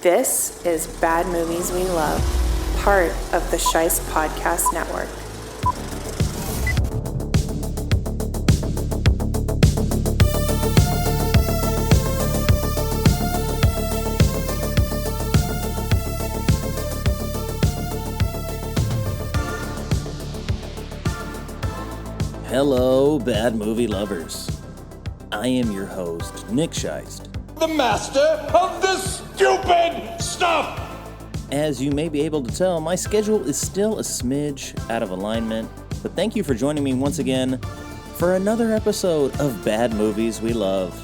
This is Bad Movies We Love, part of the Scheist Podcast Network. Hello, Bad Movie Lovers. I am your host, Nick Scheist, the master of this stupid stuff! As you may be able to tell, my schedule is still a smidge out of alignment, but thank you for joining me once again for another episode of Bad Movies We Love.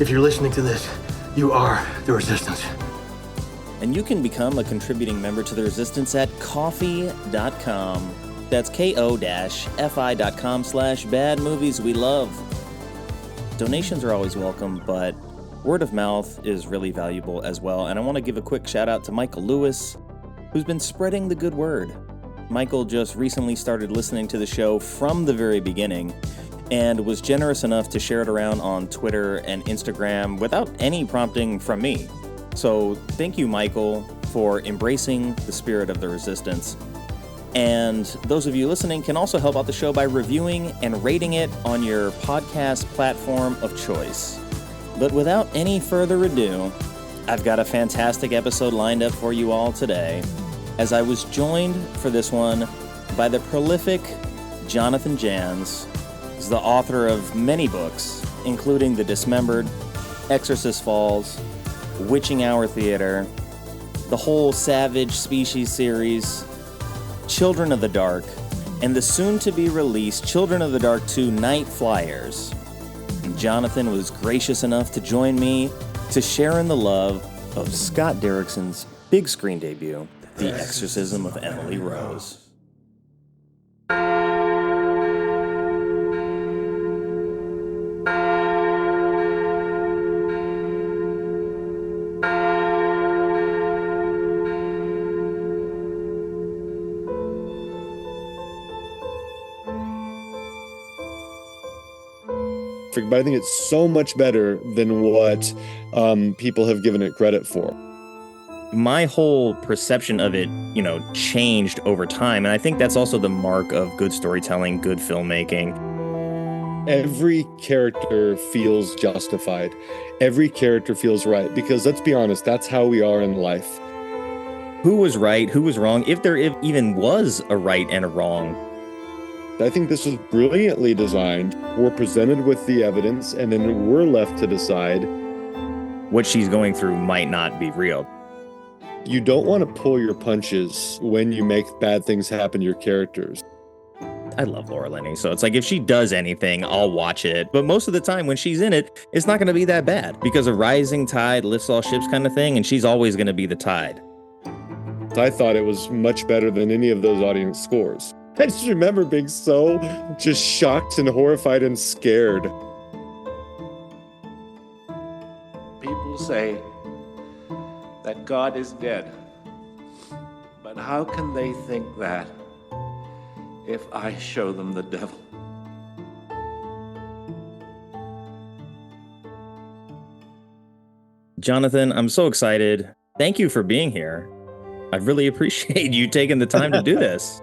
If you're listening to this, you are the Resistance. And you can become a contributing member to the Resistance at ko-fi.com. That's ko-fi.com/badmovieswelove. Donations are always welcome, but word of mouth is really valuable as well. And I want to give a quick shout out to Michael Lewis, who's been spreading the good word. Michael just recently started listening to the show from the very beginning and was generous enough to share it around on Twitter and Instagram without any prompting from me. So thank you, Michael, for embracing the spirit of the Resistance. And those of you listening can also help out the show by reviewing and rating it on your podcast platform of choice. But without any further ado, I've got a fantastic episode lined up for you all today, as I was joined for this one by the prolific Jonathan Janz, who's the author of many books, including The Dismembered, Exorcist Falls, Witching Hour Theater, the whole Savage Species series, Children of the Dark, and the soon-to-be-released Children of the Dark 2 Night Flyers. And Jonathan was gracious enough to join me to share in the love of Scott Derrickson's big screen debut, The Exorcism of Emily Rose. But I think it's so much better than what people have given it credit for. My whole perception of it, changed over time. And I think that's also the mark of good storytelling, good filmmaking. Every character feels justified. Every character feels right. Because let's be honest, that's how we are in life. Who was right? Who was wrong? If there even was a right and a wrong. I think this was brilliantly designed. We're presented with the evidence, and then we're left to decide. What she's going through might not be real. You don't want to pull your punches when you make bad things happen to your characters. I love Laura Linney, so it's like if she does anything, I'll watch it. But most of the time when she's in it, it's not going to be that bad because a rising tide lifts all ships kind of thing, and she's always going to be the tide. I thought it was much better than any of those audience scores. I just remember being so just shocked and horrified and scared. People say that God is dead. But how can they think that if I show them the devil? Jonathan, I'm so excited. Thank you for being here. I really appreciate you taking the time to do this.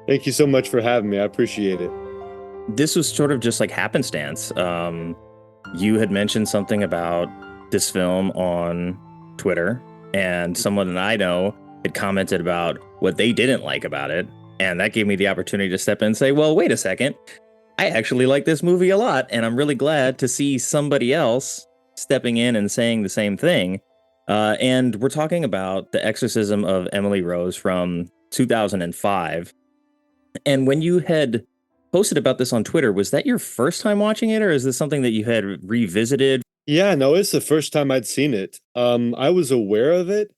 Thank you so much for having me. I appreciate it. This was sort of just like happenstance. You had mentioned something about this film on Twitter, and someone that I know had commented about what they didn't like about it. And that gave me the opportunity to step in and say, well, wait a second. I actually like this movie a lot, and I'm really glad to see somebody else stepping in and saying the same thing. And we're talking about The Exorcism of Emily Rose from 2005. And when you had posted about this on Twitter, was that your first time watching it, or is this something that you had revisited? Yeah, no, it's the first time I'd seen it. I was aware of it,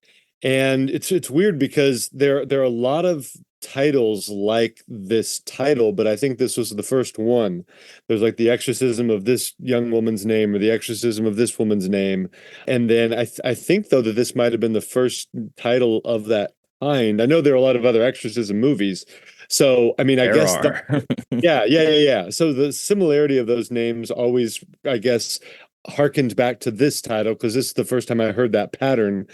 and it's weird because there are a lot of titles like this title, but I think this was the first one. There's like The Exorcism of this young woman's name or The Exorcism of this woman's name. And then I think, though, that this might have been the first title of that kind. I know there are a lot of other exorcism movies. So, I mean, I guess, yeah. So the similarity of those names always, I guess, harkened back to this title because this is the first time I heard that pattern.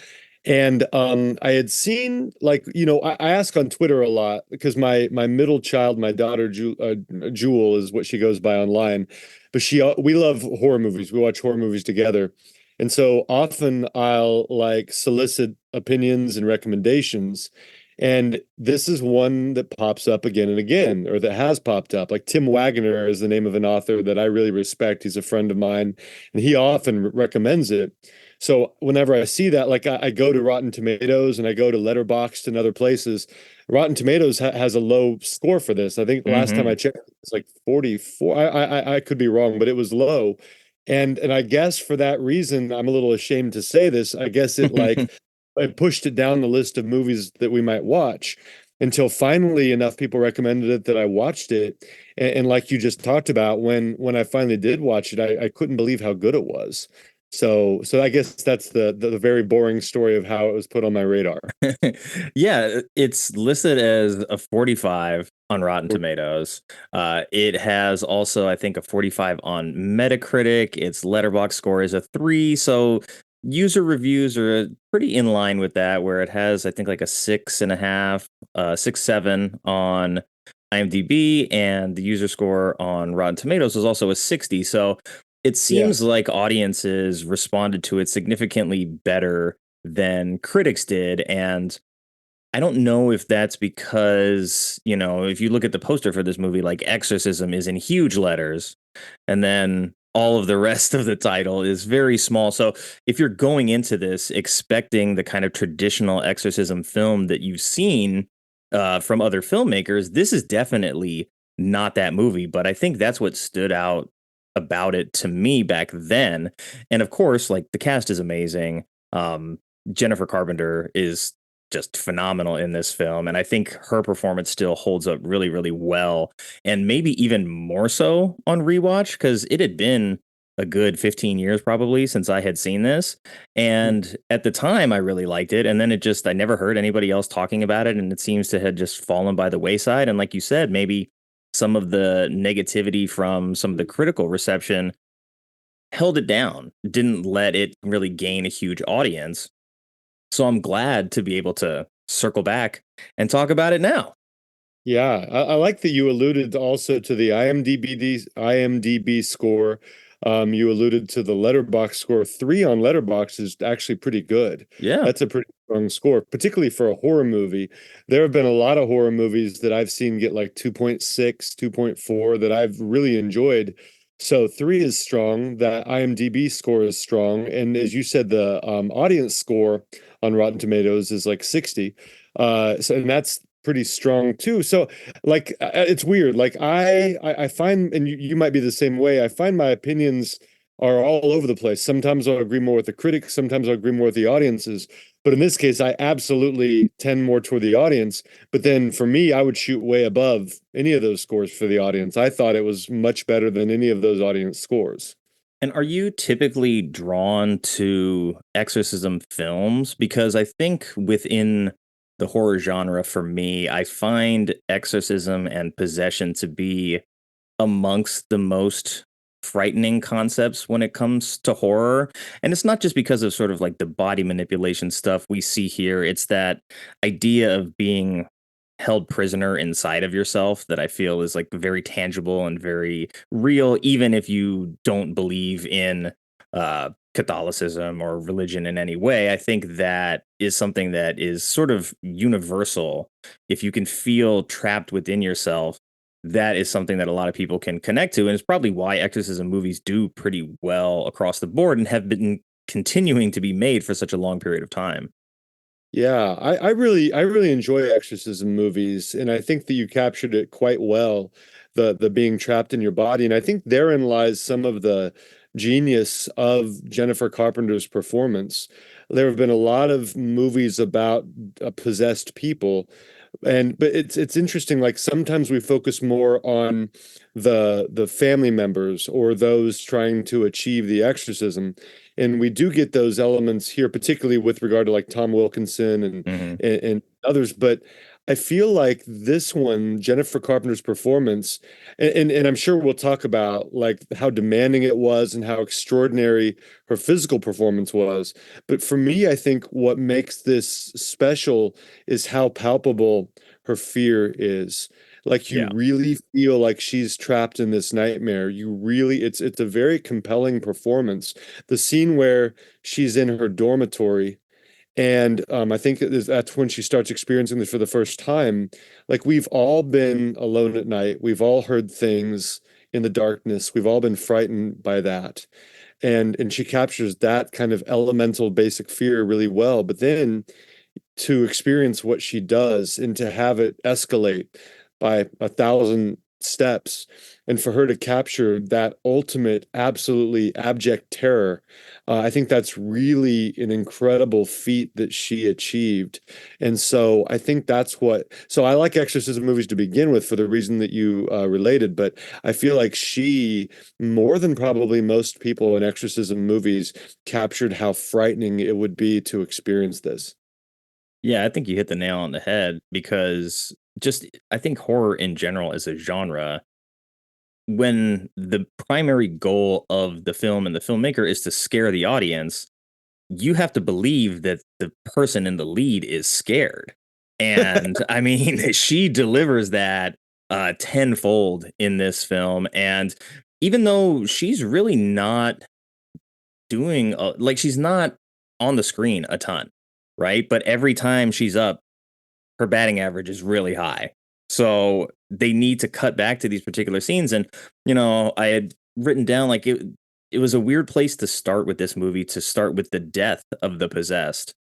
And I had seen, like, I ask on Twitter a lot because my middle child, my daughter Jewel is what she goes by online, but we love horror movies. We watch horror movies together. And so often I'll like solicit opinions and recommendations. And this is one that pops up again and again, or that has popped up. Like Tim Wagner is the name of an author that I really respect. He's a friend of mine, and he often recommends it. So whenever I see that, like I go to Rotten Tomatoes and I go to Letterboxd and other places. Rotten Tomatoes has a low score for this. I think the last time I checked, it's like 44. I could be wrong, but it was low. And I guess for that reason, I'm a little ashamed to say this. I guess it like I pushed it down the list of movies that we might watch until finally enough people recommended it that I watched it. And like you just talked about, when I finally did watch it, I couldn't believe how good it was. So I guess that's the very boring story of how it was put on my radar. Yeah, it's listed as a 45 on Rotten Tomatoes. It has also, I think, a 45 on Metacritic. Its Letterboxd score is a 3. So user reviews are pretty in line with that, where it has, I think, like a 6.5, 6.7 on IMDb, and the user score on Rotten Tomatoes is also a 60. So it seems like audiences responded to it significantly better than critics did. And I don't know if that's because, if you look at the poster for this movie, like Exorcism is in huge letters, and then all of the rest of the title is very small. So if you're going into this expecting the kind of traditional exorcism film that you've seen from other filmmakers, this is definitely not that movie. But I think that's what stood out about it to me back then. And of course, like, the cast is amazing. Jennifer Carpenter is just phenomenal in this film, and I think her performance still holds up really, really well, and maybe even more so on rewatch, because it had been a good 15 years probably since I had seen this. And at the time I really liked it, and then I never heard anybody else talking about it, and it seems to have just fallen by the wayside. And like you said, maybe some of the negativity from some of the critical reception held it down, didn't let it really gain a huge audience. So I'm glad to be able to circle back and talk about it now. Yeah, I like that you alluded also to the IMDb score. You alluded to the Letterboxd score. 3 on Letterboxd is actually pretty good. Yeah. That's a pretty strong score, particularly for a horror movie. There have been a lot of horror movies that I've seen get like 2.6, 2.4 that I've really enjoyed. So 3 is strong. That IMDb score is strong. And as you said, the audience score on Rotten Tomatoes is like 60. And that's pretty strong too. So like it's weird. Like I find, and you might be the same way, I find my opinions are all over the place. Sometimes I'll agree more with the critics, sometimes I'll agree more with the audiences. But in this case, I absolutely tend more toward the audience. But then for me, I would shoot way above any of those scores for the audience. I thought it was much better than any of those audience scores. And are you typically drawn to exorcism films? Because I think within the horror genre, for me, I find exorcism and possession to be amongst the most frightening concepts when it comes to horror. And it's not just because of sort of like the body manipulation stuff we see here. It's that idea of being held prisoner inside of yourself that I feel is like very tangible and very real, even if you don't believe in Catholicism or religion in any way. I think that is something that is sort of universal. If you can feel trapped within yourself, that is something that a lot of people can connect to. And it's probably why exorcism movies do pretty well across the board and have been continuing to be made for such a long period of time. Yeah, I really enjoy exorcism movies, and I think that you captured it quite well, the being trapped in your body. And I think therein lies some of the genius of Jennifer Carpenter's performance. There have been a lot of movies about possessed people, but it's interesting. Like sometimes we focus more on the family members or those trying to achieve the exorcism, and we do get those elements here, particularly with regard to like Tom Wilkinson and Mhm. and others. But I feel like this one, Jennifer Carpenter's performance, and I'm sure we'll talk about like how demanding it was and how extraordinary her physical performance was. But for me, I think what makes this special is how palpable her fear is. Like you Yeah. really feel like she's trapped in this nightmare. You really, it's a very compelling performance. The scene where she's in her dormitory and I think that's when she starts experiencing this for the first time. Like we've all been alone at night. We've all heard things in the darkness. We've all been frightened by that. And she captures that kind of elemental basic fear really well. But then to experience what she does and to have it escalate by 1,000 steps and for her to capture that ultimate absolutely abject terror, I think that's really an incredible feat that she achieved. And so I think that's what, so I like exorcism movies to begin with for the reason that you related, but I feel like she, more than probably most people in exorcism movies, captured how frightening it would be to experience this. Yeah, I think you hit the nail on the head because just I think horror in general as a genre, when the primary goal of the film and the filmmaker is to scare the audience, you have to believe that the person in the lead is scared. And I mean, she delivers that tenfold in this film. And even though she's really not doing like she's not on the screen a ton, right? But every time she's up, her batting average is really high. So they need to cut back to these particular scenes. And, I had written down like it was a weird place to start with this movie, to start with the death of the possessed.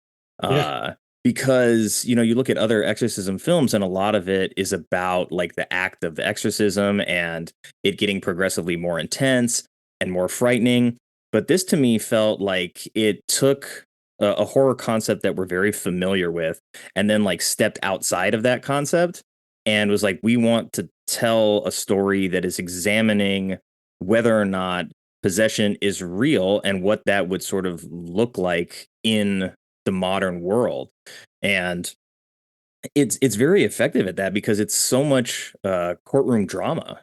Yeah. Because, you look at other exorcism films and a lot of it is about like the act of the exorcism and it getting progressively more intense and more frightening. But this to me felt like it took a horror concept that we're very familiar with and then like stepped outside of that concept and was like, we want to tell a story that is examining whether or not possession is real and what that would sort of look like in the modern world. And it's very effective at that because it's so much courtroom drama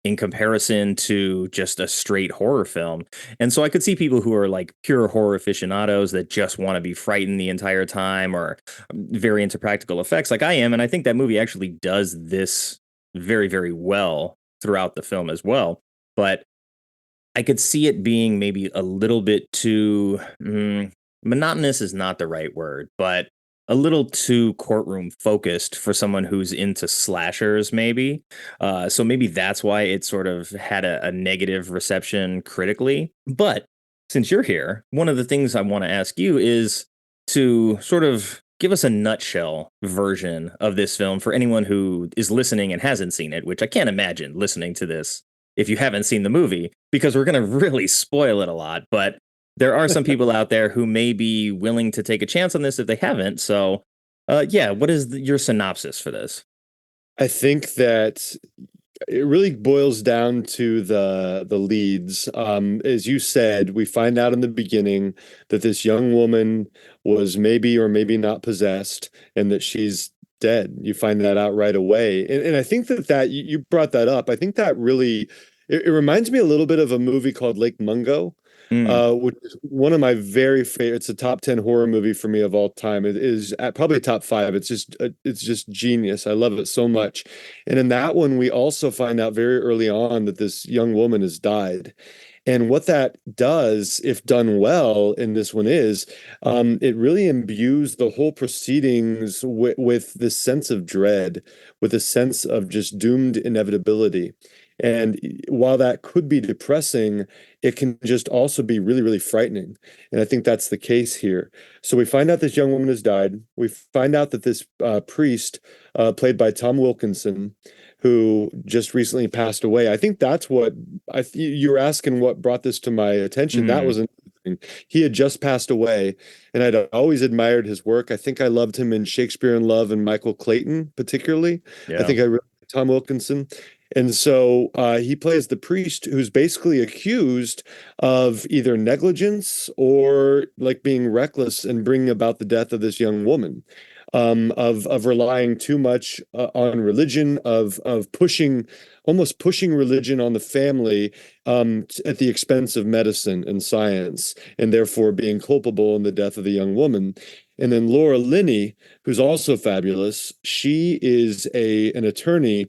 in comparison to just a straight horror film. And so I could see people who are like pure horror aficionados that just want to be frightened the entire time or very into practical effects like I am. And I think that movie actually does this very, very well throughout the film as well. But I could see it being maybe a little bit too monotonous is not the right word, but a little too courtroom focused for someone who's into slashers, maybe. So maybe that's why it sort of had a negative reception critically. But since you're here, one of the things I want to ask you is to sort of give us a nutshell version of this film for anyone who is listening and hasn't seen it, which I can't imagine listening to this if you haven't seen the movie, because we're going to really spoil it a lot. But there are some people out there who may be willing to take a chance on this if they haven't. So, what is your synopsis for this? I think that it really boils down to the leads. As you said, we find out in the beginning that this young woman was maybe or maybe not possessed, and that she's dead. You find that out right away, and I think that you brought that up. I think that really it reminds me a little bit of a movie called Lake Mungo. Which is one of my very favorite. It's a top 10 horror movie for me of all time. It is at probably top 5. It's just genius. I love it so much. And in that one, we also find out very early on that this young woman has died. And what that does, if done well, in this one is, it really imbues the whole proceedings with this sense of dread, with a sense of just doomed inevitability. And while that could be depressing, it can just also be really, really frightening. And I think that's the case here. So we find out this young woman has died. We find out that this priest, played by Tom Wilkinson, who just recently passed away. I think that's what you're asking what brought this to my attention. That was interesting. He had just passed away, and I'd always admired his work. I think I loved him in Shakespeare in Love and Michael Clayton, particularly. Yeah. I think I really liked Tom Wilkinson. And so he plays the priest who's basically accused of either negligence or like being reckless and bringing about the death of this young woman, of relying too much on religion, of almost pushing religion on the family at the expense of medicine and science, and therefore being culpable in the death of the young woman. And then Laura Linney, who's also fabulous, she is an attorney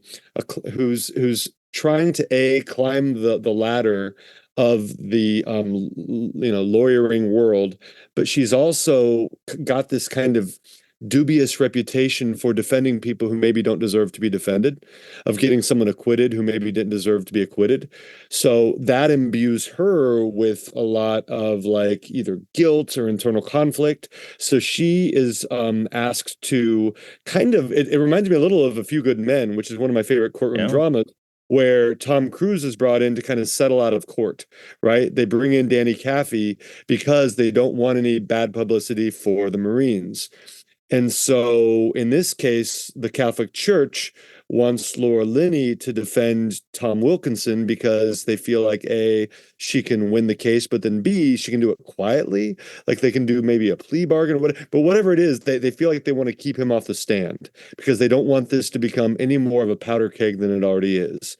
who's trying to climb the ladder of the lawyering world, but she's also got this kind of dubious reputation for defending people who maybe don't deserve to be defended, of getting someone acquitted who maybe didn't deserve to be acquitted. So that imbues her with a lot of like either guilt or internal conflict. So she is asked to kind of, it reminds me a little of A Few Good Men, which is one of my favorite courtroom dramas, where Tom Cruise is brought in to kind of settle out of court, right? They bring in Danny Kaffee because they don't want any bad publicity for the Marines. And so in this case, the Catholic Church wants Laura Linney to defend Tom Wilkinson because they feel like A, she can win the case, but then B, she can do it quietly. Like they can do maybe a plea bargain or whatever. But whatever it is, they feel like they want to keep him off the stand because they don't want this to become any more of a powder keg than it already is.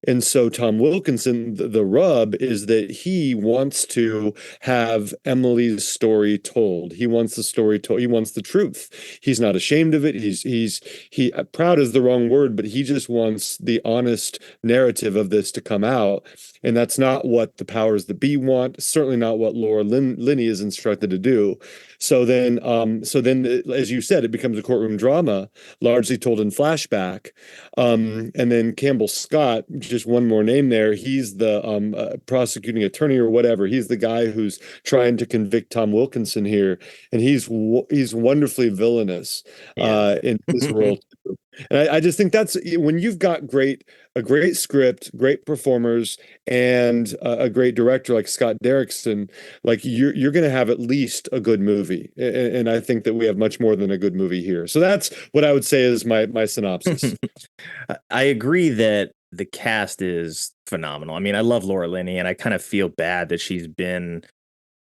And so Tom Wilkinson, the rub is that he wants to have Emily's story told. He wants the story told. He wants the truth. He's not ashamed of it. He proud is the wrong word, but he just wants the honest narrative of this to come out. And that's not what the powers that be want. Certainly not what Laura Linney is instructed to do. So then, as you said, it becomes a courtroom drama, largely told in flashback. And then Campbell Scott, just one more name there. He's the prosecuting attorney or whatever. He's the guy who's trying to convict Tom Wilkinson here, and he's wonderfully villainous in his role too. And I just think that's when you've got a great script, great performers, and a great director like Scott Derrickson, like you're going to have at least a good movie. And I think that we have much more than a good movie here. So that's what I would say is my synopsis. I agree that the cast is phenomenal. I mean, I love Laura Linney, and I kind of feel bad that she's been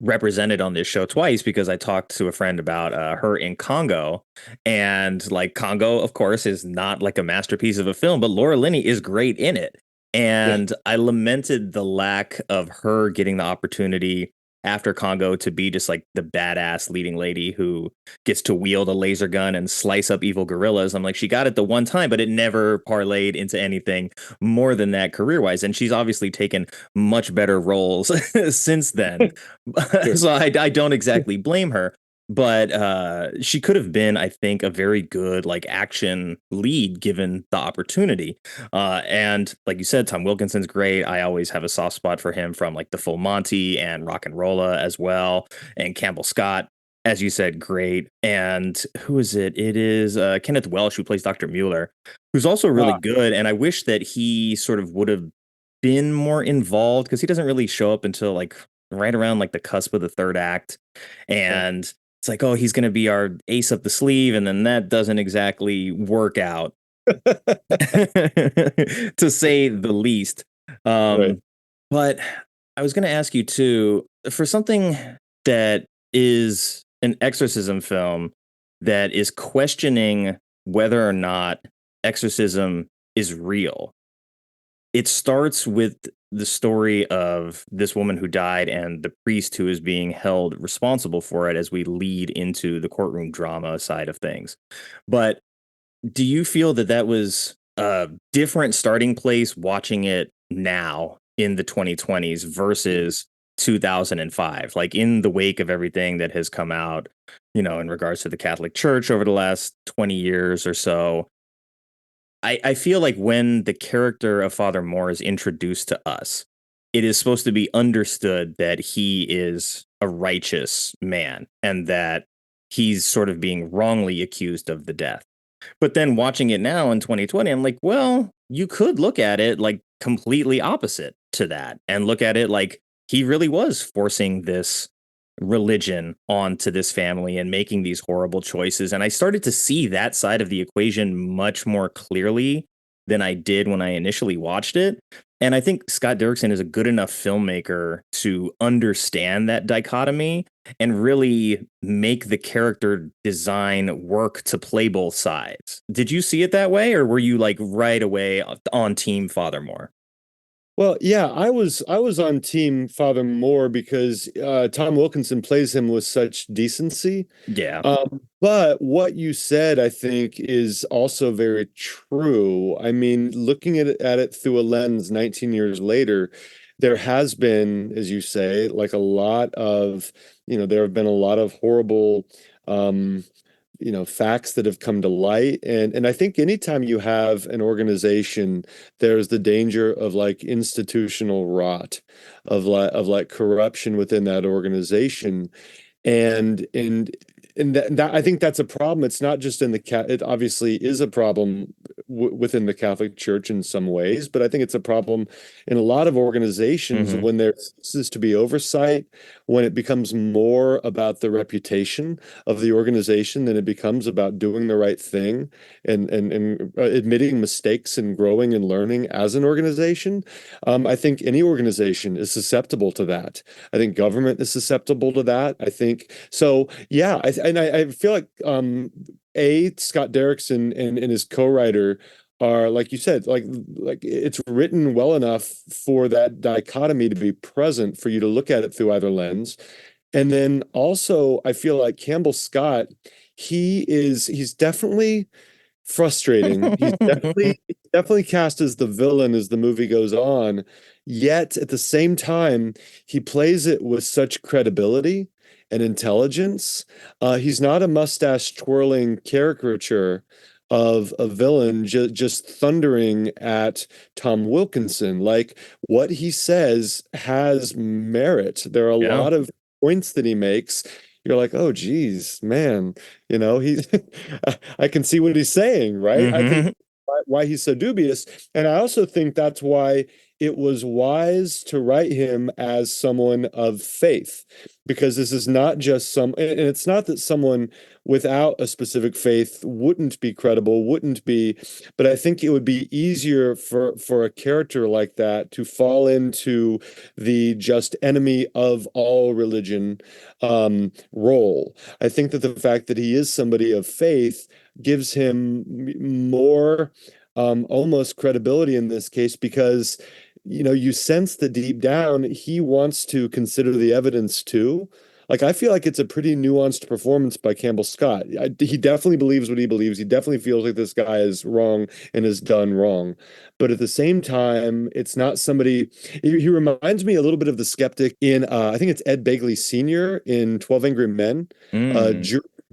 represented on this show twice because I talked to a friend about her in Congo, and like Congo, of course, is not like a masterpiece of a film, but Laura Linney is great in it. And I lamented the lack of her getting the opportunity after Congo to be just like the badass leading lady who gets to wield a laser gun and slice up evil gorillas. I'm like, she got it the one time, but it never parlayed into anything more than that career wise. And she's obviously taken much better roles since then. So I don't exactly blame her. But she could have been, I think, a very good like action lead given the opportunity. And like you said, Tom Wilkinson's great. I always have a soft spot for him from like The Full Monty and Rock and Rolla as well. And Campbell Scott, as you said, great. And who is it? It is Kenneth Welsh, who plays Dr. Mueller, who's also really good. And I wish that he sort of would have been more involved because he doesn't really show up until like right around like the cusp of the third act. And it's like, oh, he's going to be our ace up the sleeve. And then that doesn't exactly work out, to say the least. But I was going to ask you, too, for something that is an exorcism film that is questioning whether or not exorcism is real. It starts with the story of this woman who died and the priest who is being held responsible for it as we lead into the courtroom drama side of things. But do you feel that that was a different starting place watching it now in the 2020s versus 2005, like in the wake of everything that has come out, you know, in regards to the Catholic Church over the last 20 years or so? I feel like when the character of Father Moore is introduced to us, it is supposed to be understood that he is a righteous man and that he's sort of being wrongly accused of the death. But then watching it now in 2020, I'm like, well, you could look at it like completely opposite to that and look at it like he really was forcing this religion onto this family and making these horrible choices. And I started to see that side of the equation much more clearly than I did when I initially watched it. And I think Scott Derrickson is a good enough filmmaker to understand that dichotomy and really make the character design work to play both sides. Did you see it that way, or were you like right away on Team Father Moore? Well, yeah, I was on Team Father Moore because Tom Wilkinson plays him with such decency. Yeah. But what you said, I think, is also very true. I mean, looking at it through a lens 19 years later, there has been, as you say, like a lot of, there have been a lot of horrible facts that have come to light. And I think anytime you have an organization, there's the danger of like institutional rot, of like corruption within that organization. And that I think that's a problem. It's not just in it obviously is a problem within the Catholic Church in some ways, but I think it's a problem in a lot of organizations when there ceases to be oversight, when it becomes more about the reputation of the organization than it becomes about doing the right thing and admitting mistakes and growing and learning as an organization. I think any organization is susceptible to that. I think government is susceptible to that. I think so. Yeah, I feel like Scott Derrickson and his co-writer are, like you said, like it's written well enough for that dichotomy to be present for you to look at it through either lens. And then also, I feel like Campbell Scott, he's definitely frustrating. He's definitely cast as the villain as the movie goes on. Yet at the same time, he plays it with such credibility and intelligence. He's not a mustache twirling caricature of a villain just thundering at Tom Wilkinson. Like, what he says has merit. There are a lot of points that he makes. You're like, oh, geez, man, he's I can see what he's saying, right? I can why he's so dubious. And I also think that's why it was wise to write him as someone of faith, because this is not just and it's not that someone without a specific faith wouldn't be credible, but I think it would be easier for a character like that to fall into the just enemy of all religion role. I think that the fact that he is somebody of faith gives him more almost credibility in this case, because you sense that deep down he wants to consider the evidence too. Like, I feel like it's a pretty nuanced performance by Campbell Scott. He definitely believes what he believes. He definitely feels like this guy is wrong and has done wrong. But at the same time, it's not somebody. He reminds me a little bit of the skeptic in, I think it's Ed Begley Sr. in 12 Angry Men.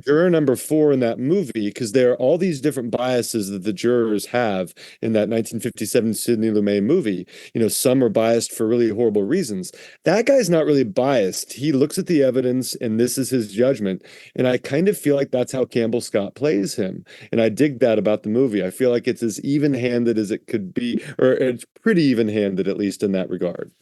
Juror number 4 in that movie, because there are all these different biases that the jurors have in that 1957 Sidney Lumet movie. Some are biased for really horrible reasons. That guy's not really biased. He looks at the evidence and this is his judgment. And I kind of feel like that's how Campbell Scott plays him. And I dig that about the movie. I feel like it's as even-handed as it could be, or it's pretty even-handed, at least in that regard.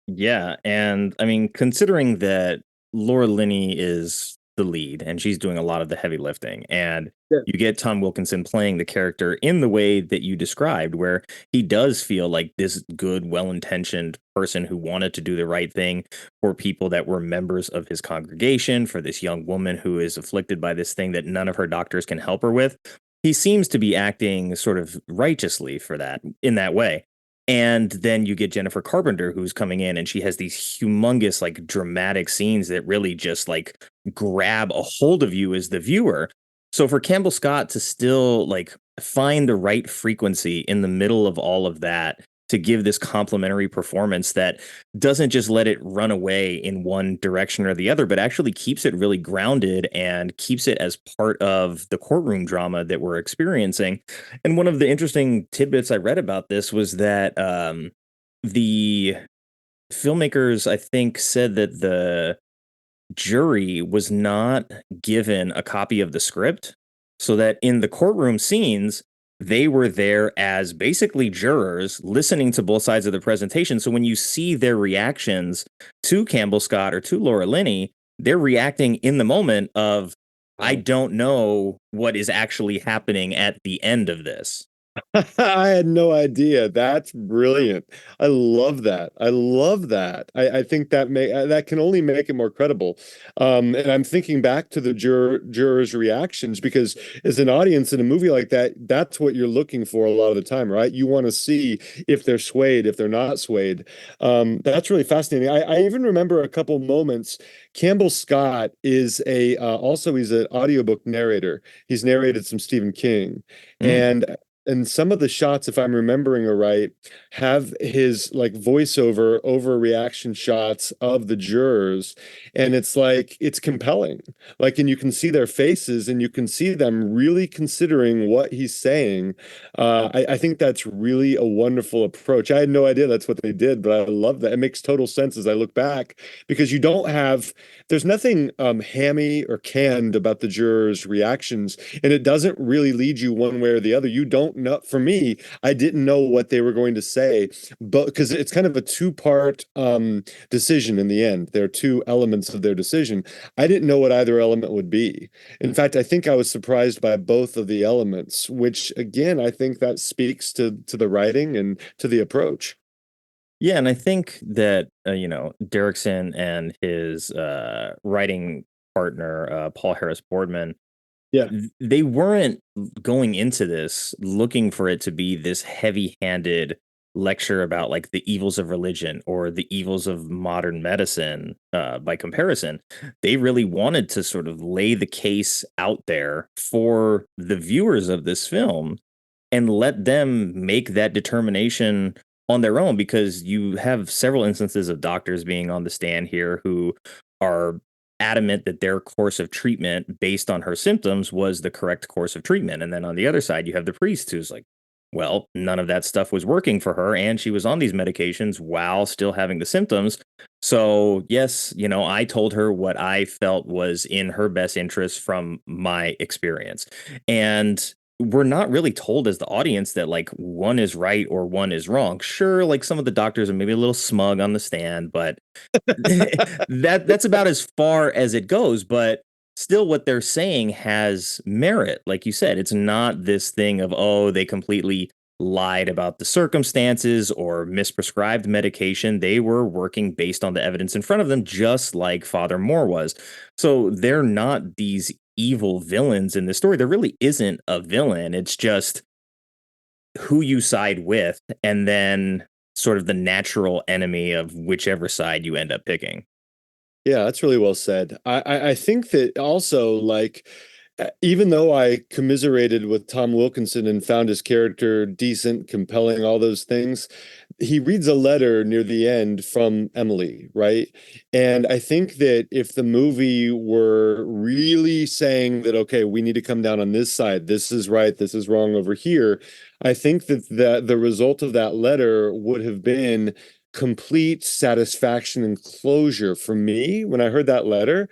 Yeah. And I mean, considering that Laura Linney is the lead and she's doing a lot of the heavy lifting, and you get Tom Wilkinson playing the character in the way that you described, where he does feel like this good, well-intentioned person who wanted to do the right thing for people that were members of his congregation, for this young woman who is afflicted by this thing that none of her doctors can help her with. He seems to be acting sort of righteously for that, in that way. And then you get Jennifer Carpenter, who's coming in, and she has these humongous, like, dramatic scenes that really just like grab a hold of you as the viewer. So for Campbell Scott to still like find the right frequency in the middle of all of that to give this complimentary performance that doesn't just let it run away in one direction or the other, but actually keeps it really grounded and keeps it as part of the courtroom drama that we're experiencing. And one of the interesting tidbits I read about this was that the filmmakers, I think, said that the jury was not given a copy of the script, so that in the courtroom scenes, they were there as basically jurors listening to both sides of the presentation. So when you see their reactions to Campbell Scott or to Laura Linney, they're reacting in the moment of, I don't know what is actually happening at the end of this. I had no idea. That's brilliant. I love that. I love that. I think that can only make it more credible. And I'm thinking back to the jurors' reactions because as an audience in a movie like that, that's what you're looking for a lot of the time, right? You want to see if they're swayed, if they're not swayed. That's really fascinating. I even remember a couple moments. Campbell Scott is a also he's an audiobook narrator. He's narrated some Stephen King. Mm. And some of the shots, if I'm remembering it right, have his like voiceover over reaction shots of the jurors. And it's like, it's compelling. Like, and you can see their faces and you can see them really considering what he's saying. I think that's really a wonderful approach. I had no idea that's what they did, but I love that. It makes total sense as I look back because you don't have, there's nothing hammy or canned about the jurors' reactions, and it doesn't really lead you one way or the other. You don't know. For me, I didn't know what they were going to say, but because it's kind of a two-part decision in the end. There are two elements of their decision. I didn't know what either element would be. In fact, I think I was surprised by both of the elements, which again, I think that speaks to the writing and to the approach. Yeah, and I think that Derrickson and his writing partner Paul Harris Boardman, Yeah. they weren't going into this looking for it to be this heavy-handed lecture about like the evils of religion or the evils of modern medicine. By comparison, they really wanted to sort of lay the case out there for the viewers of this film and let them make that determination on their own, because you have several instances of doctors being on the stand here who are adamant that their course of treatment based on her symptoms was the correct course of treatment. And then on the other side, you have the priest who's like, well, none of that stuff was working for her, and she was on these medications while still having the symptoms. So, yes, I told her what I felt was in her best interest from my experience. And we're not really told as the audience that like one is right or one is wrong. Sure, like some of the doctors are maybe a little smug on the stand, but that's about as far as it goes. But still, what they're saying has merit. Like you said, it's not this thing of, oh, they completely lied about the circumstances or misprescribed medication. They were working based on the evidence in front of them, just like Father Moore was. So they're not these evil villains in this story. There really isn't a villain. It's just who you side with, and then sort of the natural enemy of whichever side you end up picking. Yeah, that's really well said. I think that also, like, even though I commiserated with Tom Wilkinson and found his character decent, compelling, all those things, he reads a letter near the end from Emily, right? And I think that if the movie were really saying that, okay, we need to come down on this side, this is right, this is wrong over here, I think that the result of that letter would have been complete satisfaction and closure for me. When I heard that letter,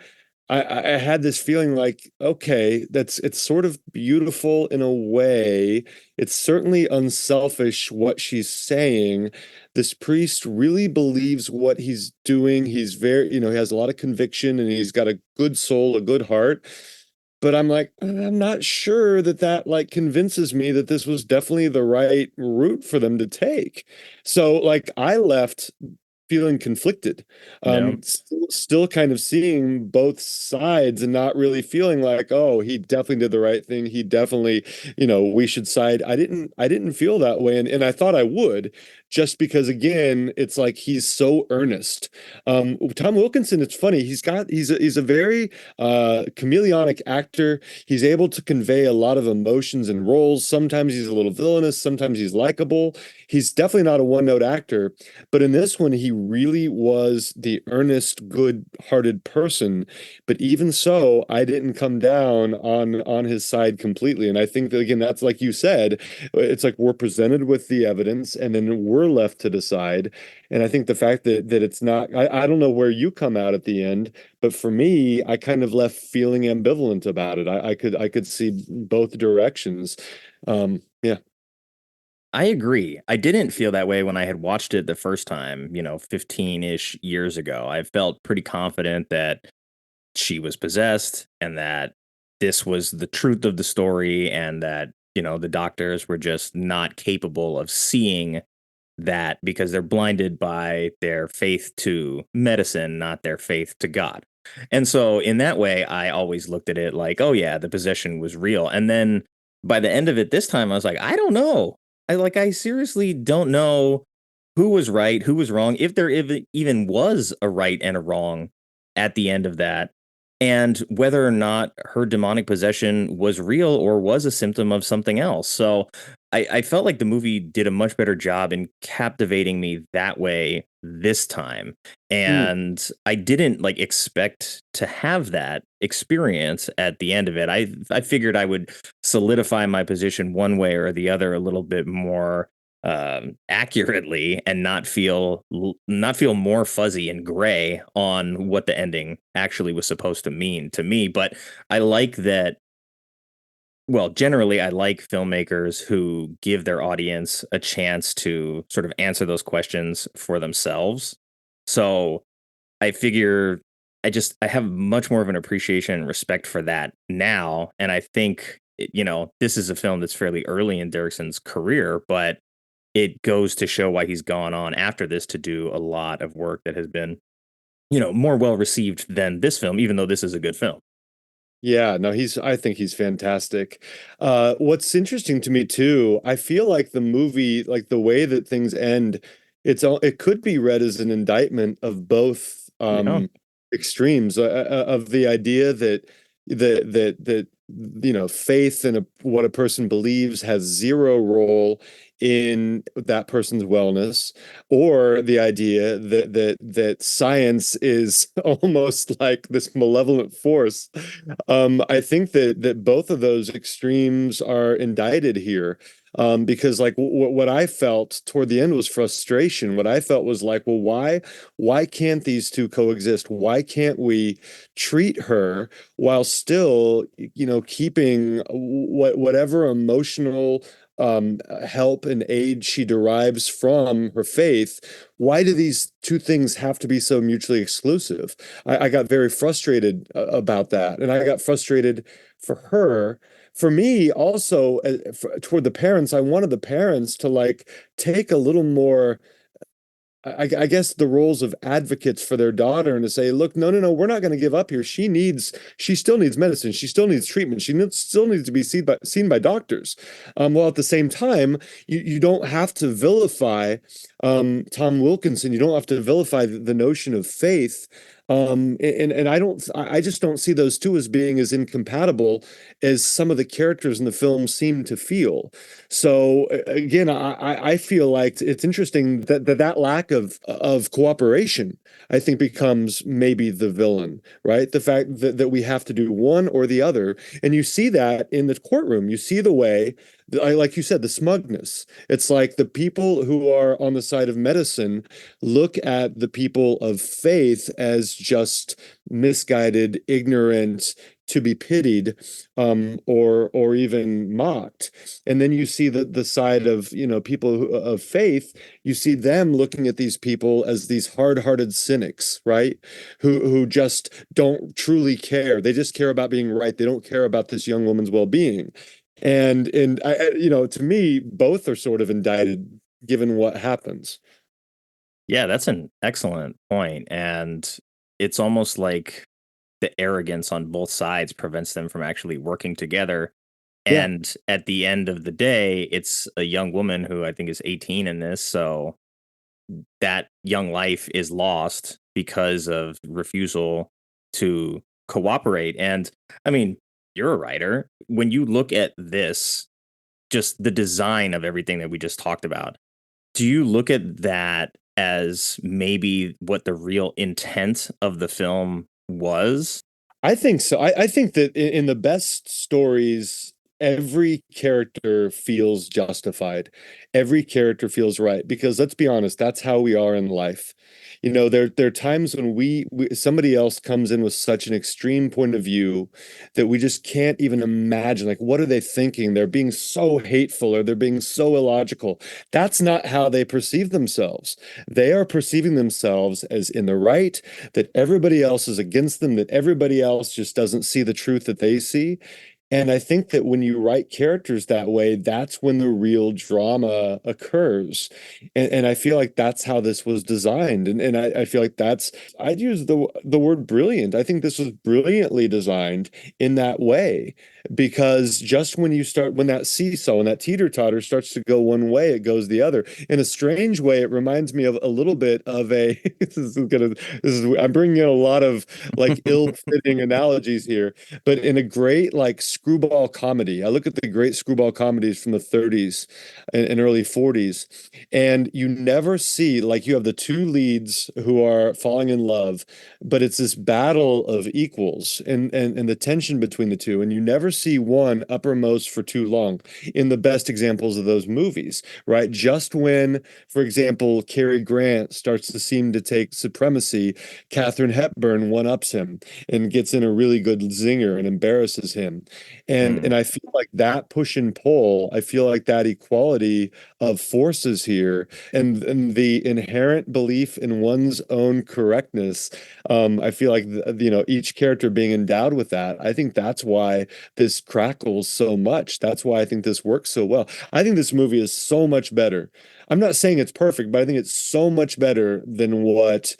I had this feeling like, okay, it's sort of beautiful in a way. It's certainly unselfish what she's saying. This priest really believes what he's doing. He's very, he has a lot of conviction and he's got a good soul, a good heart. But I'm like, I'm not sure that like convinces me that this was definitely the right route for them to take. So like I left feeling conflicted, Yeah. still kind of seeing both sides and not really feeling like, oh, he definitely did the right thing. He definitely, we should side. I didn't feel that way. And I thought I would, just because again, it's like he's so earnest. Tom Wilkinson, it's funny, he's a very chameleonic actor. He's able to convey a lot of emotions and roles. Sometimes he's a little villainous, sometimes he's likable. He's definitely not a one-note actor, but in this one, he really was the earnest, good-hearted person. But even so, I didn't come down on his side completely. And I think that again, that's like you said, it's like we're presented with the evidence, and then we're left to decide. And I think the fact that it's not, I don't know where you come out at the end, but for me, I kind of left feeling ambivalent about it. I could see both directions. Yeah. I agree. I didn't feel that way when I had watched it the first time, 15-ish years ago. I felt pretty confident that she was possessed and that this was the truth of the story, and that, the doctors were just not capable of seeing that because they're blinded by their faith to medicine, not their faith to God. And so in that way, I always looked at it like, oh yeah, the possession was real. And then by the end of it this time, I was like, I don't know. I seriously don't know who was right, who was wrong, if there even was a right and a wrong at the end of that, and whether or not her demonic possession was real or was a symptom of something else. So I felt like the movie did a much better job in captivating me that way this time. And I didn't expect to have that experience at the end of it. I figured I would solidify my position one way or the other a little bit more accurately and not feel more fuzzy and gray on what the ending actually was supposed to mean to me. But I like that. Well, generally, I like filmmakers who give their audience a chance to sort of answer those questions for themselves. So I figure I have much more of an appreciation and respect for that now. And I think, this is a film that's fairly early in Derrickson's career, but it goes to show why he's gone on after this to do a lot of work that has been, more well received than this film, even though this is a good film. Yeah, no, I think he's fantastic. What's interesting to me too, I feel like the movie, like the way that things end, it could be read as an indictment of both Yeah. extremes of the idea that faith and what a person believes has zero role in that person's wellness, or the idea that science is almost like this malevolent force. I think that both of those extremes are indicted here. Because what I felt toward the end was frustration. What I felt was like, well, why can't these two coexist? Why can't we treat her while still, keeping whatever emotional help and aid she derives from her faith? Why do these two things have to be so mutually exclusive? I got very frustrated about that, and I got frustrated for her. For me, also, toward the parents, I wanted the parents to take a little more, I guess, the roles of advocates for their daughter, and to say, look, no, we're not going to give up here. She still needs medicine. She still needs treatment. Still needs to be seen by doctors. While at the same time, you don't have to vilify Tom Wilkinson. You don't have to vilify the notion of faith. And I just don't see those two as being as incompatible as some of the characters in the film seem to feel. So again, I feel like it's interesting that lack of cooperation, I think, becomes maybe the villain, right? The fact that we have to do one or the other. And you see that in the courtroom. You see the way, like you said, the smugness. It's like the people who are on the side of medicine look at the people of faith as just misguided, ignorant, to be pitied, or even mocked. And then you see the side of people of faith. You see them looking at these people as these hard-hearted cynics, right? Who just don't truly care. They just care about being right. They don't care about this young woman's well-being. And to me, both are sort of indicted given what happens. Yeah, that's an excellent point. And it's almost like the arrogance on both sides prevents them from actually working together. Yeah. And at the end of the day, it's a young woman who I think is 18 in this. So that young life is lost because of refusal to cooperate. And I mean, you're a writer. When you look at this, just the design of everything that we just talked about, do you look at that as maybe what the real intent of the film was? I think so. I think that in the best stories, every character feels justified. Every character feels right, because let's be honest, that's how we are in life. There are times when somebody else comes in with such an extreme point of view that we just can't even imagine. Like, what are they thinking? They're being so hateful, or they're being so illogical. That's not how they perceive themselves. They are perceiving themselves as in the right, that everybody else is against them, that everybody else just doesn't see the truth that they see. And I think that when you write characters that way, that's when the real drama occurs. And I feel like that's how this was designed. And I feel like I'd use the word brilliant. I think this was brilliantly designed in that way. Because just when that seesaw, when that teeter-totter starts to go one way, it goes the other. In a strange way, it reminds me of a little bit of a, I'm bringing in a lot of like ill-fitting analogies here, but in a great like screwball comedy. I look at the great screwball comedies from the 30s and early 40s, and you never see, like, you have the two leads who are falling in love, but it's this battle of equals and the tension between the two, and you never see one uppermost for too long in the best examples of those movies, right? Just when, for example, Cary Grant starts to seem to take supremacy, Katharine Hepburn one-ups him and gets in a really good zinger and embarrasses him. And I feel like that push and pull, I feel like that equality of forces here and the inherent belief in one's own correctness. I feel like each character being endowed with that. I think that's why this crackles so much. That's why I think this works so well. I think this movie is so much better. I'm not saying it's perfect, but I think it's so much better than what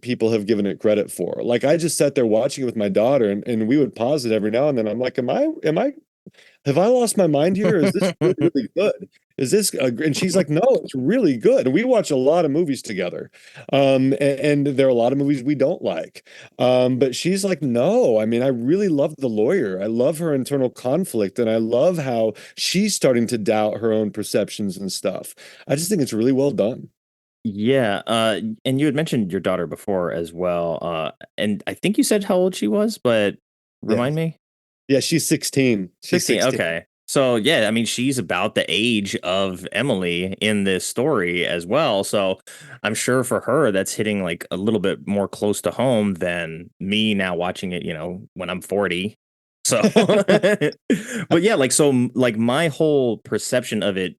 people have given it credit for. Like, I just sat there watching it with my daughter, and we would pause it every now and then. I'm like, have I lost my mind here? Is this really, really good? Is this, and she's like, no, it's really good. And we watch a lot of movies together. And there are a lot of movies we don't like. But she's like, no, I mean, I really love the lawyer. I love her internal conflict. And I love how she's starting to doubt her own perceptions and stuff. I just think it's really well done. Yeah, and you had mentioned your daughter before as well, and I think you said how old she was, but Yeah. remind me? Yeah, she's 16. She's 16, 16. okay. So, yeah, I mean, she's about the age of Emily in this story as well, so I'm sure for her that's hitting, like, a little bit more close to home than me now watching it, when I'm 40. So but yeah, like, my whole perception of it,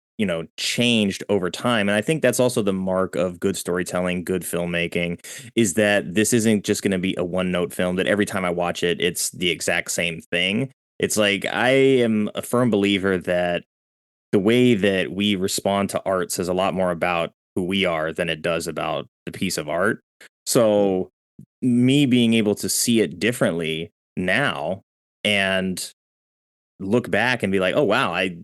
changed over time, and I think that's also the mark of good storytelling, good filmmaking, is that this isn't just gonna be a one-note film that every time I watch it, it's the exact same thing. It's like, I am a firm believer that the way that we respond to art says a lot more about who we are than it does about the piece of art. So, me being able to see it differently now and look back and be like, "Oh wow, I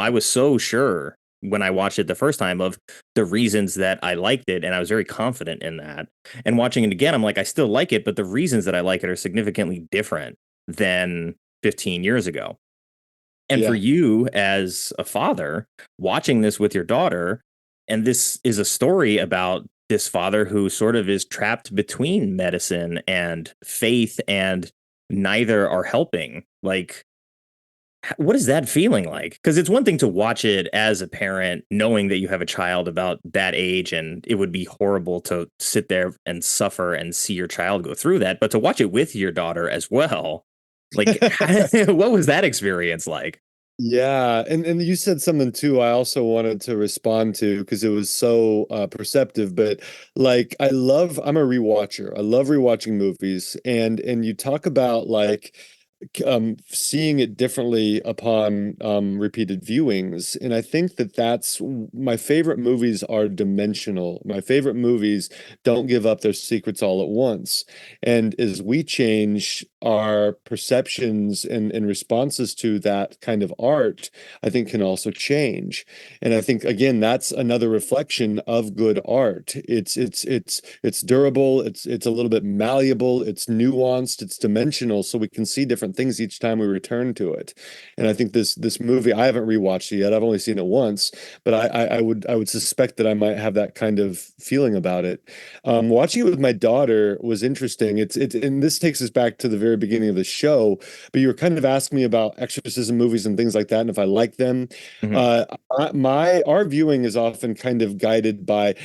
was so sure when I watched it the first time of the reasons that I liked it, and I was very confident in that." And watching it again, I'm like, I still like it, but the reasons that I like it are significantly different than 15 years ago. And for Yeah. you as a father watching this with your daughter, and this is a story about this father who sort of is trapped between medicine and faith, and neither are helping. Like, what is that feeling like? Because it's one thing to watch it as a parent, knowing that you have a child about that age, and it would be horrible to sit there and suffer and see your child go through that. But to watch it with your daughter as well, like, what was that experience like? Yeah, and you said something too I also wanted to respond to because it was so perceptive, but like I'm a rewatcher. I love rewatching movies, and you talk about like seeing it differently upon repeated viewings. And I think that my favorite movies are dimensional. My favorite movies don't give up their secrets all at once. And as we change our perceptions and responses to that kind of art, I think can also change. And I think again, that's another reflection of good art. It's durable, it's a little bit malleable, it's nuanced, it's dimensional, so we can see different things each time we return to it. And I think this movie, I haven't rewatched it yet. I've only seen it once, but I would suspect that I might have that kind of feeling about it. Watching it with my daughter was interesting. It's and this takes us back to the very beginning of the show, but you were kind of asking me about exorcism movies and things like that, and if I like them. Mhm. Our viewing is often kind of guided by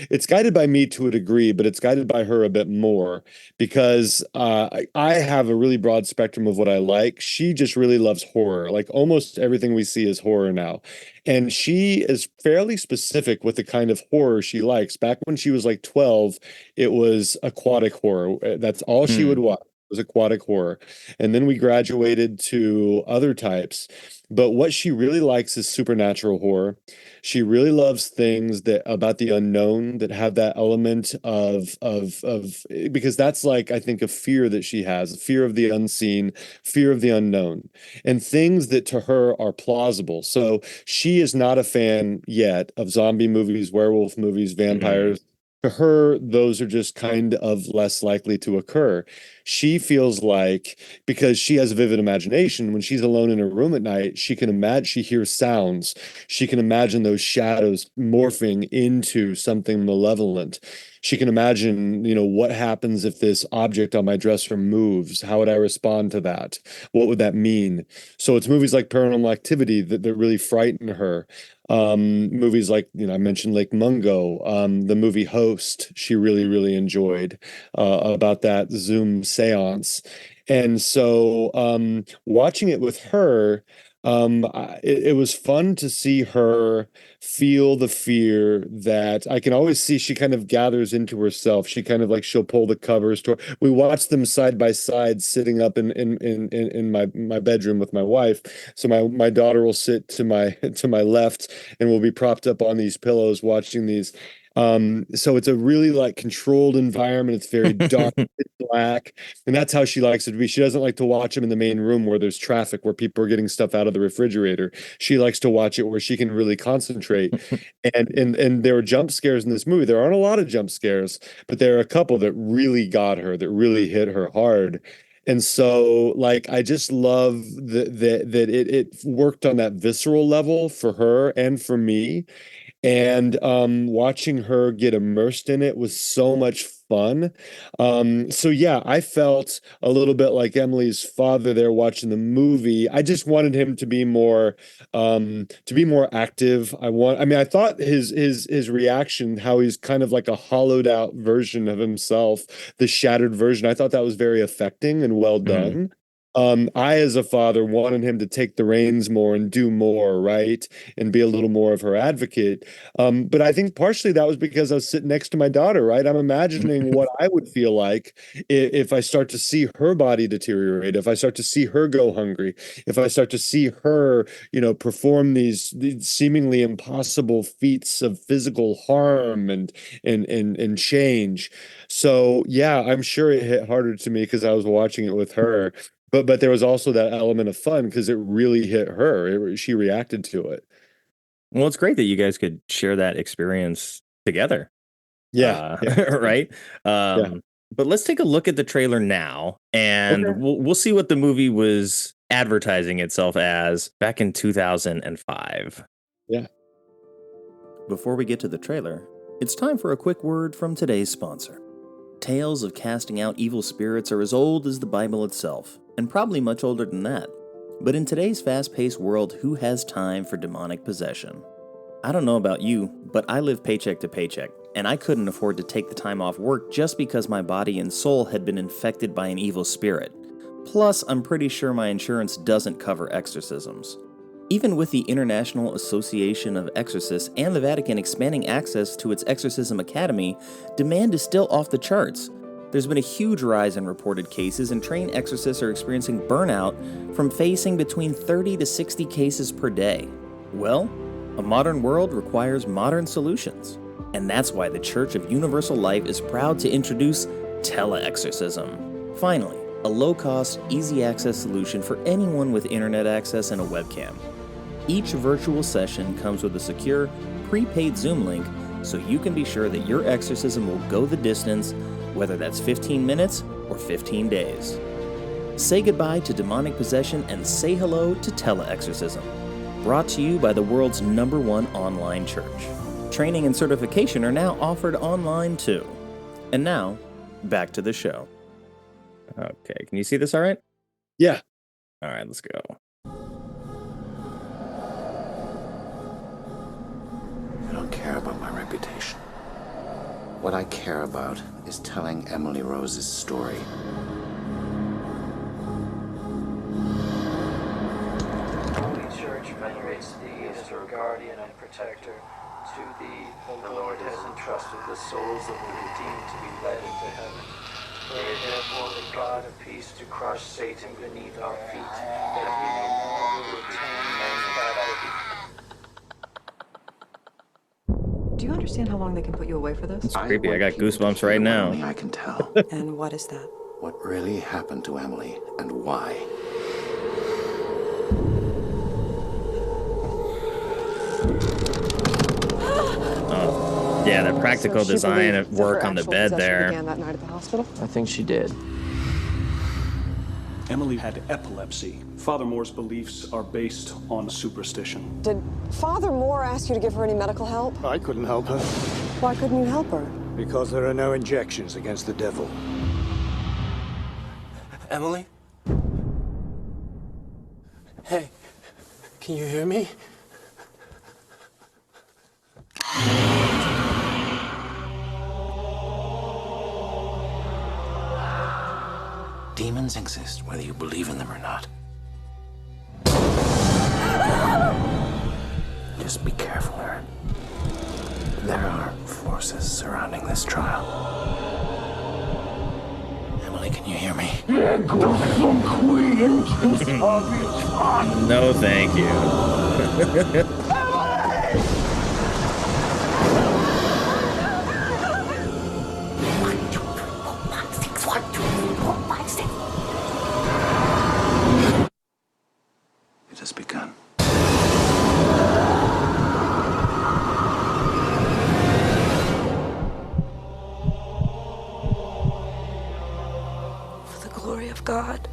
me to a degree, but it's guided by her a bit more because I have a really broad spectrum of what I like. She just really loves horror. Like almost everything we see is horror now. And she is fairly specific with the kind of horror she likes. Back when she was like 12, it was aquatic horror. That's all she would Hmm. watch. was aquatic horror. And then we graduated to other types. But what she really likes is supernatural horror. She really loves things that about the unknown that have that element of because that's like I think a fear that she has, a fear of the unseen, fear of the unknown, and things that to her are plausible. So she is not a fan yet of zombie movies, werewolf movies, vampires. To her, those are just kind of less likely to occur. She feels like because she has a vivid imagination, when she's alone in her room at night, she can imagine, she hears sounds. She can imagine those shadows morphing into something malevolent. She can imagine, what happens if this object on my dresser moves? How would I respond to that? What would that mean? So it's movies like Paranormal Activity that really frighten her. Movies like, I mentioned Lake Mungo, the movie Host, she really enjoyed, about that Zoom seance. And so, watching it with her, it was fun to see her feel the fear that I can always see she kind of gathers into herself. She kind of like she'll pull the covers to her. We watched them side by side sitting up in my bedroom with my wife. So my daughter will sit to my left and we'll be propped up on these pillows watching these. So it's a really like controlled environment. It's very dark, it's black, and that's how she likes it to be. She doesn't like to watch them in the main room where there's traffic, where people are getting stuff out of the refrigerator. She likes to watch it where she can really concentrate. And there are jump scares in this movie. There aren't a lot of jump scares, but there are a couple that really got her, that really hit her hard. And so, like, I just love that it worked on that visceral level for her and for me. And watching her get immersed in it was so much fun. So yeah, I felt a little bit like Emily's father there watching the movie. I just wanted him to be more active. I thought his reaction, how he's kind of like a hollowed out version of himself, the shattered version, I thought that was very affecting and well done. I, as a father, wanted him to take the reins more and do more, right? And be a little more of her advocate. But I think partially that was because I was sitting next to my daughter, right? I'm imagining what I would feel like if I start to see her body deteriorate, if I start to see her go hungry, if I start to see her, perform these seemingly impossible feats of physical harm and change. So yeah, I'm sure it hit harder to me because I was watching it with her. But there was also that element of fun because it really hit her. She reacted to it. Well, it's great that you guys could share that experience together. Yeah. Right? But let's take a look at the trailer now, and Okay. we'll see what the movie was advertising itself as back in 2005. Yeah. Before we get to the trailer, it's time for a quick word from today's sponsor. Tales of casting out evil spirits are as old as the Bible itself, and probably much older than that. But in today's fast-paced world, who has time for demonic possession? I don't know about you, but I live paycheck to paycheck, and I couldn't afford to take the time off work just because my body and soul had been infected by an evil spirit. Plus, I'm pretty sure my insurance doesn't cover exorcisms. Even with the International Association of Exorcists and the Vatican expanding access to its Exorcism Academy, demand is still off the charts. There's been a huge rise in reported cases, and trained exorcists are experiencing burnout from facing between 30 to 60 cases per day. Well, a modern world requires modern solutions. And that's why the Church of Universal Life is proud to introduce teleexorcism. Finally, a low-cost, easy-access solution for anyone with internet access and a webcam. Each virtual session comes with a secure, prepaid Zoom link so you can be sure that your exorcism will go the distance, whether that's 15 minutes or 15 days. Say goodbye to demonic possession and say hello to teleexorcism. Brought to you by the world's #1 online church. Training and certification are now offered online too. And now, back to the show. Okay, can you see this all right? Yeah. All right, let's go. I don't care about my reputation. What I care about is telling Emily Rose's story. Holy Church venerates thee as her guardian and protector. To thee, the Lord has entrusted the souls of the redeemed to be led into heaven. Pray therefore the God of peace to crush Satan beneath our feet, that we may no longer return men's battle. Do you understand how long they can put you away for this? Creepy. I got want people to goosebumps hear right what now. Only I can tell. And what is that? What really happened to Emily and why. Yeah, the practical design at work on the bed there. Began that night at the hospital? I think she did. Emily had epilepsy. Father Moore's beliefs are based on superstition. Did Father Moore ask you to give her any medical help? I couldn't help her Why couldn't you help her? because there are no injections against the devil. Emily? Hey, can you hear me? Demons exist whether you believe in them or not. Just be careful, Aaron. There are forces surrounding this trial. Emily, can you hear me? No, thank you. It has begun. For the glory of God.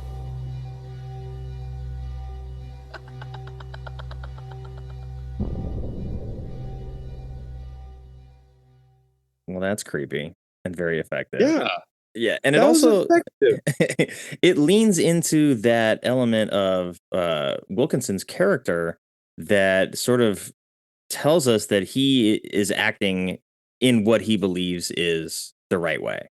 Well, that's creepy and very effective. Yeah. Yeah, and it That was also effective. it leans into that element of Wilkinson's character that sort of tells us that he is acting in what he believes is the right way.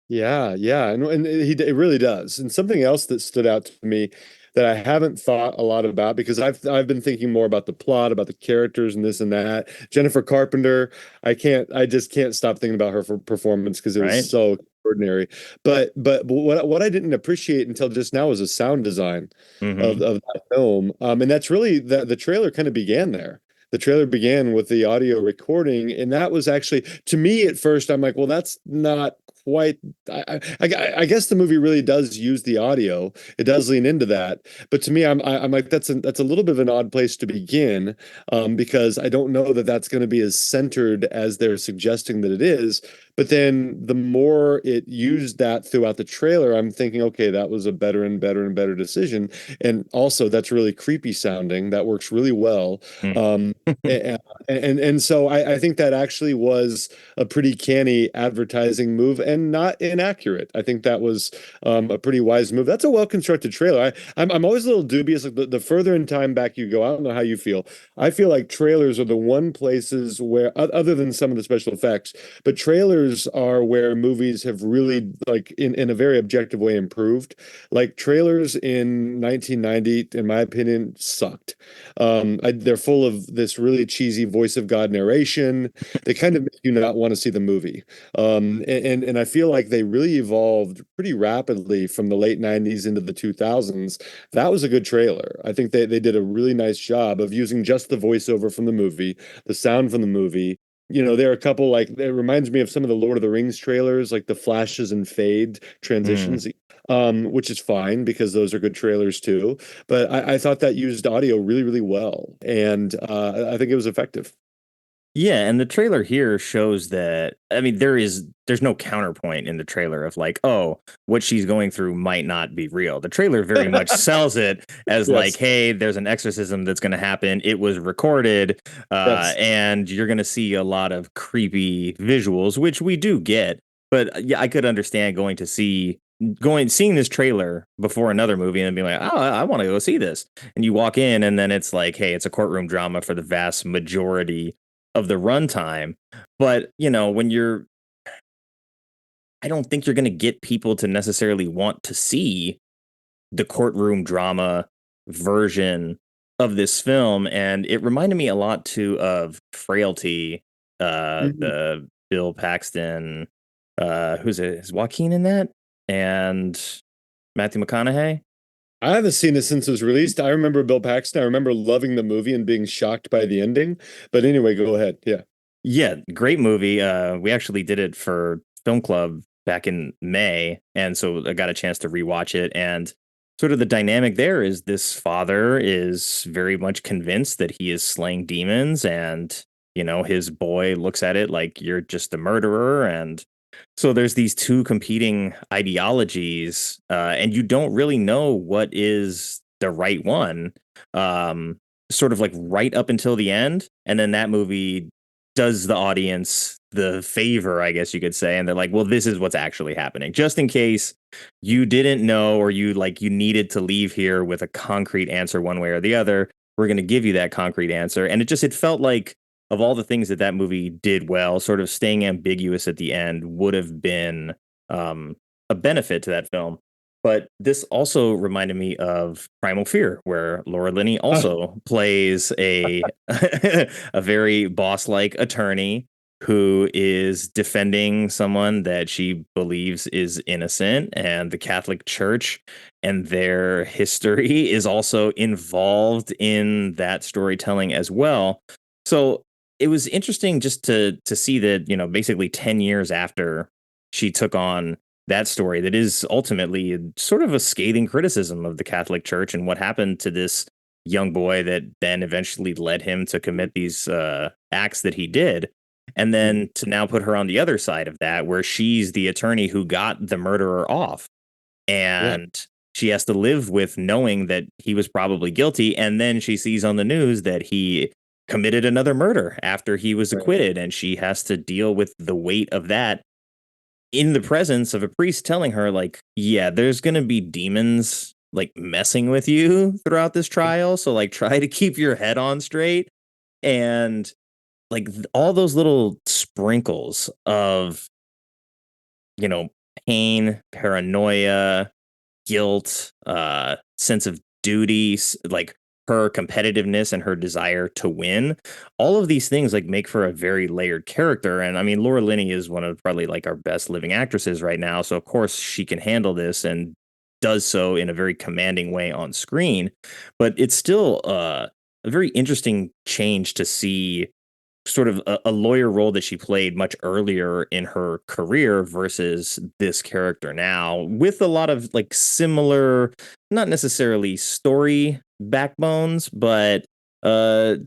Yeah, yeah, and it really does. And something else that stood out to me that I haven't thought a lot about because I've been thinking more about the plot, about the characters, and this and that. Jennifer Carpenter, I just can't stop thinking about her for performance because it Right. was so extraordinary. But what I didn't appreciate until just now was the sound design Mhm. of that film, and that's really the trailer kind of began there. The trailer began with the audio recording, and that was actually to me at first. I'm like, well, that's not quite. I guess the movie really does use the audio. It does lean into that, but to me, I'm like, that's a little bit of an odd place to begin, because I don't know that that's going to be as centered as they're suggesting that it is. But then the more it used that throughout the trailer, I'm thinking, okay, that was a better and better and better decision. And also, that's really creepy sounding. That works really well. And so I think that actually was a pretty canny advertising move and not inaccurate. I think that was a pretty wise move. That's a well-constructed trailer. I'm always a little dubious. Like the further in time back you go, I don't know how you feel. I feel like trailers are the one places where, other than some of the special effects, but trailers are where movies have really, like, in a very objective way, improved. Like trailers in 1990, in my opinion, sucked. They're full of this really cheesy voice of God narration. They kind of make you not want to see the movie. And I feel like they really evolved pretty rapidly from the late 90s into the 2000s. That was a good trailer. I think they did a really nice job of using just the voiceover from the movie, the sound from the movie. You know, there are a couple, like, it reminds me of some of the Lord of the Rings trailers, like the flashes and fade transitions, which is fine because those are good trailers too. But I thought that used audio really, really well. And I think it was effective. Yeah, and the trailer here shows that, I mean, there's no counterpoint in the trailer of like, oh, what she's going through might not be real. The trailer very much sells it as like, hey, there's an exorcism that's going to happen. It was recorded, and you're going to see a lot of creepy visuals, which we do get. But yeah, I could understand seeing this trailer before another movie and being like, oh, I want to go see this. And you walk in and then it's like, hey, it's a courtroom drama for the vast majority of the runtime. But, you know, I don't think you're going to get people to necessarily want to see the courtroom drama version of this film. And it reminded me a lot too of Frailty, the Bill Paxton, who's it? Is Joaquin in that? and Matthew McConaughey. I haven't seen it since it was released. I remember Bill Paxton. I remember loving the movie and being shocked by the ending. But anyway, go ahead. Yeah. Yeah, great movie. We actually did it for Film Club back in May, and so I got a chance to rewatch it. And sort of the dynamic there is this father is very much convinced that he is slaying demons, and his boy looks at it like you're just a murderer. And so there's these two competing ideologies, and you don't really know what is the right one, sort of like right up until the end. And then that movie does the audience the favor, I guess you could say. And they're like, well, this is what's actually happening. Just in case you didn't know, or you needed to leave here with a concrete answer one way or the other, we're going to give you that concrete answer. And it felt like, of all the things that movie did well, sort of staying ambiguous at the end would have been a benefit to that film. But this also reminded me of Primal Fear, where Laura Linney also plays a a very boss-like attorney who is defending someone that she believes is innocent, and the Catholic Church and their history is also involved in that storytelling as well. So it was interesting just to see that, basically 10 years after she took on that story, that is ultimately sort of a scathing criticism of the Catholic Church and what happened to this young boy that then eventually led him to commit these acts that he did. And then to now put her on the other side of that, where she's the attorney who got the murderer off. And she has to live with knowing that he was probably guilty. And then she sees on the news that he committed another murder after he was acquitted. And she has to deal with the weight of that in the presence of a priest telling her, like, yeah, there's going to be demons like messing with you throughout this trial. So like, try to keep your head on straight. And like all those little sprinkles of, pain, paranoia, guilt, sense of duty, like her competitiveness and her desire to win. All of these things like make for a very layered character. And I mean, Laura Linney is one of probably like our best living actresses right now. So of course she can handle this and does so in a very commanding way on screen. But it's still a very interesting change to see sort of a lawyer role that she played much earlier in her career versus this character now, with a lot of like similar, not necessarily story backbones, but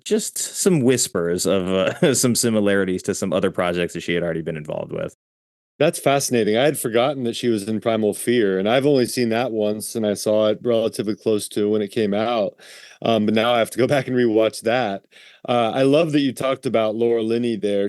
just some whispers of some similarities to some other projects that she had already been involved with. That's fascinating. I had forgotten that she was in Primal Fear, and I've only seen that once, and I saw it relatively close to when it came out. But now I have to go back and rewatch that. I love that you talked about Laura Linney there.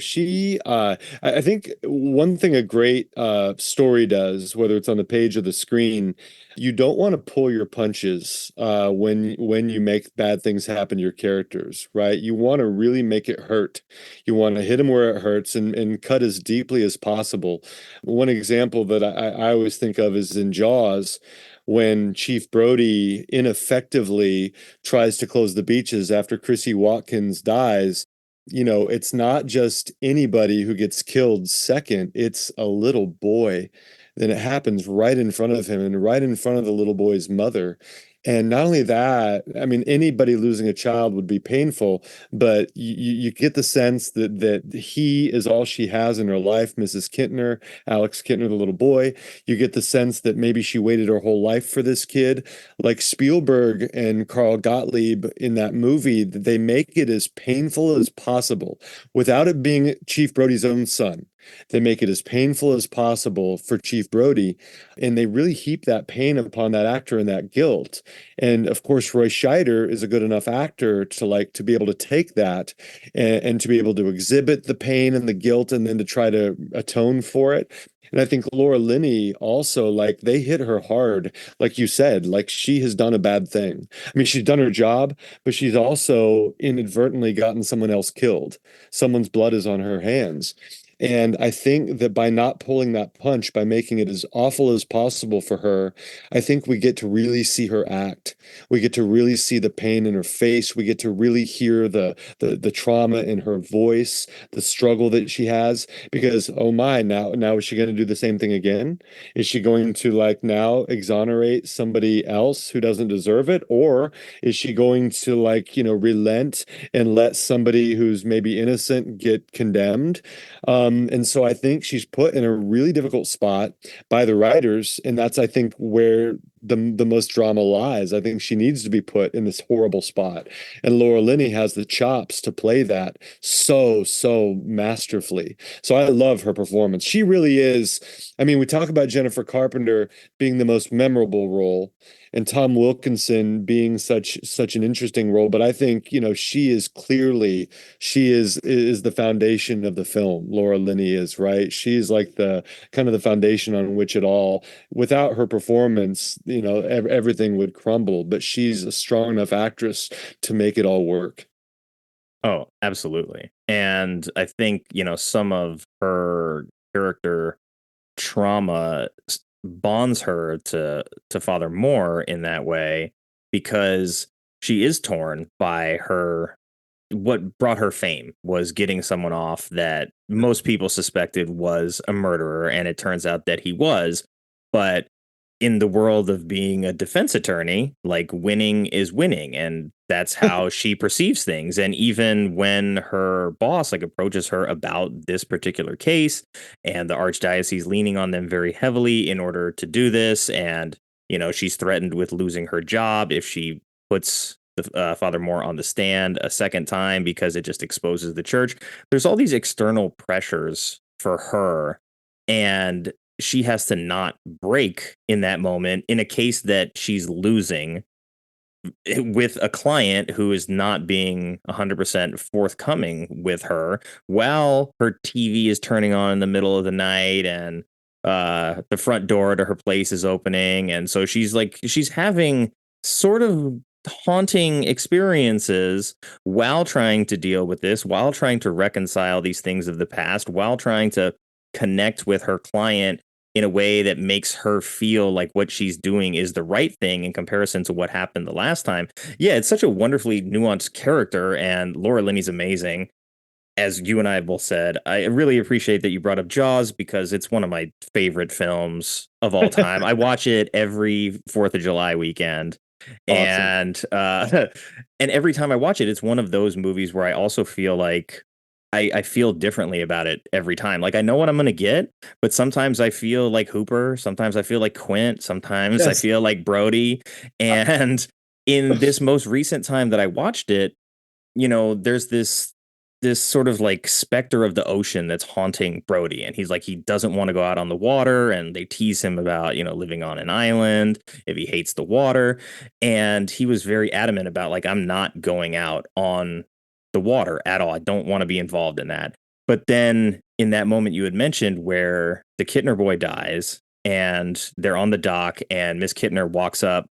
I think one thing a great story does, whether it's on the page or the screen, you don't want to pull your punches when you make bad things happen to your characters, right? You want to really make it hurt. You want to hit them where it hurts and cut as deeply as possible. One example that I always think of is in Jaws, when Chief Brody ineffectively tries to close the beaches after Chrissy Watkins dies. It's not just anybody who gets killed second, it's a little boy. Then it happens right in front of him and right in front of the little boy's mother. And not only that, I mean, anybody losing a child would be painful, but you get the sense that he is all she has in her life, Mrs. Kintner, Alex Kintner, the little boy. You get the sense that maybe she waited her whole life for this kid. Like Spielberg and Carl Gottlieb in that movie, they make it as painful as possible without it being Chief Brody's own son. They make it as painful as possible for Chief Brody, and they really heap that pain upon that actor and that guilt. And of course, Roy Scheider is a good enough actor to be able to take that and to be able to exhibit the pain and the guilt and then to try to atone for it. And I think Laura Linney also, like, they hit her hard, like you said, like she has done a bad thing. I mean, she's done her job, but she's also inadvertently gotten someone else killed. Someone's blood is on her hands. And I think that by not pulling that punch, by making it as awful as possible for her, I think we get to really see her act. We get to really see the pain in her face. We get to really hear the trauma in her voice, the struggle that she has. Because oh my, now is she going to do the same thing again? Is she going to like now exonerate somebody else who doesn't deserve it, or is she going to like relent and let somebody who's maybe innocent get condemned? And so I think she's put in a really difficult spot by the writers, and that's I think where the most drama lies. I think she needs to be put in this horrible spot, and Laura Linney has the chops to play that so masterfully. So I love her performance. She really is. I mean, we talk about Jennifer Carpenter being the most memorable role, and Tom Wilkinson being such an interesting role, but I think she is the foundation of the film. Laura Linney is, right. She's like the kind of the foundation on which it all. Without her performance, everything would crumble. But she's a strong enough actress to make it all work. Oh, absolutely. And I think some of her character trauma bonds her to Father Moore in that way, because she is torn by her. What brought her fame was getting someone off that most people suspected was a murderer, and it turns out that he was. But in the world of being a defense attorney, like, winning is winning, and that's how she perceives things. And even when her boss approaches her about this particular case, and the archdiocese leaning on them very heavily in order to do this, and she's threatened with losing her job if she puts the Father Moore on the stand a second time because it just exposes the church. There's all these external pressures for her, and she has to not break in that moment in a case that she's losing with a client who is not being 100% forthcoming with her, while her TV is turning on in the middle of the night, and the front door to her place is opening. And so she's having sort of haunting experiences while trying to deal with this, while trying to reconcile these things of the past, while trying to connect with her client in a way that makes her feel like what she's doing is the right thing in comparison to what happened the last time. Yeah, it's such a wonderfully nuanced character, and Laura Linney's amazing. As you and I have both said, I really appreciate that you brought up Jaws, because it's one of my favorite films of all time. I watch it every 4th of July weekend. Awesome. And every time I watch it, it's one of those movies where I also feel like I feel differently about it every time. Like, I know what I'm going to get, but sometimes I feel like Hooper. Sometimes I feel like Quint. Sometimes I feel like Brody. And in this most recent time that I watched it, there's this sort of like specter of the ocean that's haunting Brody. And he's like, he doesn't want to go out on the water. And they tease him about, living on an island if he hates the water. And he was very adamant about, like, I'm not going out on the water at all. I don't want to be involved in that. But then in that moment you had mentioned where the Kittner boy dies and they're on the dock, and Miss Kittner walks up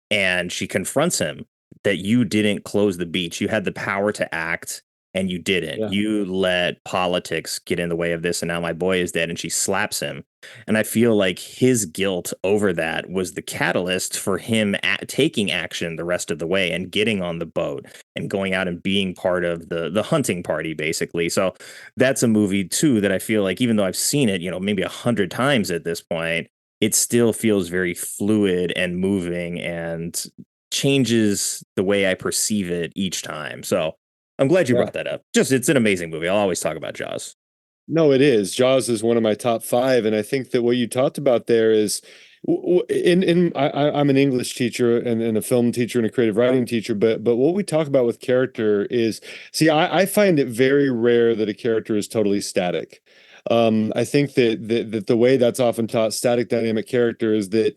and she confronts him that you didn't close the beach. You had the power to act, and you didn't. Yeah. You let politics get in the way of this, and now my boy is dead. And she slaps him. And I feel like his guilt over that was the catalyst for him taking action the rest of the way and getting on the boat and going out and being part of the hunting party, basically. So that's a movie too that I feel like, even though I've seen it, maybe 100 times at this point, it still feels very fluid and moving and changes the way I perceive it each time. So I'm glad you brought that up. It's an amazing movie. I'll always talk about Jaws. No, it is. Jaws is one of my top 5. And I think that what you talked about there is I'm an English teacher and a film teacher and a creative writing teacher. But what we talk about with character is, I find it very rare that a character is totally static. I think that the way that's often taught static dynamic character is that,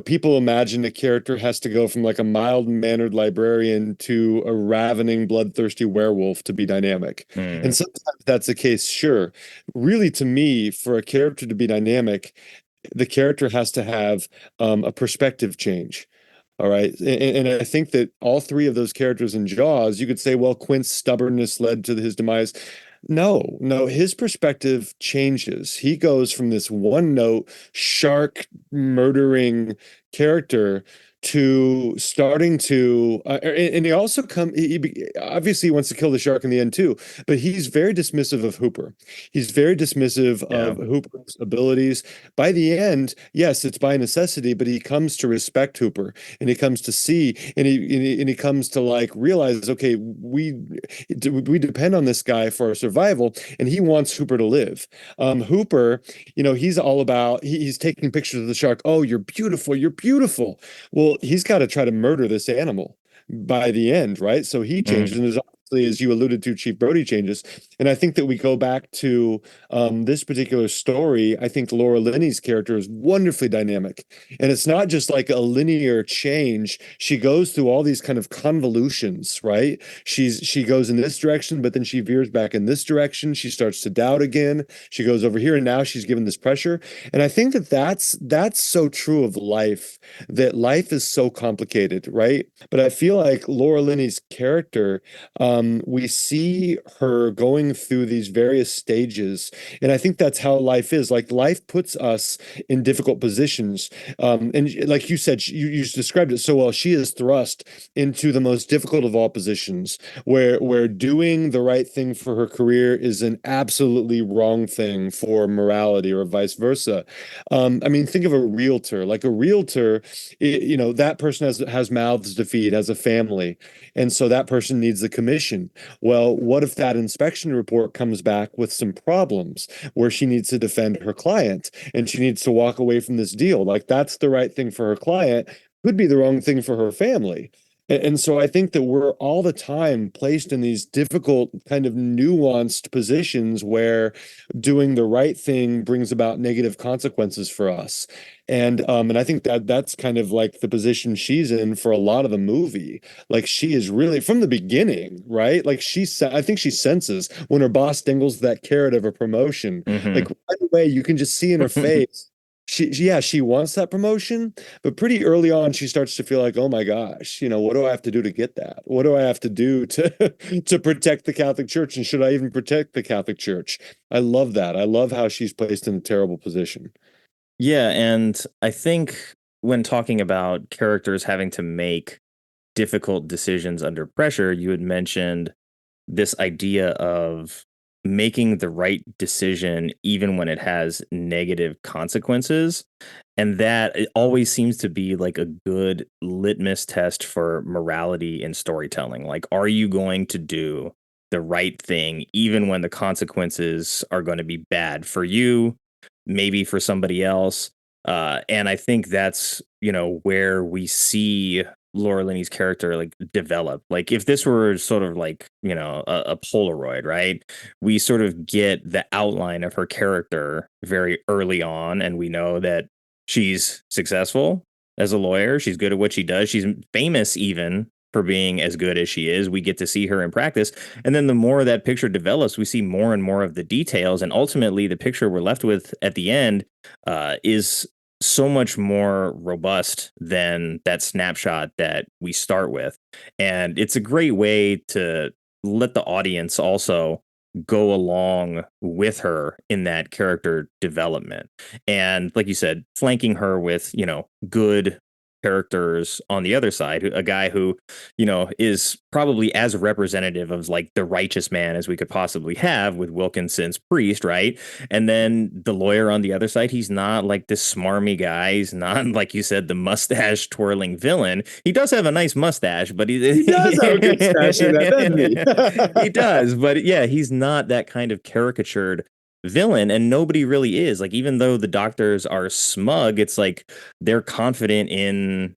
people imagine a character has to go from like a mild-mannered librarian to a ravening, bloodthirsty werewolf to be dynamic. And sometimes that's the case, sure. Really, to me, for a character to be dynamic, the character has to have a perspective change. All right. And I think that all 3 of those characters in Jaws, you could say, well, Quint's stubbornness led to his demise. No, his perspective changes. He goes from this one note shark murdering character to starting to and he also obviously wants to kill the shark in the end too, but he's very dismissive of Hooper. He's very dismissive of Hooper's abilities. By the end, yes, it's by necessity, but he comes to respect Hooper, and he comes to see, and he comes to like realize, okay, we depend on this guy for our survival, and he wants Hooper to live. Hooper, he's all about he's taking pictures of the shark. Oh, you're beautiful, you're beautiful. Well, he's got to try to murder this animal by the end, right? So he changes, and there's obviously, as you alluded to, Chief Brody changes. And I think that we go back to this particular story. I think Laura Linney's character is wonderfully dynamic. And it's not just like a linear change. She goes through all these kind of convolutions, right? She goes in this direction, but then she veers back in this direction. She starts to doubt again. She goes over here, and now she's given this pressure. And I think that that's so true of life, that life is so complicated, right? But I feel like Laura Linney's character, we see her going through these various stages, and I think that's how life is. Like, life puts us in difficult positions, and like you said, you described it so well. She is thrust into the most difficult of all positions, where doing the right thing for her career is an absolutely wrong thing for morality, or vice versa. I mean, think of a realtor. Like a realtor, that person has mouths to feed, has a family, and so that person needs the commission. Well, what if that inspection report comes back with some problems where she needs to defend her client and she needs to walk away from this deal? Like, that's the right thing for her client, could be the wrong thing for her family. And so I think that we're all the time placed in these difficult, kind of nuanced positions where doing the right thing brings about negative consequences for us. And I think that that's kind of like the position she's in for a lot of the movie. Like, she is really from the beginning, right? Like, I think she senses when her boss dangles that carrot of a promotion. Like, right away, you can just see in her face. She wants that promotion, but pretty early on she starts to feel like, oh my gosh, what do I have to do to get that? What do I have to do to protect the Catholic Church? And should I even protect the Catholic Church? I love that. I love how she's placed in a terrible position. Yeah, and I think when talking about characters having to make difficult decisions under pressure, you had mentioned this idea of making the right decision even when it has negative consequences. And that it always seems to be like a good litmus test for morality in storytelling. Like, are you going to do the right thing even when the consequences are going to be bad for you, maybe for somebody else? And I think that's, where we see Laura Linney's character like develop. Like, if this were sort of like, a Polaroid, right? We sort of get the outline of her character very early on, and we know that she's successful as a lawyer. She's good at what she does. She's famous even for being as good as she is. We get to see her in practice. And then the more that picture develops, we see more and more of the details. And ultimately, the picture we're left with at the end is so much more robust than that snapshot that we start with. And it's a great way to let the audience also go along with her in that character development. And like you said, flanking her with, good characters on the other side, a guy who, is probably as representative of like the righteous man as we could possibly have with Wilkinson's priest, right? And then the lawyer on the other side, he's not like this smarmy guy. He's not, like you said, the mustache twirling villain. He does have a nice mustache, but he does have a good stash in that, doesn't he? He does, but yeah, he's not that kind of caricatured villain, and nobody really is. Like, even though the doctors are smug, it's like they're confident in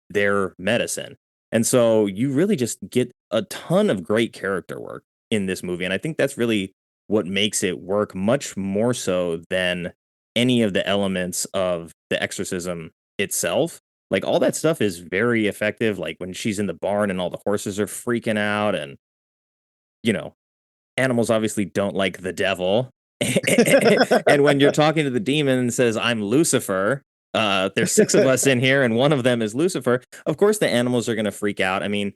their medicine. And so you really just get a ton of great character work in this movie. And I think that's really what makes it work much more so than any of the elements of the exorcism itself. Like, all that stuff is very effective. Like, when she's in the barn and all the horses are freaking out, and, animals obviously don't like the devil. And when you're talking to the demon and says, I'm Lucifer, there's 6 of us in here and one of them is Lucifer, of course the animals are going to freak out. I mean,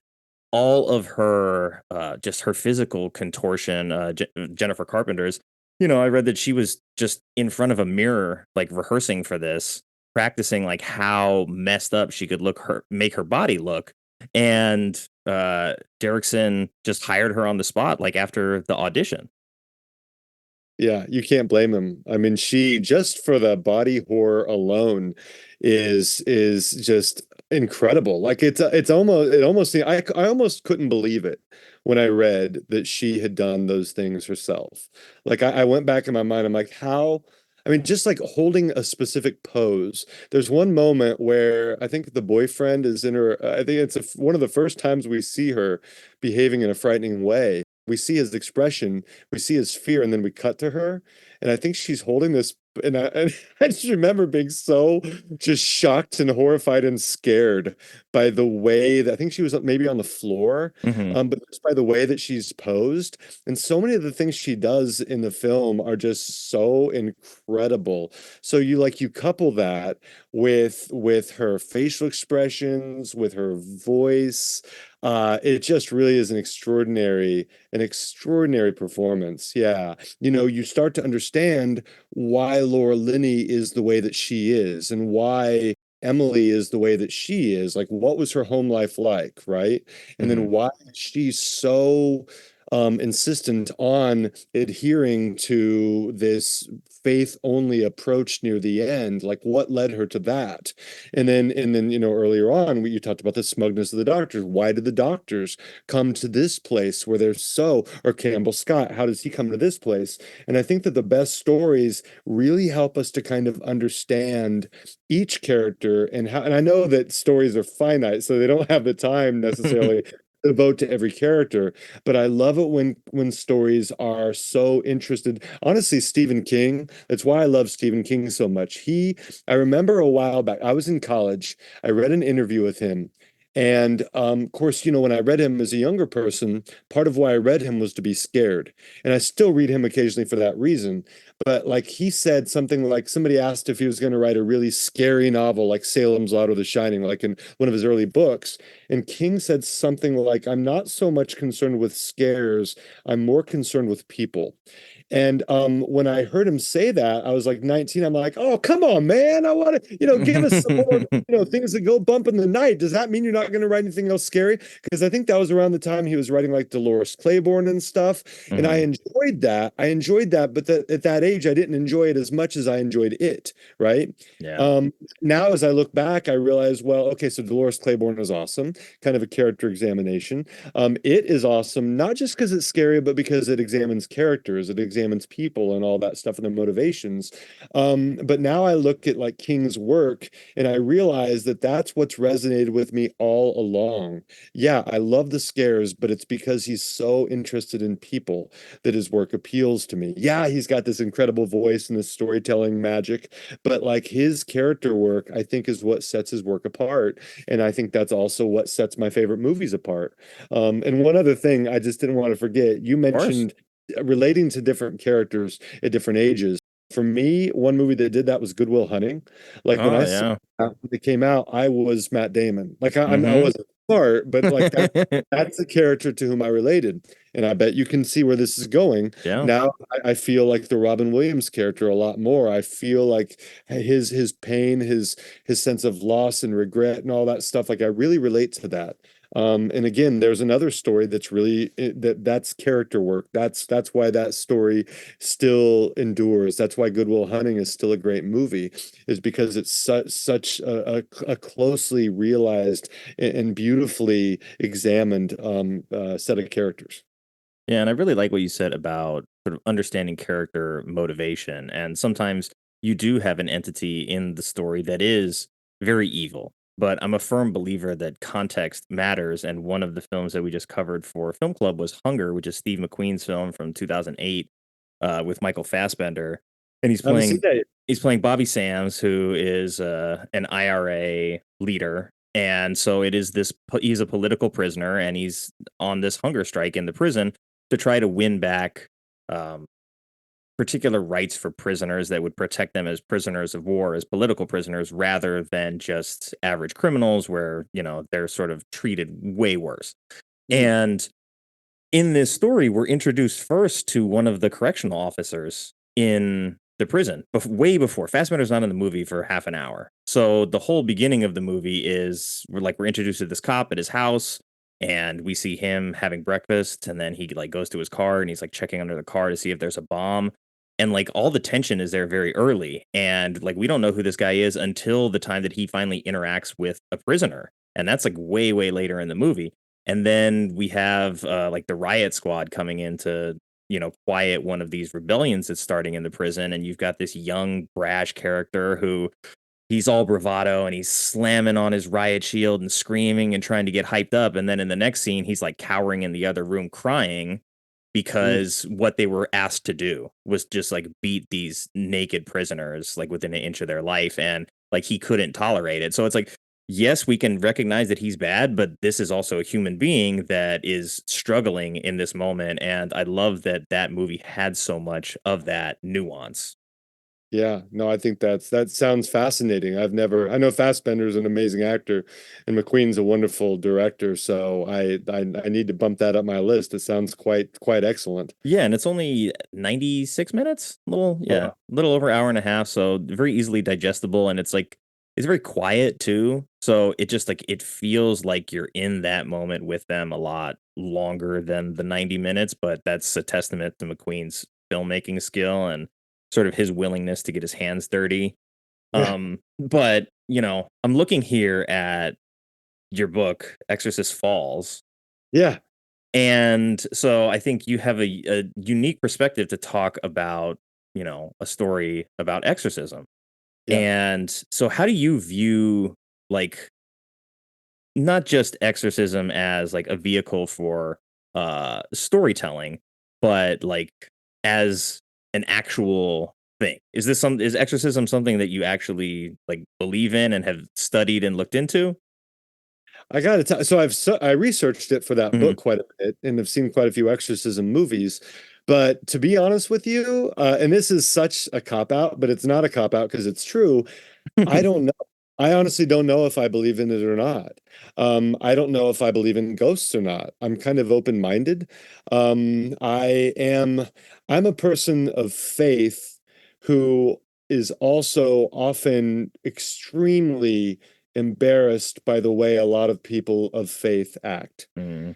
all of her just her physical contortion, Jennifer Carpenter's, I read that she was just in front of a mirror, like rehearsing for this, practicing like how messed up she could make her body look. And Derrickson just hired her on the spot, like after the audition. Yeah, you can't blame him. I mean, she just for the body horror alone is just incredible. Like it's almost I almost couldn't believe it when I read that she had done those things herself. Like I went back in my mind, I'm like, how? I mean, just like holding a specific pose. There's one moment where I think the boyfriend is in her. I think it's one of the first times we see her behaving in a frightening way. We see his expression, we see his fear, and then we cut to her. And I think she's holding this. And I just remember being so just shocked and horrified and scared by the way that I think she was maybe on the floor, but just by the way that she's posed. And so many of the things she does in the film are just so incredible. So you couple that with her facial expressions, with her voice. It just really is an extraordinary performance. Yeah. You start to understand why Laura Linney is the way that she is and why Emily is the way that she is. Like, what was her home life like, right? And then why she's so insistent on adhering to this faith only approach near the end. Like, what led her to that? And then earlier on you talked about the smugness of the doctors. Why did the doctors come to this place where they're or Campbell Scott, how does he come to this place? And I think that the best stories really help us to kind of understand each character and I know that stories are finite, so they don't have the time necessarily devote to every character, but I love it when stories are so interested. Honestly, Stephen King, that's why I love Stephen King so much. I remember a while back, I was in college, I read an interview with him. And of course, when I read him as a younger person, part of why I read him was to be scared. And I still read him occasionally for that reason. But like he said something like somebody asked if he was going to write a really scary novel like Salem's Lot or The Shining, like in one of his early books. And King said something like, I'm not so much concerned with scares, I'm more concerned with people. And when I heard him say that, I was like 19. I'm like, oh, come on, man. I want to, give us some more, things that go bump in the night. Does that mean you're not going to write anything else scary? Because I think that was around the time he was writing like Dolores Claiborne and stuff. And I enjoyed that. But at that age, I didn't enjoy it as much as I enjoyed it. Right. Yeah. Now, as I look back, I realize, well, okay, so Dolores Claiborne is awesome. Kind of a character examination. It is awesome, not just because it's scary, but because it examines characters. It examines people and all that stuff and their motivations. But now I look at like King's work and I realize that that's what's resonated with me all along. Yeah, I love the scares, but it's because he's so interested in people that his work appeals to me. Yeah, he's got this incredible voice and this storytelling magic, but like his character work, I think is what sets his work apart. And I think that's also what sets my favorite movies apart. And one other thing I just didn't want to forget, you mentioned relating to different characters at different ages. For me, one movie that did that was Good Will Hunting. Like when when it came out, I was Matt Damon. Like I wasn't smart, but like that's the character to whom I related. And I bet you can see where this is going. Yeah. Now I feel like the Robin Williams character a lot more. I feel like his pain, his sense of loss and regret and all that stuff. Like I really relate to that. And again, there's another story that's really that's character work. That's why that story still endures. That's why Good Will Hunting is still a great movie, is because it's such a closely realized and beautifully examined set of characters. Yeah, and I really like what you said about sort of understanding character motivation. And sometimes you do have an entity in the story that is very evil. But I'm a firm believer that context matters. And one of the films that we just covered for Film Club was Hunger, which is Steve McQueen's film from 2008 with Michael Fassbender. And he's playing Bobby Sams, who is an IRA leader. And so he's a political prisoner and he's on this hunger strike in the prison to try to win back particular rights for prisoners that would protect them as prisoners of war, as political prisoners, rather than just average criminals where, they're sort of treated way worse. And in this story, we're introduced first to one of the correctional officers in the prison, way before. Fassbender's not in the movie for half an hour. So the whole beginning of the movie is we're introduced to this cop at his house, and we see him having breakfast, and then he like goes to his car and he's like checking under the car to see if there's a bomb. And like all the tension is there very early. And like we don't know who this guy is until the time that he finally interacts with a prisoner. And that's like way, way later in the movie. And then we have like the riot squad coming in to, quiet one of these rebellions that's starting in the prison. And you've got this young, brash character who he's all bravado and he's slamming on his riot shield and screaming and trying to get hyped up. And then in the next scene, he's like cowering in the other room crying because what they were asked to do was just like beat these naked prisoners like within an inch of their life. And like he couldn't tolerate it. So it's like, yes, we can recognize that he's bad, but this is also a human being that is struggling in this moment. And I love that that movie had so much of that nuance. Yeah, no, I think that sounds fascinating. I know Fassbender's an amazing actor, and McQueen's a wonderful director. So I need to bump that up my list. It sounds quite excellent. Yeah, and it's only 96 minutes, a little over an hour and a half. So very easily digestible, and it's very quiet too. So it just like it feels like you're in that moment with them a lot longer than the 90 minutes. But that's a testament to McQueen's filmmaking skill and sort of his willingness to get his hands dirty. Yeah. But, I'm looking here at your book, Exorcist Falls. Yeah. And so I think you have a unique perspective to talk about, a story about exorcism. Yeah. And so how do you view like not just exorcism as like a vehicle for storytelling, but like as an actual thing? Is exorcism something that you actually like believe in and have studied and looked into? I gotta tell. I researched it for that Mhm. book quite a bit, and have seen quite a few exorcism movies. But to be honest with you, and this is such a cop out, but it's not a cop out because it's true. I don't know. I honestly don't know if I believe in it or not. I don't know if I believe in ghosts or not. I'm kind of open-minded. Um, I am. I'm a person of faith who is also often extremely embarrassed by the way a lot of people of faith act. Mhm.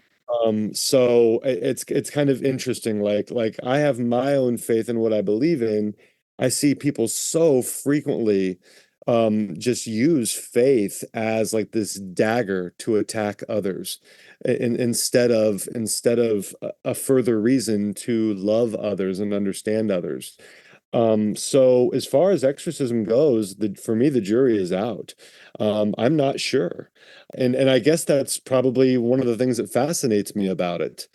So it's kind of interesting. Like I have my own faith in what I believe in. I see people so frequently just use faith as like this dagger to attack others, instead of a further reason to love others and understand others. So as far as exorcism goes, for me, the jury is out. I'm not sure. And I guess that's probably one of the things that fascinates me about it.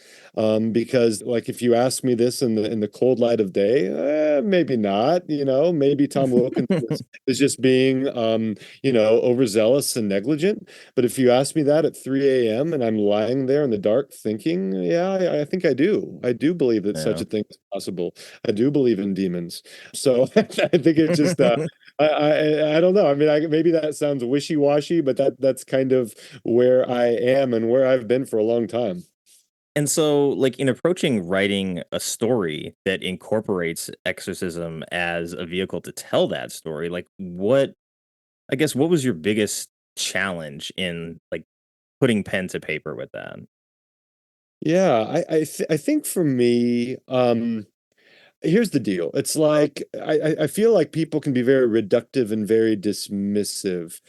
Because like if you ask me this in the cold light of day, maybe not, maybe Tom Wilkins is just being overzealous and negligent. But if you ask me that at 3 a.m. and I'm lying there in the dark thinking, yeah, I think I do. I do believe that such Yeah. a thing is possible. I do believe in demons. So I think it's just I don't know. I mean, maybe that sounds wishy-washy, but that's kind of where I am and where I've been for a long time. And so, like, in approaching writing a story that incorporates exorcism as a vehicle to tell that story, like, what was your biggest challenge in like putting pen to paper with that? Yeah, I think for me, here's the deal. It's like I feel like people can be very reductive and very dismissive.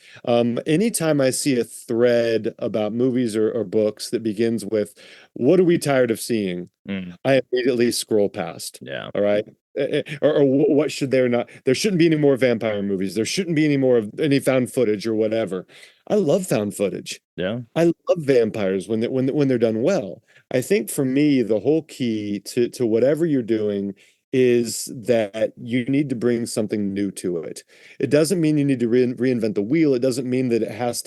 Anytime I see a thread about movies or books that begins with "What are we tired of seeing?" Mm, I immediately scroll past. yeah. All right. Or what should there not? There shouldn't be any more vampire movies. There shouldn't be any more of any found footage or whatever. I love found footage. Yeah. I love vampires when they're done well. I think for me, the whole key to whatever you're doing is that you need to bring something new to it. It doesn't mean you need to reinvent the wheel. It doesn't mean that it has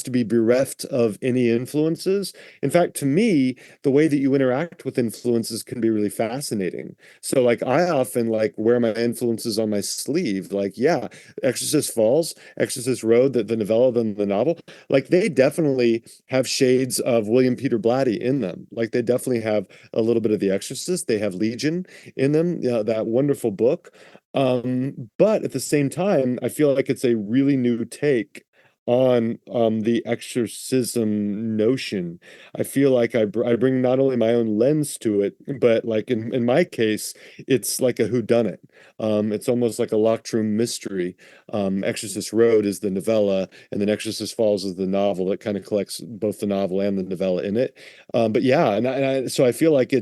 to be bereft of any influences. In fact, to me, the way that you interact with influences can be really fascinating. So like I often like wear my influences on my sleeve. Like, yeah, Exorcist Falls, Exorcist Road, the novella, then the novel, like they definitely have shades of William Peter Blatty in them. Like they definitely have a little bit of The Exorcist. They have Legion in them, that wonderful book. But at the same time, I feel like it's a really new take on the exorcism notion. I feel like I bring not only my own lens to it, but like in my case, it's like a whodunit. It's almost like a locked room mystery. Exorcist Road is the novella, and then Exorcist Falls is the novel that kind of collects both the novel and the novella in it. But yeah, so I feel like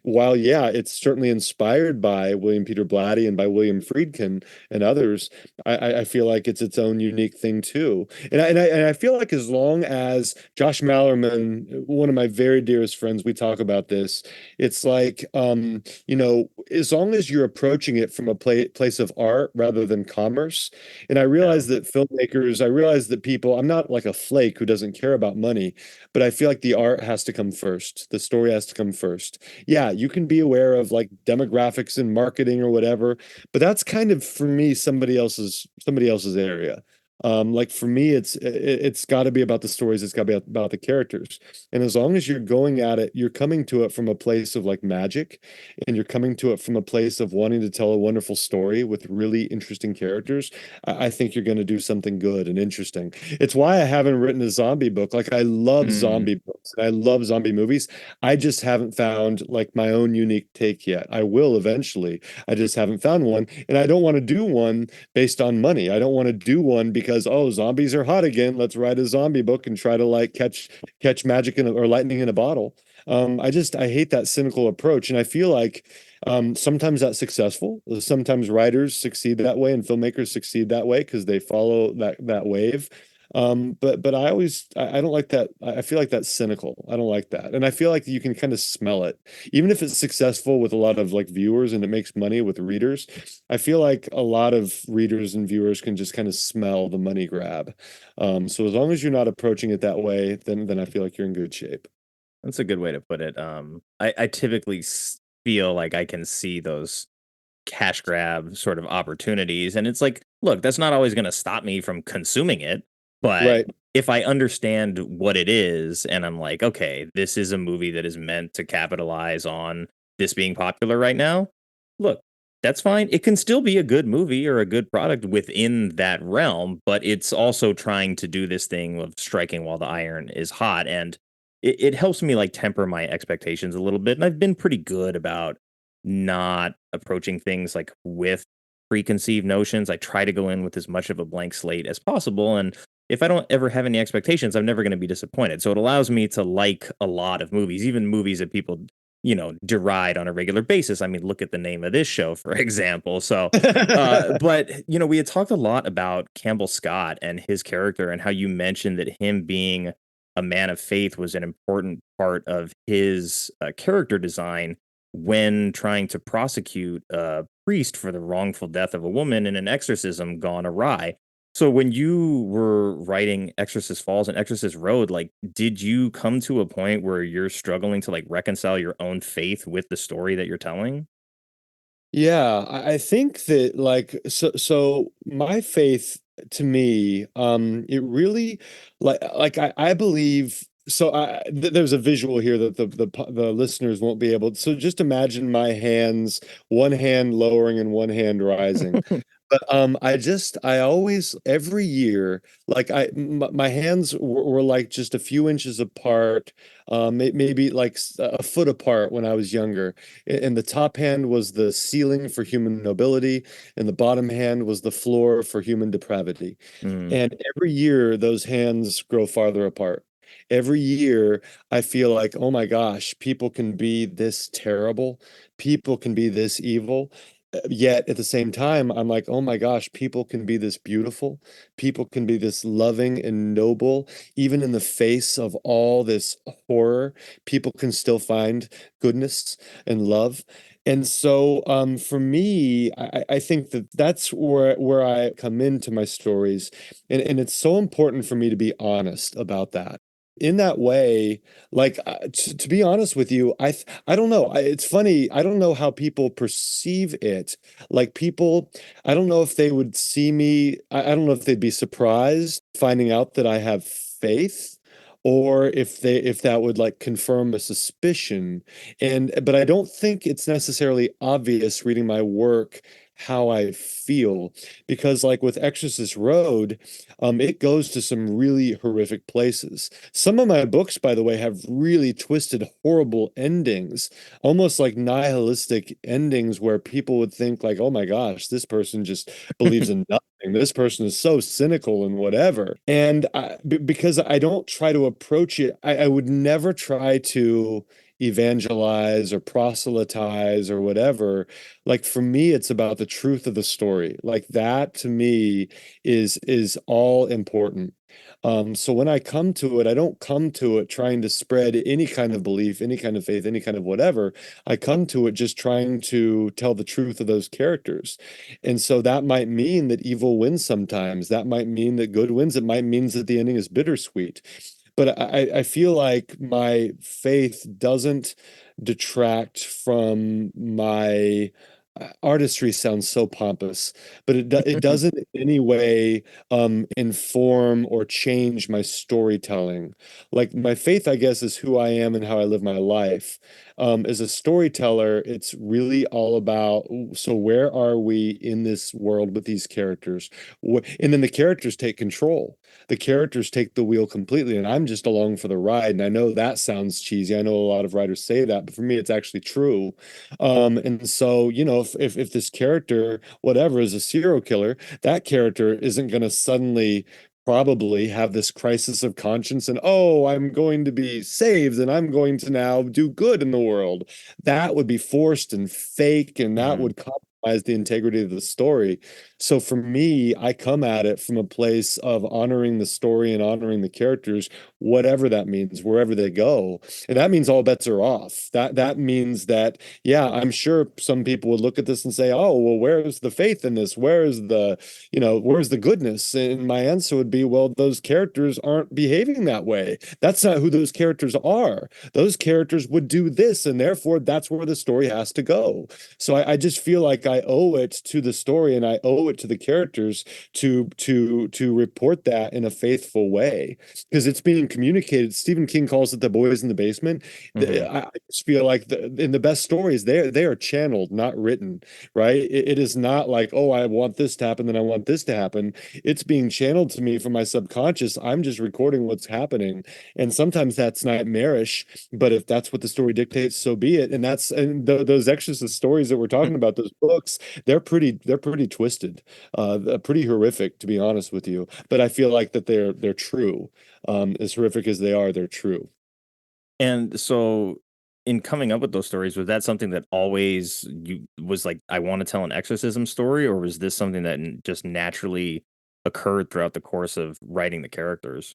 while yeah, it's certainly inspired by William Peter Blatty and by William Friedkin and others, I feel like it's its own unique thing too. And I feel like as long as Josh Mallerman, one of my very dearest friends, we talk about this, it's like as long as you're approaching it from a place of art rather than commerce. And I realize that filmmakers, I realize that people, I'm not like a flake who doesn't care about money, but I feel like the art has to come first. The story has to come first. Yeah, you can be aware of like demographics and marketing or whatever, but that's kind of for me somebody else's area. Like for me, it's got to be about the stories. It's got to be about the characters. And as long as you're going at it, you're coming to it from a place of like magic, and you're coming to it from a place of wanting to tell a wonderful story with really interesting characters. I think you're going to do something good and interesting. It's why I haven't written a zombie book. Like I love zombie books and I love zombie movies. I just haven't found like my own unique take yet. I will eventually. I just haven't found one, and I don't want to do one based on money. I don't want to do one because zombies are hot again. Let's write a zombie book and try to like catch magic or lightning in a bottle. I hate that cynical approach, and I feel like sometimes that's successful. Sometimes writers succeed that way, and filmmakers succeed that way because they follow that wave. But I don't like that. I feel like that's cynical. I don't like that. And I feel like you can kind of smell it. Even if it's successful with a lot of like viewers and it makes money with readers, I feel like a lot of readers and viewers can just kind of smell the money grab. So as long as you're not approaching it that way, then I feel like you're in good shape. That's a good way to put it. I typically feel like I can see those cash grab sort of opportunities. And it's like, look, that's not always going to stop me from consuming it. But Right. if I understand what it is and I'm like, okay, this is a movie that is meant to capitalize on this being popular right now, look, that's fine. It can still be a good movie or a good product within that realm, but it's also trying to do this thing of striking while the iron is hot. And it helps me like temper my expectations a little bit. And I've been pretty good about not approaching things like with preconceived notions. I try to go in with as much of a blank slate as possible. And if I don't ever have any expectations, I'm never going to be disappointed. So it allows me to like a lot of movies, even movies that people, deride on a regular basis. I mean, look at the name of this show, for example. So, but, we had talked a lot about Campbell Scott and his character and how you mentioned that him being a man of faith was an important part of his character design when trying to prosecute a priest for the wrongful death of a woman in an exorcism gone awry. So when you were writing Exorcist Falls and Exorcist Road, like, did you come to a point where you're struggling to like reconcile your own faith with the story that you're telling? Yeah, I think that like so my faith to me, it really I believe so there's a visual here that the listeners won't be able to. So just imagine my hands, one hand lowering and one hand rising. But I always every year like my hands were like just a few inches apart, maybe like a foot apart when I was younger. And the top hand was the ceiling for human nobility, and the bottom hand was the floor for human depravity. Mm. And every year those hands grow farther apart. Every year I feel like, oh my gosh, people can be this terrible. People can be this evil. Yet at the same time, I'm like, oh my gosh, people can be this beautiful, people can be this loving and noble, even in the face of all this horror, people can still find goodness and love. And so, for me, I think that that's where I come into my stories, and it's so important for me to be honest about that. In that way, like, to be honest with you, I don't know. It's funny. I don't know how people perceive it. Like people, I don't know if they would see me. I don't know if they'd be surprised finding out that I have faith, or if that would like confirm a suspicion. But I don't think it's necessarily obvious reading my work how I feel, because like with Exorcist Road, it goes to some really horrific places. Some of my books, by the way, have really twisted, horrible endings, almost like nihilistic endings where people would think like, oh my gosh, this person just believes in nothing. This person is so cynical and whatever. And because I don't try to approach it, I would never try to evangelize or proselytize or whatever. Like for me, it's about the truth of the story. Like that to me is all important. So when I come to it, I don't come to it trying to spread any kind of belief, any kind of faith, any kind of whatever. I come to it just trying to tell the truth of those characters. And so that might mean that evil wins sometimes. That might mean that good wins. It might mean that the ending is bittersweet. But I feel like my faith doesn't detract from my artistry sounds so pompous, but it doesn't in any way inform or change my storytelling. Like my faith, I guess, is who I am and how I live my life. As a storyteller, it's really all about, so where are we in this world with these characters? And then the characters take control. The characters take the wheel completely, and I'm just along for the ride. And I know that sounds cheesy. I know a lot of writers say that, but for me, it's actually true. And so, you know, if this character, whatever, is a serial killer, that character isn't going to suddenly probably have this crisis of conscience and, oh, I'm going to be saved and I'm going to now do good in the world. That would be forced and fake, and that would compromise the integrity of the story. So for me, I come at it from a place of honoring the story and honoring the characters, whatever that means, wherever they go. And that means all bets are off. That means that, yeah, I'm sure some people would look at this and say, oh, well, where's the faith in this? Where's where's the goodness? And my answer would be, well, those characters aren't behaving that way. That's not who those characters are. Those characters would do this, and therefore that's where the story has to go. So I just feel like I owe it to the story and I owe it to the characters to report that in a faithful way, because it's being communicated. Stephen King calls it the boys in the basement. I just feel like in the best stories, they are channeled, not written, right? It is not like, oh, I want this to happen, then I want this to happen. It's being channeled to me from my subconscious. I'm just recording what's happening, and sometimes that's nightmarish. But if that's what the story dictates, so be it. And those Exorcist stories that we're talking about, those books, they're pretty twisted, pretty horrific, to be honest with you. But I feel like that they're true. As horrific as they are, they're true. And so in coming up with those stories, was that something that always you was like, I want to tell an exorcism story, or was this something that just naturally occurred throughout the course of writing the characters?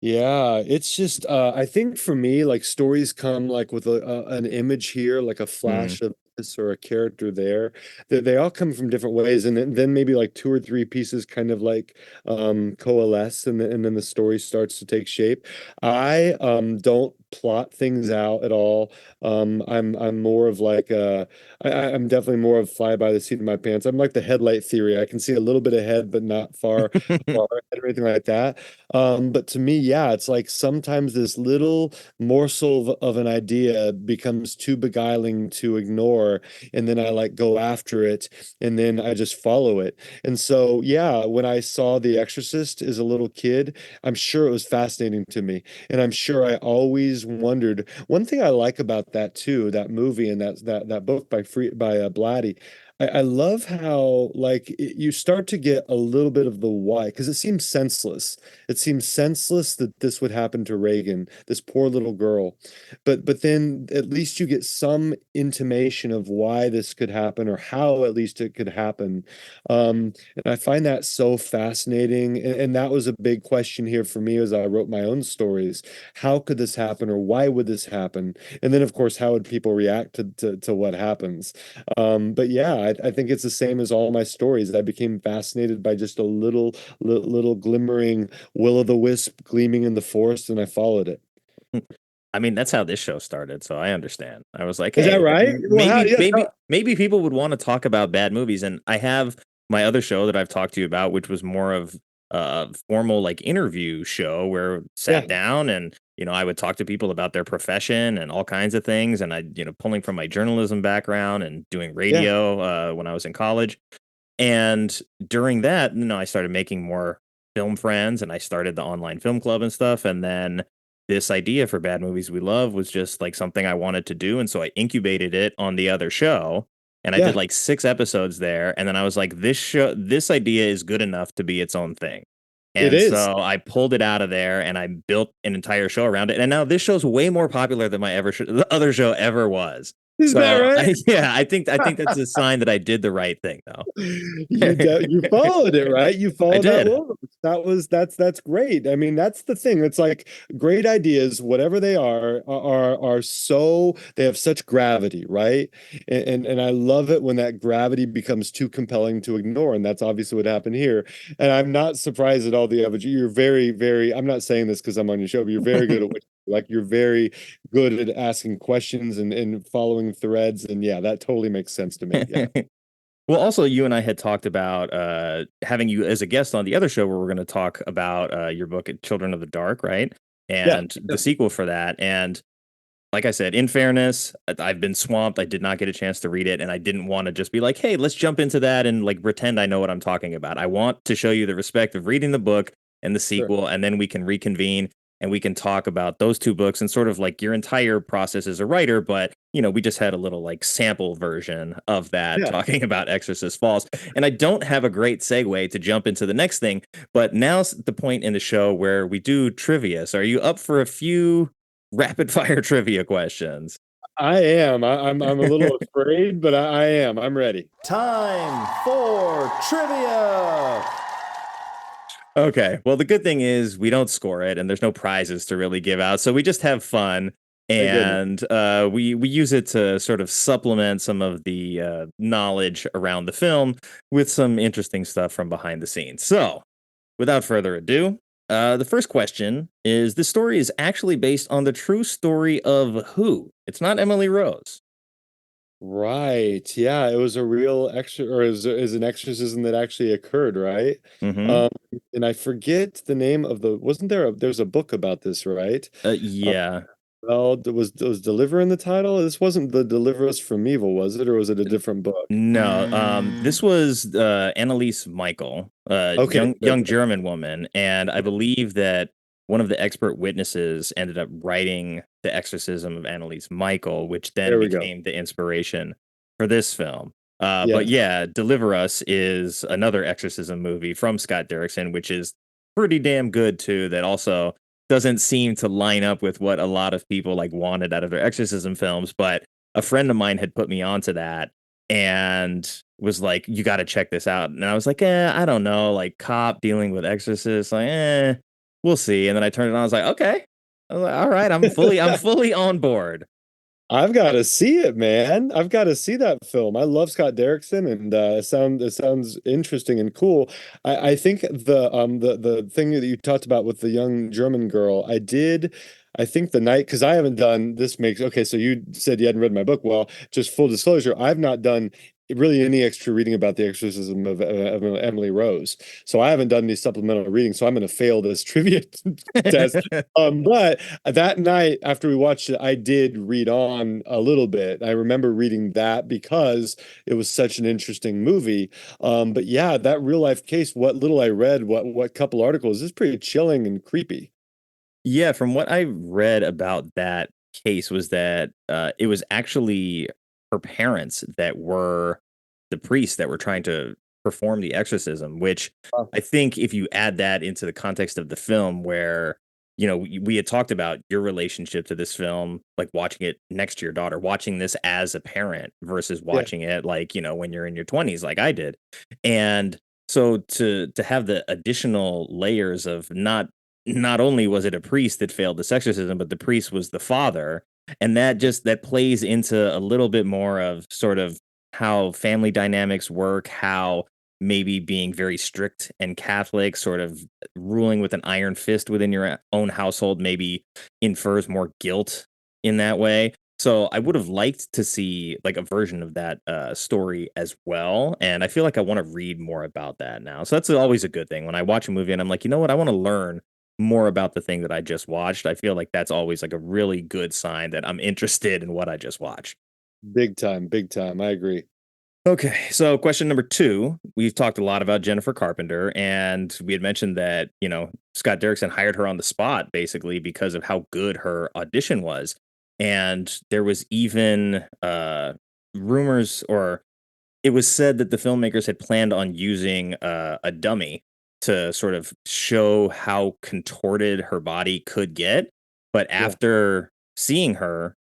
Yeah, it's just I think for me, like stories come like with an image here, like a Mm. flash of this or a character there. They all come from different ways, and then maybe like two or three pieces kind of like coalesce, and then the story starts to take shape. I don't plot things out at all. I'm more of like I'm definitely more of fly by the seat of my pants. I'm like the headlight theory. I can see a little bit ahead, but not far ahead or anything like that. But to me, yeah, it's like sometimes this little morsel of an idea becomes too beguiling to ignore, and then I like go after it, and then I just follow it. And so, yeah, when I saw The Exorcist as a little kid, I'm sure it was fascinating to me, and I'm sure I always wondered. One thing I like about that too, that movie and that book by Blatty, I love how like you start to get a little bit of the why, because it seems senseless. It seems senseless that this would happen to Reagan, this poor little girl. But then at least you get some intimation of why this could happen, or how at least it could happen. And I find that so fascinating. And that was a big question here for me as I wrote my own stories. How could this happen, or why would this happen? And then, of course, how would people react to what happens? But yeah, I think it's the same as all my stories. I became fascinated by just a little glimmering will-o'-the-wisp gleaming in the forest, and I followed it. I mean, that's how this show started, so I understand. I was like, Is that hey, right? Well, how, yeah, maybe people would want to talk about bad movies, and I have my other show that I've talked to you about, which was more of a formal like interview show where sat down and I would talk to people about their profession and all kinds of things, and I pulling from my journalism background and doing radio when I was in college, and during that, I started making more film friends, and I started the online film club and stuff, and then this idea for Bad Movies We Love was just like something I wanted to do. And so I incubated it on the other show, and I did like 6 episodes there. And then I was like, this idea is good enough to be its own thing. It And is. so I pulled it out of there and I built an entire show around it. And now this show's way more popular than the other show ever was. Is that right? I think that's a sign that I did the right thing, though. You followed it, right? You followed did. That's great. I mean, that's the thing. It's like great ideas, whatever they are so they have such gravity, right? And I love it when that gravity becomes too compelling to ignore, and that's obviously what happened here. And I'm not surprised at all the other. You're very, very. I'm not saying this because I'm on your show, but you're very good at what like you're very good at asking questions and following threads, and yeah, that totally makes sense to me. Yeah. Well, also, you and I had talked about having you as a guest on the other show where we're going to talk about your book, Children of the Dark, right? And the sequel for that. And like I said, in fairness, I've been swamped. I did not get a chance to read it, and I didn't want to just be like, hey, let's jump into that and like pretend I know what I'm talking about. I want to show you the respect of reading the book and the sequel, and then we can reconvene and we can talk about those 2 books and sort of like your entire process as a writer. But, we just had a little like sample version of that talking about Exorcist Falls. And I don't have a great segue to jump into the next thing, but now's the point in the show where we do trivia. So are you up for a few rapid fire trivia questions? I am. I'm a little afraid, but I am. I'm ready. Time for trivia. Okay. Well, the good thing is we don't score it, and there's no prizes to really give out. So we just have fun, and we use it to sort of supplement some of the knowledge around the film with some interesting stuff from behind the scenes. So without further ado, the first question is: this story is actually based on the true story of who? It's not Emily Rose. Right. Yeah, it was a real is an exorcism that actually occurred, right? Mm-hmm. And I forget the name of wasn't there's a book about this, right? Yeah. Well, was Deliver in the title? This wasn't the Deliver Us from Evil, was it? Or was it a different book? No, this was Anneliese Michael, young German woman, and I believe that one of the expert witnesses ended up writing The Exorcism of Anneliese Michael, which then became the inspiration for this film. But yeah, Deliver Us is another exorcism movie from Scott Derrickson, which is pretty damn good too. That also doesn't seem to line up with what a lot of people like wanted out of their exorcism films. But a friend of mine had put me onto that and was like, you got to check this out. And I was like, I don't know, like cop dealing with exorcists, like, we'll see. And then I turned it on. I was like, okay. I was like, all right, I'm fully on board. I've got to see it, man. I've got to see that film. I love Scott Derrickson, and it sounds interesting and cool. I think the thing that you talked about with the young German girl, I think the night, because I haven't done this makes okay. So you said you hadn't read my book. Well, just full disclosure, I've not done really any extra reading about the Exorcism of Emily Rose. So I haven't done any supplemental reading. So I'm going to fail this trivia test. But that night after we watched it, I did read on a little bit. I remember reading that because it was such an interesting movie. But yeah, that real life case, what little I read, what couple articles, is pretty chilling and creepy. Yeah, from what I read about that case was that it was actually her parents that were the priests that were trying to perform the exorcism, which I think if you add that into the context of the film where, we had talked about your relationship to this film, like watching it next to your daughter, watching this as a parent versus watching it like, when you're in your 20s like I did. And so to have the additional layers of not only was it a priest that failed this exorcism, but the priest was the father. And that plays into a little bit more of sort of how family dynamics work, how maybe being very strict and Catholic, sort of ruling with an iron fist within your own household, maybe infers more guilt in that way. So I would have liked to see like a version of that story as well. And I feel like I want to read more about that now. So that's always a good thing when I watch a movie and I'm like, you know what? I want to learn more about the thing that I just watched. I feel like that's always like a really good sign that I'm interested in what I just watched. Big time. I agree. Okay, so question number 2. We've talked a lot about Jennifer Carpenter, and we had mentioned that, Scott Derrickson hired her on the spot basically because of how good her audition was. And there was even rumors, or it was said that the filmmakers had planned on using a dummy to sort of show how contorted her body could get. But after seeing her,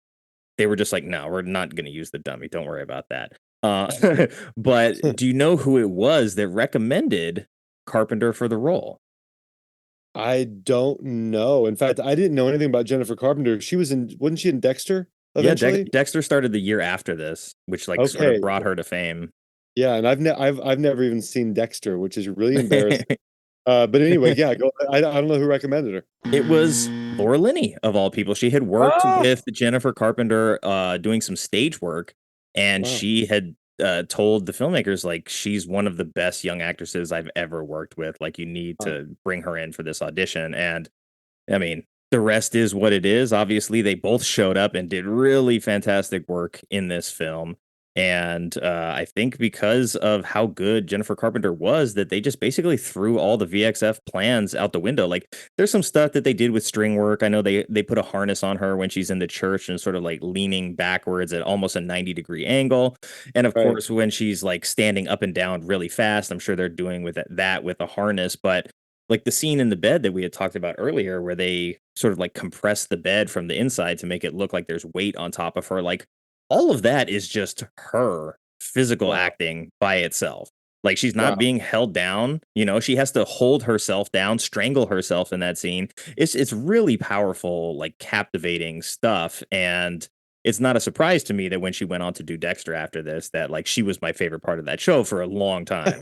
they were just like, no, we're not going to use the dummy. Don't worry about that. But do you know who it was that recommended Carpenter for the role? I don't know. In fact, I didn't know anything about Jennifer Carpenter. Wasn't she in Dexter eventually? Yeah, Dexter started the year after this, which sort of brought her to fame. Yeah, and I've never even seen Dexter, which is really embarrassing. But anyway, yeah, I don't know who recommended her. It was Laura Linney, of all people. She had worked with Jennifer Carpenter doing some stage work, and she had told the filmmakers, like, she's one of the best young actresses I've ever worked with. Like, you need to bring her in for this audition. And I mean, the rest is what it is. Obviously, they both showed up and did really fantastic work in this film. And I think because of how good Jennifer Carpenter was, that they just basically threw all the VXF plans out the window. Like, there's some stuff that they did with string work. I know they put a harness on her when she's in the church and sort of like leaning backwards at almost a 90-degree angle. And of course, when she's like standing up and down really fast, I'm sure they're doing with that with a harness. But like the scene in the bed that we had talked about earlier, where they sort of like compress the bed from the inside to make it look like there's weight on top of her, like, all of that is just her physical acting by itself. Like, she's not being held down. She has to hold herself down, strangle herself in that scene. It's really powerful, like captivating stuff. And it's not a surprise to me that when she went on to do Dexter after this, that like she was my favorite part of that show for a long time.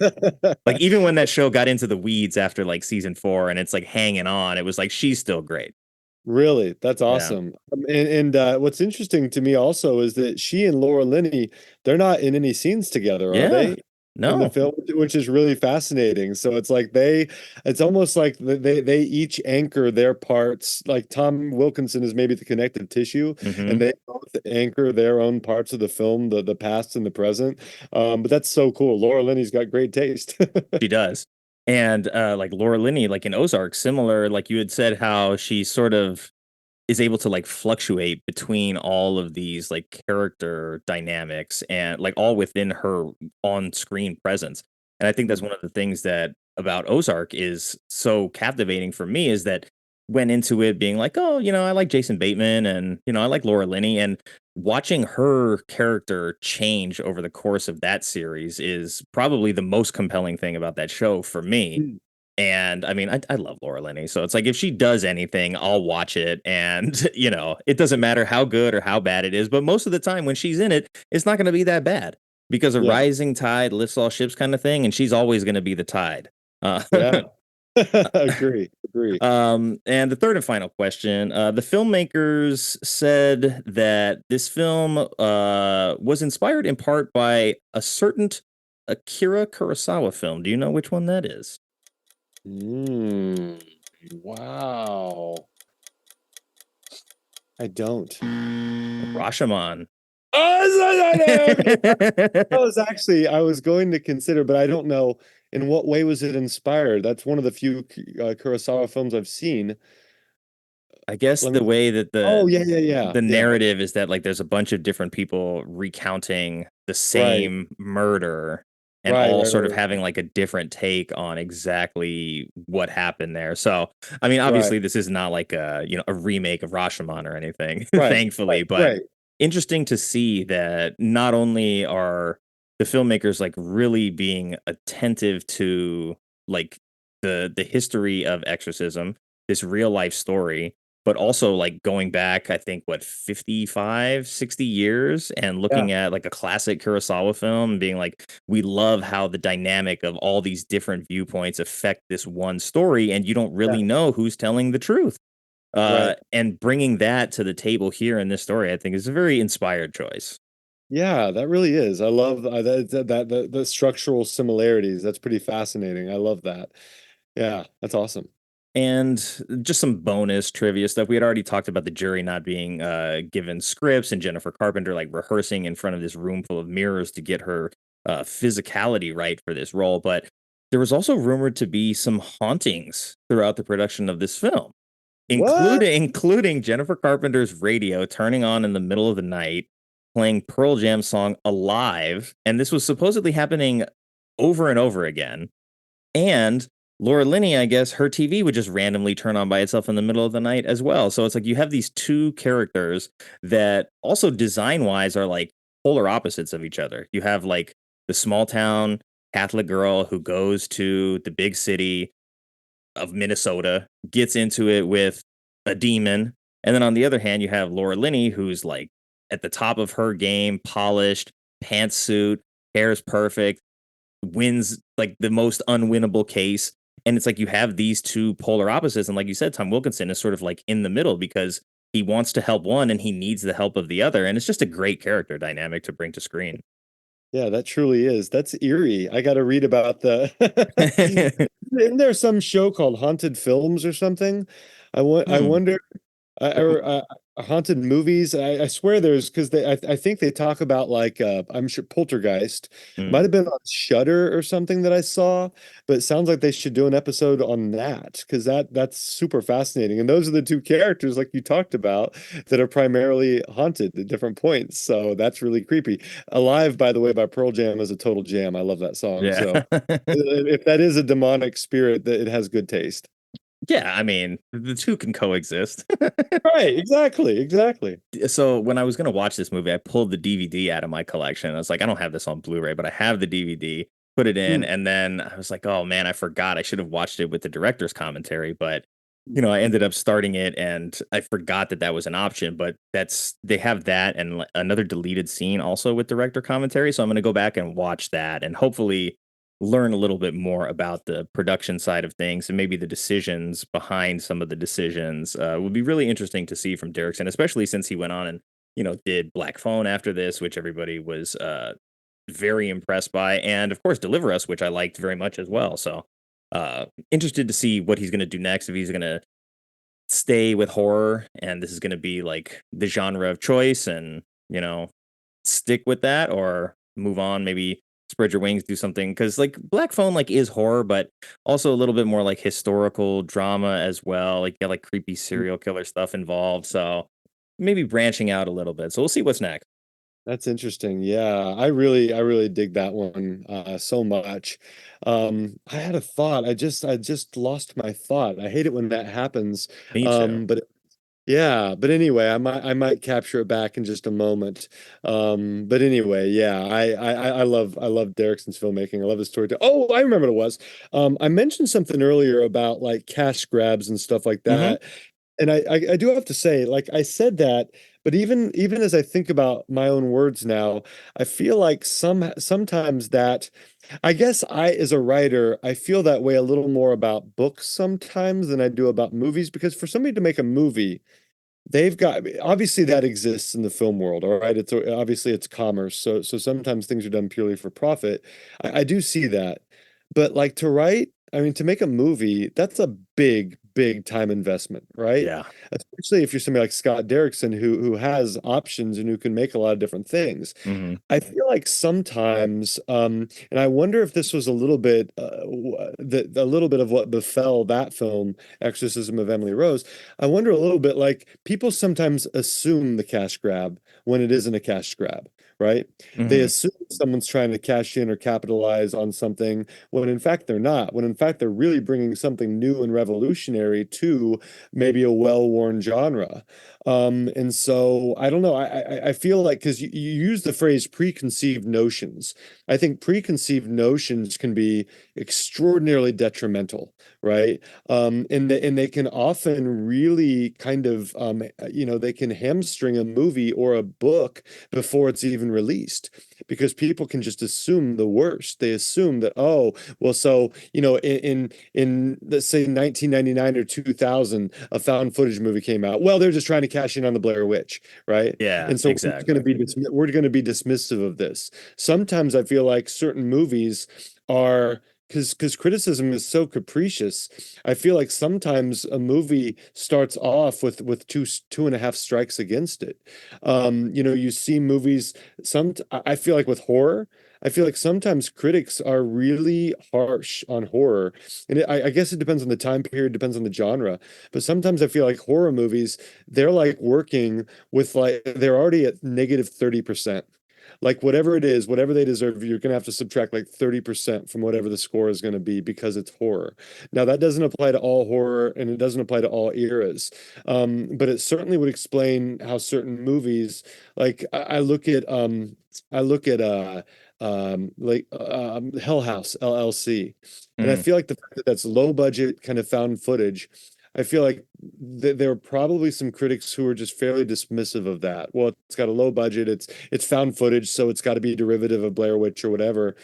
Like, even when that show got into the weeds after like season 4 and it's like hanging on, it was like, she's still great. Really? That's awesome. And what's interesting to me also is that she and Laura Linney, they're not in any scenes together, are they? No. In the film, which is really fascinating. So it's like it's almost like they each anchor their parts. Like Tom Wilkinson is maybe the connective tissue, and they both anchor their own parts of the film, the past and the present. But that's so cool. Laura Linney's got great taste. She does. And like Laura Linney, like in Ozark, similar, like you had said, how she sort of is able to like fluctuate between all of these like character dynamics and like all within her on-screen presence. And I think that's one of the things that about Ozark is so captivating for me, is that went into it being like, oh, I like Jason Bateman and, I like Laura Linney, and watching her character change over the course of that series is probably the most compelling thing about that show for me. And I mean, I love Laura Linney. So it's like, if she does anything, I'll watch it. And, it doesn't matter how good or how bad it is. But most of the time when she's in it, it's not going to be that bad, because a rising tide lifts all ships kind of thing. And she's always going to be the tide. Agree. And the third and final question, the filmmakers said that this film was inspired in part by a certain Akira Kurosawa film. Do you know which one that is? Wow. I don't. Rashomon. I was going to consider, but I don't know in what way was it inspired. That's one of the few Kurosawa films I've seen. I guess Let the me. way that Oh, yeah. the narrative is that like there's a bunch of different people recounting the Right. same murder and Right. all Right. sort of Right. having like a different take on exactly what happened there. So, I mean, Right. obviously this is not like a, a remake of Rashomon or anything, Right. thankfully, but Right. interesting to see that not only are the filmmakers like really being attentive to like the history of exorcism, this real life story, but also like going back, I think, what, 55, 60 years and Yeah. looking at like a classic Kurosawa film and being like, we love how the dynamic of all these different viewpoints affect this one story, and you don't Yeah. really know who's telling the truth. Right. And bringing that to the table here in this story, I think, is a very inspired choice. Yeah, that really is. I love the structural similarities. That's pretty fascinating. I love that. Yeah, that's awesome. And just some bonus trivia stuff. We had already talked about the jury not being given scripts and Jennifer Carpenter like rehearsing in front of this room full of mirrors to get her physicality right for this role. But there was also rumored to be some hauntings throughout the production of this film, What? including Jennifer Carpenter's radio turning on in the middle of the night, playing Pearl Jam song Alive. And this was supposedly happening over and over again. And Laura Linney, I guess her TV would just randomly turn on by itself in the middle of the night as well. So it's like you have these two characters that also design wise are like polar opposites of each other. You have like the small town Catholic girl who goes to the big city of Minnesota, gets into it with a demon. And then on the other hand, you have Laura Linney, who's like at the top of her game, polished, pantsuit, hair's perfect, wins like the most unwinnable case. And it's like you have these two polar opposites. And like you said, Tom Wilkinson is sort of like in the middle because he wants to help one and he needs the help of the other. And it's just a great character dynamic to bring to screen. Yeah, that truly is. That's eerie. I got to read about the. Isn't there some show called Haunted Films or something? I Hmm. wonder. Or haunted movies. I swear there's because I think they talk about like I'm sure Poltergeist might Mm. have been on Shudder or something that I saw, but it sounds like they should do an episode on that because that's super fascinating. And those are the two characters like you talked about that are primarily haunted at different points. So that's really creepy. Alive, by the way, by Pearl Jam is a total jam. I love that song. Yeah. So if that is a demonic spirit, that it has good taste. Yeah. I mean, the two can coexist. Right, exactly. So when I was going to watch this movie, I pulled the DVD out of my collection. I was like, I don't have this on Blu-ray, but I have the DVD, put it in. Hmm. And then I was like, oh man, I forgot. I should have watched it with the director's commentary, but I ended up starting it and I forgot that that was an option, but they have that and another deleted scene also with director commentary. So I'm going to go back and watch that and hopefully learn a little bit more about the production side of things and maybe the decisions behind some of the decisions. Would be really interesting to see from Derrickson, especially since he went on and, did Black Phone after this, which everybody was very impressed by. And of course, Deliver Us, which I liked very much as well. So interested to see what he's going to do next, if he's going to stay with horror and this is going to be like the genre of choice and, stick with that or move on, maybe spread your wings, do something. Cause like Black Phone like is horror, but also a little bit more like historical drama as well. Like, yeah, like creepy serial killer stuff involved. So maybe branching out a little bit. So we'll see what's next. That's interesting. Yeah, I really dig that one so much. I had a thought. I just lost my thought. I hate it when that happens. Me too. But yeah, but anyway, I might capture it back in just a moment. But anyway, yeah, I love Derrickson's filmmaking. I love his story. Oh, I remember what it was. I mentioned something earlier about like cash grabs and stuff like Hmm. that. And I do have to say, like I said that, but even as I think about my own words now, I feel like sometimes that I guess as a writer, I feel that way a little more about books sometimes than I do about movies because for somebody to make a movie, they've got obviously that exists in the film world, all right? It's obviously it's commerce, so sometimes things are done purely for profit. I do see that, but like to write, I mean, to make a movie, that's a big, big time investment, right? Yeah. Especially if you're somebody like Scott Derrickson who has options and who can make a lot of different things. Hmm. I feel like sometimes, and I wonder if this was a little bit, a little bit of what befell that film, Exorcism of Emily Rose. I wonder a little bit like people sometimes assume the cash grab when it isn't a cash grab, right? They Hmm. assume someone's trying to cash in or capitalize on something when in fact they're not. When in fact they're really bringing something new and revolutionary to maybe a well-worn genre. And so I don't know. I feel like because you use the phrase preconceived notions. I think preconceived notions can be extraordinarily detrimental, right? And they can often really kind of they can hamstring a movie or a book before it's even released because people can just assume the worst. They assume that, oh, well, so in let's say 1999 or 2000, a found footage movie came out. Well, they're just trying to cash in on the Blair Witch, right? Yeah, And so exactly. we're going to be dismissive of this. Sometimes I feel like certain movies are because criticism is so capricious. I feel like sometimes a movie starts off with two and a half strikes against it. You see movies. I feel like with horror, I feel like sometimes critics are really harsh on horror, and I guess it depends on the time period, depends on the genre. But sometimes I feel like horror movies, they're like working with like they're already at negative 30%. Like whatever it is, whatever they deserve, you're going to have to subtract like 30% from whatever the score is going to be because it's horror. Now, that doesn't apply to all horror and it doesn't apply to all eras. But it certainly would explain how certain movies, like I look at Hell House LLC, and I Mm. feel like the fact that that's low budget kind of found footage. I feel like there are probably some critics who are just fairly dismissive of that. Well, it's got a low budget, it's found footage, so it's got to be a derivative of Blair Witch or whatever.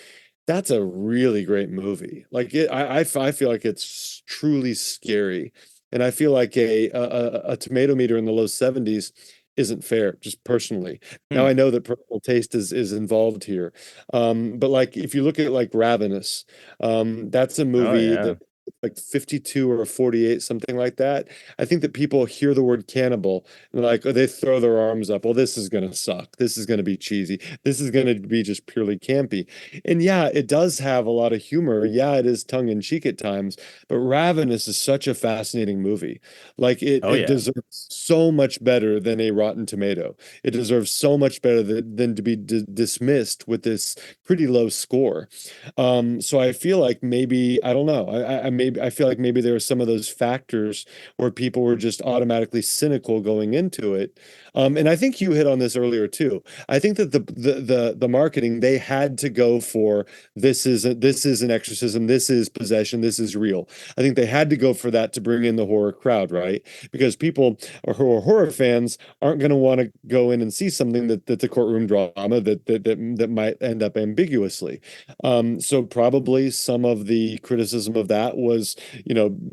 That's a really great movie. Like I feel like it's truly scary, and I feel like a tomato meter in the low 70s isn't fair, just personally. Now Hmm. I know that personal taste is involved here, but like if you look at like Ravenous, that's a Oh movie yeah. that like 52 or 48, something like that. I think that people hear the word cannibal and like they throw their arms up. Well, this is gonna suck. This is gonna be cheesy. This is gonna be just purely campy. And yeah, it does have a lot of humor. Yeah, it is tongue in cheek at times, but Ravenous is such a fascinating movie. Like Oh it yeah. deserves so much better than a Rotten Tomato. It deserves so much better than to be dismissed with this pretty low score. So I feel like maybe I don't know. I feel like maybe there are some of those factors where people were just automatically cynical going into it. And I think you hit on this earlier too. I think that the marketing they had to go for this is an exorcism, this is possession, this is real. I think they had to go for that to bring in the horror crowd, right? Because people who are horror fans aren't going to want to go in and see something that's a courtroom drama that might end up ambiguously. So probably some of the criticism of that was,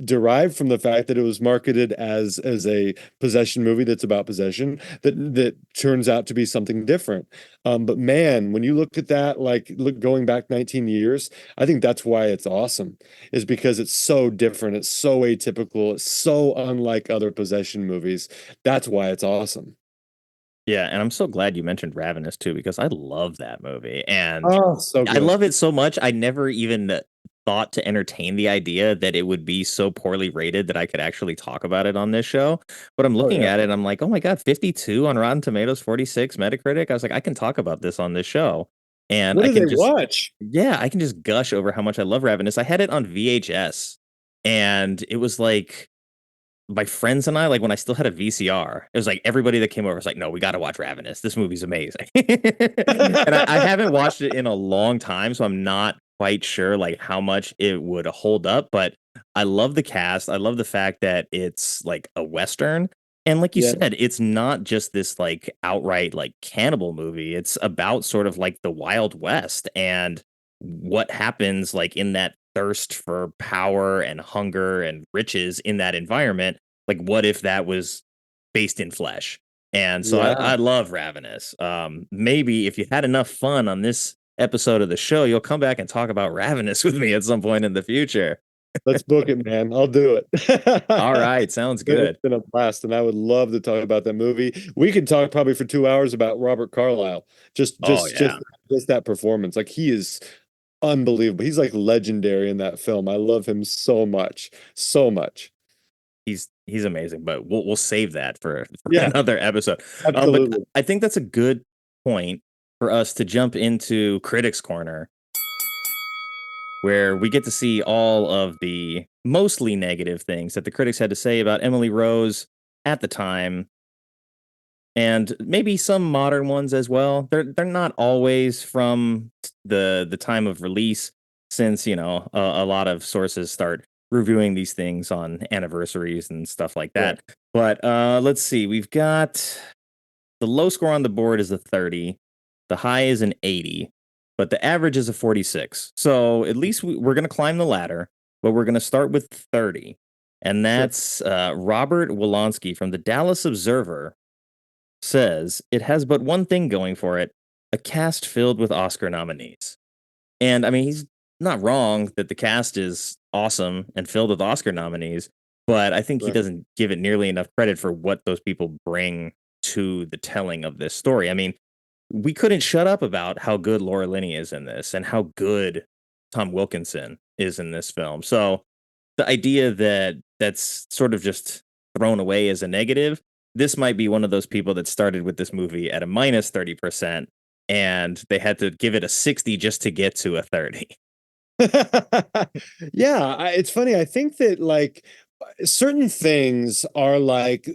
derived from the fact that it was marketed as a possession movie that's about possession that turns out to be something different. But man, when you look at that, like going back 19 years, I think that's why it's awesome, is because it's so different, it's so atypical, it's so unlike other possession movies. That's why it's awesome. Yeah, and I'm so glad you mentioned Ravenous too, because I love that movie. And Oh, so I good. love it so much. I never even thought to entertain the idea that it would be so poorly rated that I could actually talk about it on this show. But I'm Oh looking yeah. at it, I'm like, oh my God, 52 on Rotten Tomatoes, 46 Metacritic. I was like, I can talk about this on this show. And What I do they can just, watch? yeah, I can just gush over how much I love Ravenous. I had it on VHS, and it was like, my friends and I, like when I still had a VCR, it was like everybody that came over was like, no, we got to watch Ravenous. This movie's amazing. And I haven't watched it in a long time, so I'm not quite sure like how much it would hold up, but I love the cast. I love the fact that it's like a Western. And like you Yeah. said, it's not just this like outright like cannibal movie. It's about sort of like the Wild West and what happens like in that thirst for power and hunger and riches in that environment. Like, what if that was based in flesh? And so Yeah. I love Ravenous. Maybe if you had enough fun on this episode of the show, you'll come back and talk about Ravenous with me at some point in the future. Let's book it, man. I'll do it. All right, sounds good. It's been a blast, and I would love to talk about that movie. We could talk probably for 2 hours about Robert Carlyle. Just Oh just yeah. just just that performance. Like, he is unbelievable. He's like legendary in that film. I love him so much. So much. He's amazing, but we'll save that for Yeah, another episode. But absolutely. I think that's a good point for us to jump into Critics Corner, where we get to see all of the mostly negative things that the critics had to say about Emily Rose at the time, and maybe some modern ones as well. They're not always from the time of release, since a lot of sources start reviewing these things on anniversaries and stuff like Right. that. But let's see, we've got the low score on the board is a 30, the high is an 80, but the average is a 46. So at least we're going to climb the ladder, but we're going to start with 30. And that's Robert Wolonsky from the Dallas Observer says it has but one thing going for it: a cast filled with Oscar nominees. And I mean, he's not wrong that the cast is awesome and filled with Oscar nominees, but I think he Right. doesn't give it nearly enough credit for what those people bring to the telling of this story. I mean, we couldn't shut up about how good Laura Linney is in this and how good Tom Wilkinson is in this film. So the idea that that's sort of just thrown away as a negative, this might be one of those people that started with this movie at a minus 30% and they had to give it a 60 just to get to a 30. Yeah, it's funny. I think that, like, certain things are like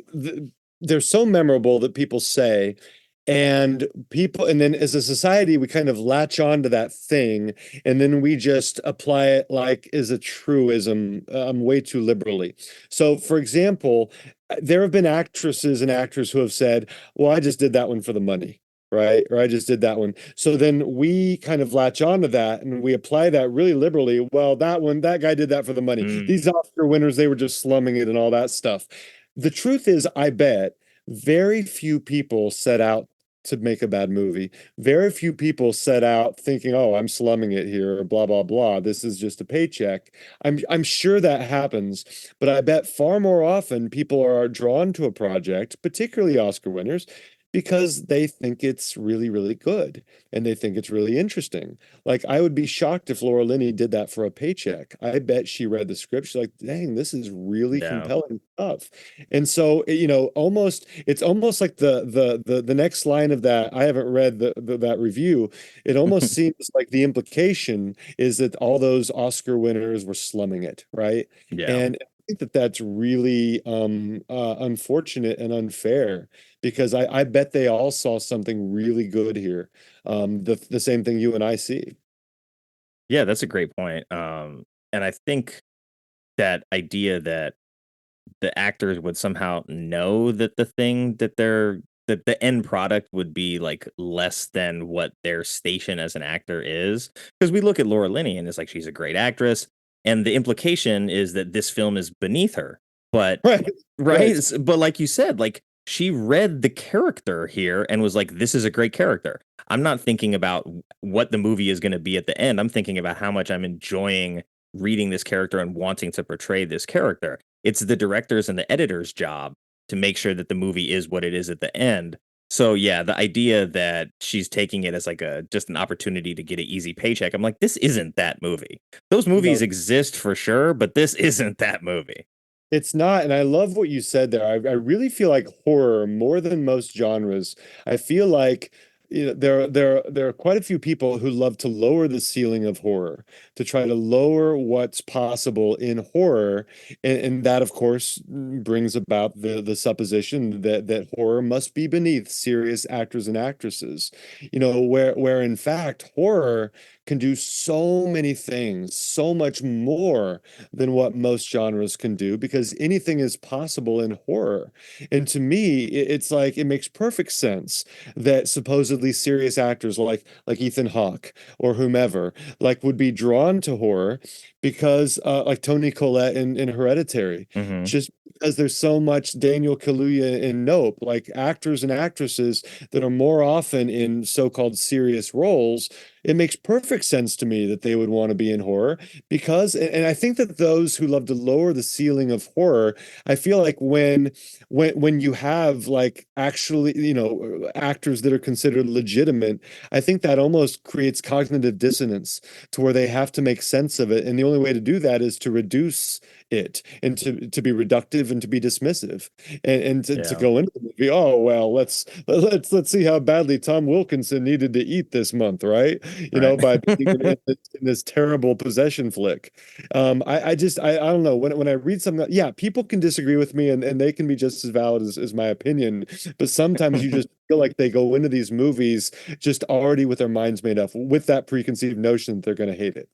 they're so memorable that people say, and then as a society we kind of latch on to that thing, and then we just apply it like as a truism, way too liberally. So, for example, there have been actresses and actors who have said, "Well, I just did that one for the money." Right? Or I just did that one. So then we kind of latch on to that and we apply that really liberally. Well, that guy did that for the money. Mm. These Oscar winners, they were just slumming it and all that stuff. The truth is, I bet very few people set out to make a bad movie. Very few people set out thinking, "Oh, I'm slumming it here," or blah blah blah. This is just a paycheck. I'm sure that happens, but I bet far more often people are drawn to a project, particularly Oscar winners, because they think it's really, really good and they think it's really interesting. Like, I would be shocked if Laura Linney did that for a paycheck. I bet she read the script. She's like, "Dang, this is really Yeah. compelling stuff." And so, it's almost like the next line of that. I haven't read that review. It almost seems like the implication is that all those Oscar winners were slumming it, right? Yeah. And I think that that's really unfortunate and unfair, because I bet they all saw something really good here. The same thing you and I see. Yeah, that's a great point. And I think that idea that the actors would somehow know that that the end product would be like less than what their station as an actor is. Because we look at Laura Linney and it's like she's a great actress, and the implication is that this film is beneath her. But Right. right, but like you said, like she read the character here and was like, "This is a great character." I'm not thinking about what the movie is going to be at the end. I'm thinking about how much I'm enjoying reading this character and wanting to portray this character. It's the director's and the editor's job to make sure that the movie is what it is at the end. So yeah, the idea that she's taking it as like just an opportunity to get an easy paycheck, I'm like, this isn't that movie. Those movies No. exist for sure, but this isn't that movie. It's not, and I love what you said there. I really feel like horror, more than most genres, I feel like, there are quite a few people who love to lower the ceiling of horror, to try to lower what's possible in horror, and that, of course, brings about the supposition that horror must be beneath serious actors and actresses. Where in fact horror can do so many things, so much more than what most genres can do, because anything is possible in horror. And to me, it's like it makes perfect sense that supposedly serious actors like Ethan Hawke or whomever, like, would be drawn to horror because like Toni Collette in Hereditary, Mhm. just because there's so much Daniel Kaluuya in Nope, like actors and actresses that are more often in so-called serious roles, It makes perfect sense to me that they would want to be in horror because, and I think that those who love to lower the ceiling of horror, I feel like when you have like actually, actors that are considered legitimate, I think that almost creates cognitive dissonance to where they have to make sense of it. And the only way to do that is to reduce it and to be reductive and to be dismissive and to go into the movie. Oh, well, let's see how badly Tom Wilkinson needed to eat this month, right? By being in this terrible possession flick. I don't know, when I read something, yeah, people can disagree with me and they can be just as valid as my opinion, but sometimes you just feel like they go into these movies just already with their minds made up, with that preconceived notion that they're going to hate it.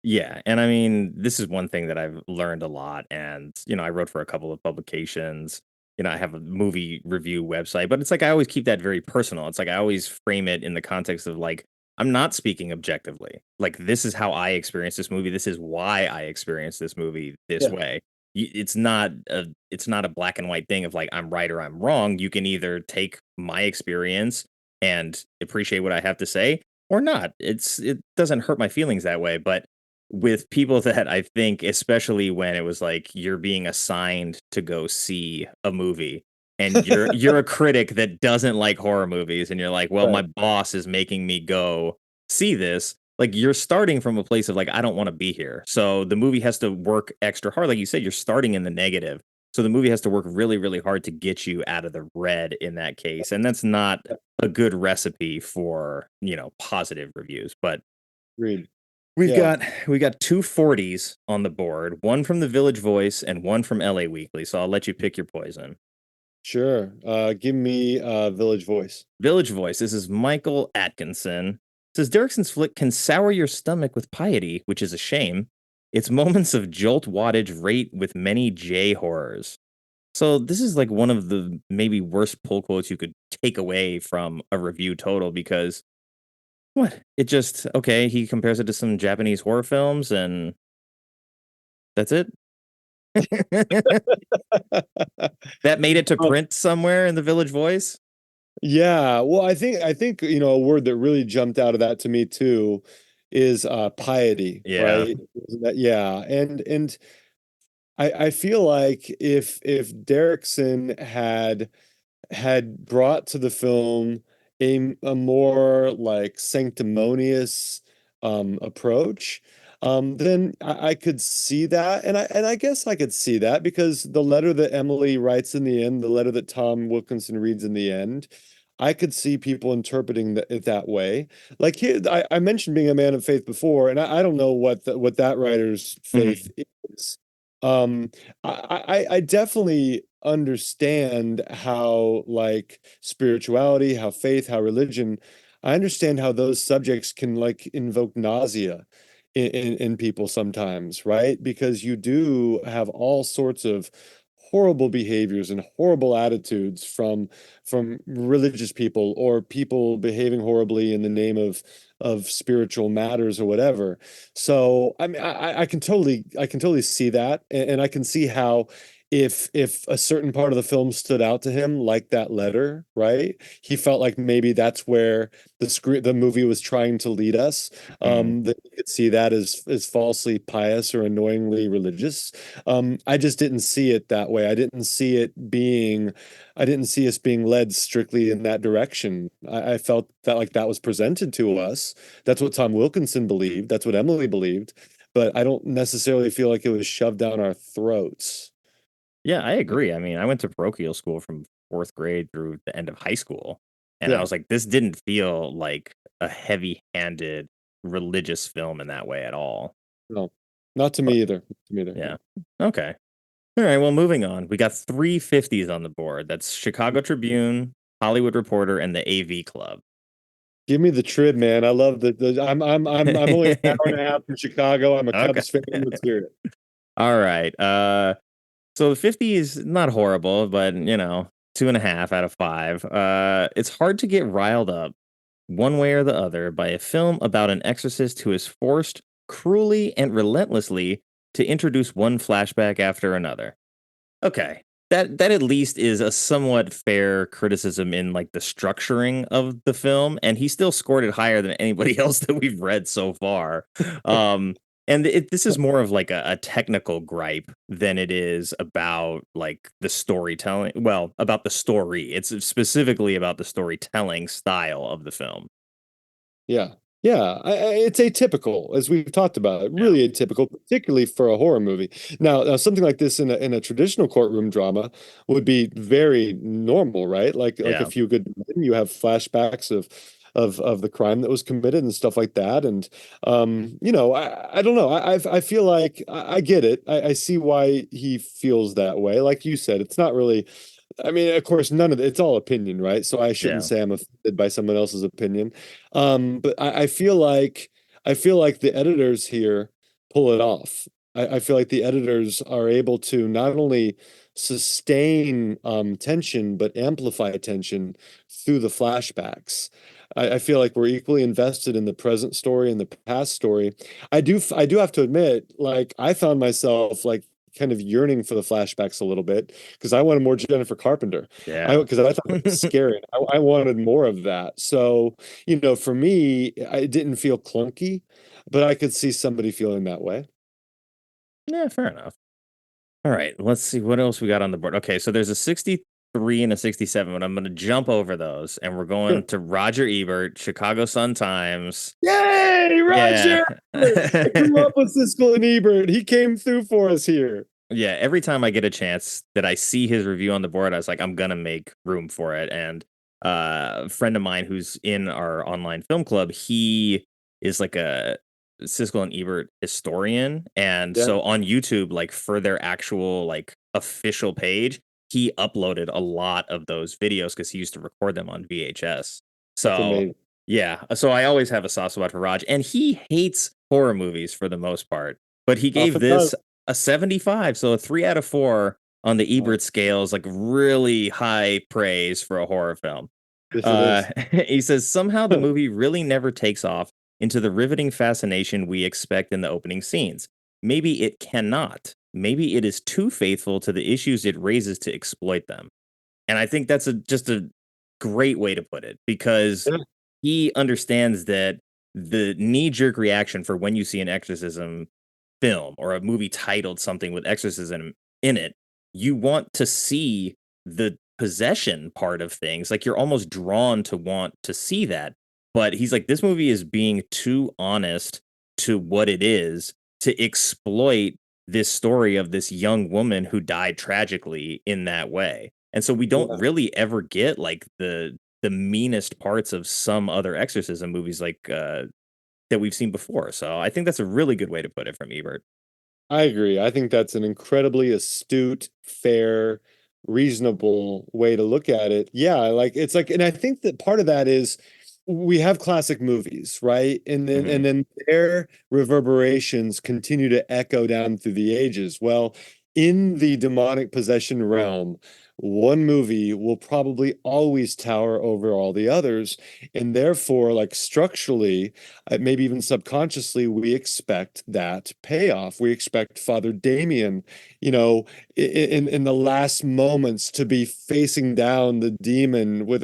Yeah, and I mean, this is one thing that I've learned a lot, and I wrote for a couple of publications. I have a movie review website, but it's like I always keep that very personal. It's like I always frame it in the context of like I'm not speaking objectively. Like this is how I experience this movie. This is why I experience this movie this way. It's not a black and white thing of like I'm right or I'm wrong. You can either take my experience and appreciate what I have to say or not. It doesn't hurt my feelings that way, but with people that I think, especially when it was like you're being assigned to go see a movie and you're a critic that doesn't like horror movies and you're like, well, my boss is making me go see this. Like you're starting from a place of like, I don't want to be here. So the movie has to work extra hard. Like you said, you're starting in the negative. So the movie has to work really, really hard to get you out of the red in that case. And that's not a good recipe for, positive reviews. But Agreed. we got 2 40s on the board, one from the Village Voice and one from LA Weekly. So I'll let you pick your poison. Sure. Give me Village Voice. Village Voice. This is Michael Atkinson. It says Derrickson's flick can sour your stomach with piety, which is a shame. Its moments of jolt wattage rate with many J horrors. So this is like one of the maybe worst pull quotes you could take away from a review total because what? It just, okay, he compares it to some Japanese horror films and that's it. That made it to print somewhere in the Village Voice. Yeah, well, I think a word that really jumped out of that to me too is piety, right? Yeah, and I feel like if Derrickson had brought to the film a more like sanctimonious approach, then I could see that, and I guess I could see that because the letter that Emily writes in the end, the letter that Tom Wilkinson reads in the end, I could see people interpreting it that way. Like here, I mentioned being a man of faith before, and I don't know what that writer's faith is. I definitely understand how like spirituality, how faith, how religion, I understand how those subjects can like invoke nausea in people sometimes, right? Because you do have all sorts of horrible behaviors and horrible attitudes from religious people or people behaving horribly in the name of spiritual matters or whatever. So I mean, I can totally see that, and I can see how if a certain part of the film stood out to him, like that letter, right? He felt like maybe that's where the movie was trying to lead us. That you could see that as falsely pious or annoyingly religious. I just didn't see it that way. I didn't see us being led strictly in that direction. I felt that like that was presented to us. That's what Tom Wilkinson believed. That's what Emily believed. But I don't necessarily feel like it was shoved down our throats. Yeah, I agree. I mean, I went to parochial school from 4th grade through the end of high school. And I was like, this didn't feel like a heavy-handed religious film in that way at all. No, not to me either. Yeah. Okay. All right. Well, moving on. We got 3 50s on the board. That's Chicago Tribune, Hollywood Reporter, and the AV Club. Give me the Trib, man. I love I'm only an hour and a half from Chicago. I'm a Cubs fan. Let's hear it. All right. So the 50 is not horrible, but 2.5 out of 5. It's hard to get riled up one way or the other by a film about an exorcist who is forced cruelly and relentlessly to introduce one flashback after another. Okay, that at least is a somewhat fair criticism in like the structuring of the film, and he still scored it higher than anybody else that we've read so far. And this is more of like a technical gripe than it is about like the storytelling. Well, about the story. It's specifically about the storytelling style of the film. Yeah. Yeah, it's atypical, as we've talked about. Really atypical, particularly for a horror movie. Now, something like this in a traditional courtroom drama would be very normal, right? Like A Few Good Men, you have flashbacks of the crime that was committed and stuff like that. And I don't know. I feel like I get it. I see why he feels that way. Like you said, it's not really. I mean, of course, none of it's all opinion, right? So I shouldn't say I'm offended by someone else's opinion. But I feel like the editors here pull it off. I feel like the editors are able to not only sustain tension but amplify tension through the flashbacks. I feel like we're equally invested in the present story and the past story. I do have to admit, like I found myself like kind of yearning for the flashbacks a little bit because I wanted more Jennifer Carpenter. Because I thought it was scary. I wanted more of that. So, for me, it didn't feel clunky, but I could see somebody feeling that way. Yeah, fair enough. All right, let's see what else we got on the board. Okay, so there's a 63 and a 67, but I'm going to jump over those, and we're going to Roger Ebert, Chicago Sun-Times. Yay, Roger! I grew up with Siskel and Ebert. He came through for us here. Yeah, every time I get a chance that I see his review on the board, I was like, I'm going to make room for it. And a friend of mine who's in our online film club, he is like a Siskel and Ebert historian. And so on YouTube, like for their actual like official page, he uploaded a lot of those videos because he used to record them on VHS. So yeah, so I always have a soft spot for Raj, and he hates horror movies for the most part, but he gave this a 75, so a 3 out of 4 on the Ebert scales, like really high praise for a horror film. He says somehow the movie really never takes off into the riveting fascination we expect in the opening scenes. Maybe it cannot. Maybe it is too faithful to the issues it raises to exploit them. And I think that's just a great way to put it, because he understands that the knee-jerk reaction for when you see an exorcism film or a movie titled something with exorcism in it, you want to see the possession part of things. Like you're almost drawn to want to see that. But he's like, this movie is being too honest to what it is to exploit this story of this young woman who died tragically in that way. And so we don't really ever get like the meanest parts of some other exorcism movies like that we've seen before. So I think that's a really good way to put it from Ebert. I agree. I think that's an incredibly astute, fair, reasonable way to look at it. Yeah, like it's like, and I think that part of that is we have classic movies, right? And then their reverberations continue to echo down through the ages. Well, in the demonic possession realm, one movie will probably always tower over all the others. And therefore, like structurally, maybe even subconsciously, we expect that payoff. We expect Father Damien, in the last moments to be facing down the demon with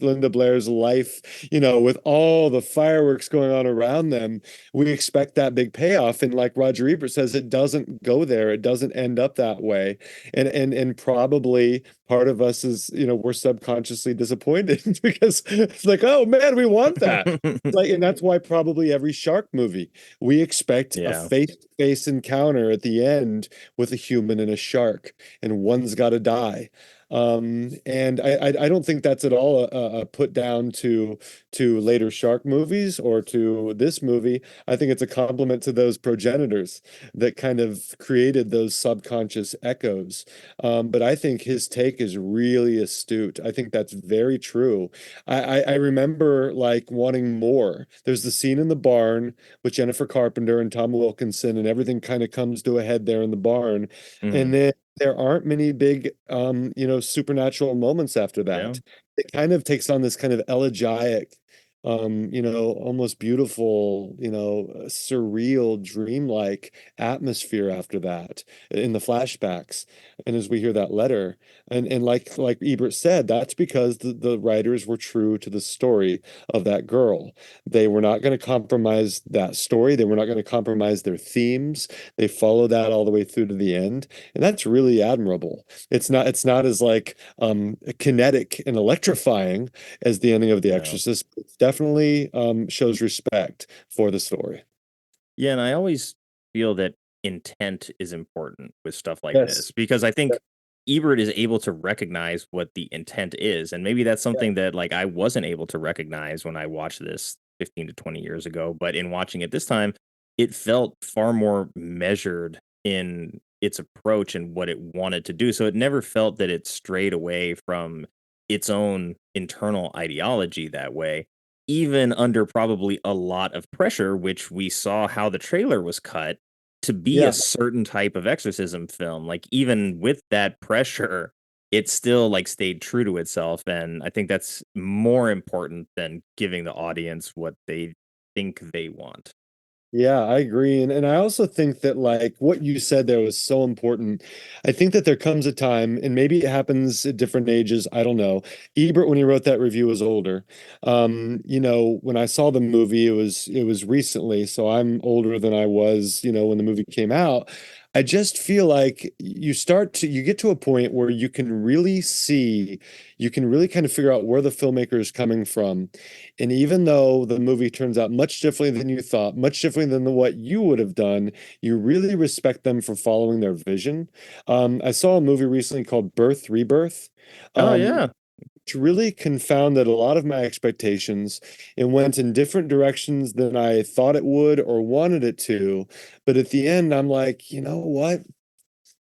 Linda Blair's life, with all the fireworks going on around them. We expect that big payoff. And like Roger Ebert says, it doesn't go there. It doesn't end up that way. And probably part of us is, we're subconsciously disappointed because it's like, oh man, we want that. Like, and that's why probably every shark movie, we expect a face-to-face encounter at the end with a human and a shark, and one's got to die. And I don't think that's at all a put down to later shark movies or to this movie. I think it's a compliment to those progenitors that kind of created those subconscious echoes. But I think his take is really astute. I think that's very true. I remember like wanting more. There's the scene in the barn with Jennifer Carpenter and Tom Wilkinson, and everything kind of comes to a head there in the barn. And then there aren't many big, supernatural moments after that. It kind of takes on this kind of elegiac almost beautiful, surreal, dreamlike atmosphere after that in the flashbacks. And as we hear that letter, and like Ebert said, that's because the writers were true to the story of that girl. They were not going to compromise that story. They were not going to compromise their themes. They follow that all the way through to the end, and that's really admirable. It's not as like kinetic and electrifying as the ending of The Exorcist. It definitely shows respect for the story. Yeah, and I always feel that intent is important with stuff like Yes. this, because I think Ebert is able to recognize what the intent is, and maybe that's something that like I wasn't able to recognize when I watched this 15 to 20 years ago, but in watching it this time, it felt far more measured in its approach and what it wanted to do. So it never felt that it strayed away from its own internal ideology that way, even under probably a lot of pressure, which we saw how the trailer was cut to be Yeah. a certain type of exorcism film. Like even with that pressure, it still like stayed true to itself. And I think that's more important than giving the audience what they think they want. Yeah, I agree. And I also think that like what you said there was so important. I think that there comes a time, and maybe it happens at different ages, I don't know. Ebert, when he wrote that review, was older. When I saw the movie, it was recently, so I'm older than I was, when the movie came out. I just feel like you get to a point where you can really kind of figure out where the filmmaker is coming from. And even though the movie turns out much differently than you thought, much differently than what you would have done, you really respect them for following their vision. I saw a movie recently called Birth, Rebirth. Oh Um, yeah. which really confounded a lot of my expectations. It went in different directions than I thought it would or wanted it to. But at the end, I'm like, you know what?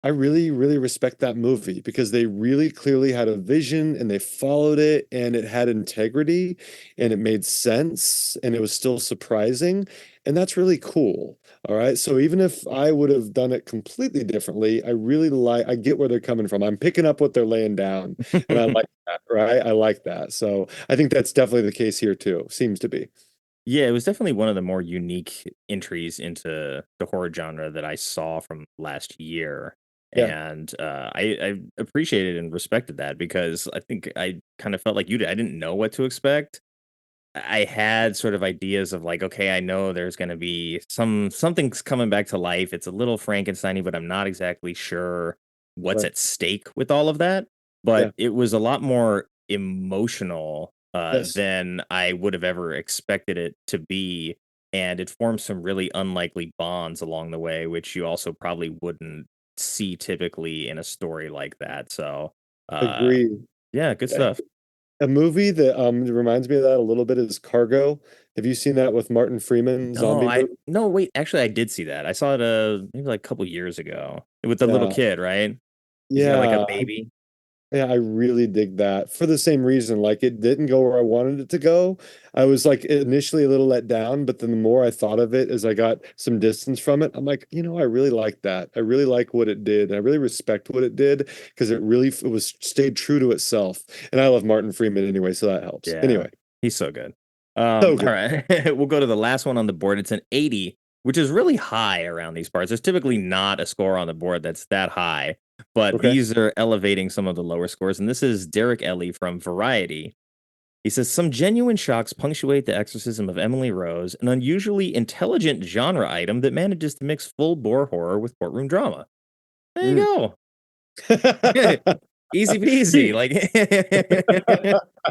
I really, really respect that movie because they really clearly had a vision and they followed it and it had integrity and it made sense and it was still surprising. And that's really cool. All right. So even if I would have done it completely differently, I get where they're coming from. I'm picking up what they're laying down and I like that. Right. I like that. So I think that's definitely the case here too. Seems to be. Yeah, it was definitely one of the more unique entries into the horror genre that I saw from last year. Yeah. And I appreciated and respected that because I think I kind of felt like you did. I didn't know what to expect. I had sort of ideas of like, okay, I know there's going to be something's coming back to life. It's a little Frankenstein-y, but I'm not exactly sure what's Right. at stake with all of that. Yeah. But it was a lot more emotional Yes. than I would have ever expected it to be. And it formed some really unlikely bonds along the way, which you also probably wouldn't see typically in a story like that. So, uh, Agree. yeah, good stuff. A movie that reminds me of that a little bit is Cargo. Have you seen that with Martin Freeman, No, zombie I movie? no, wait, actually, I did see that. I saw it, maybe, like, a couple years ago with the little Yeah. kid, right? He's got, like, a Yeah. baby. I really dig that for the same reason. Like it didn't go where I wanted it to go. I was like initially a little let down, but then the more I thought of it as I got some distance from it, I'm like, I really like that. I really like what it did. I really respect what it did because it was stayed true to itself. And I love Martin Freeman anyway, so that helps. Yeah, Anyway, he's so good. so good. Alright, we'll go to the last one on the board. It's an 80, which is really high around these parts. There's typically not a score on the board that's that high, but Okay. these are elevating some of the lower scores, and this is Derek Ellie from Variety. He says, "Some genuine shocks punctuate the exorcism of Emily Rose, an unusually intelligent genre item that manages to mix full-bore horror with courtroom drama." There you Mm. go. Easy peasy. Like,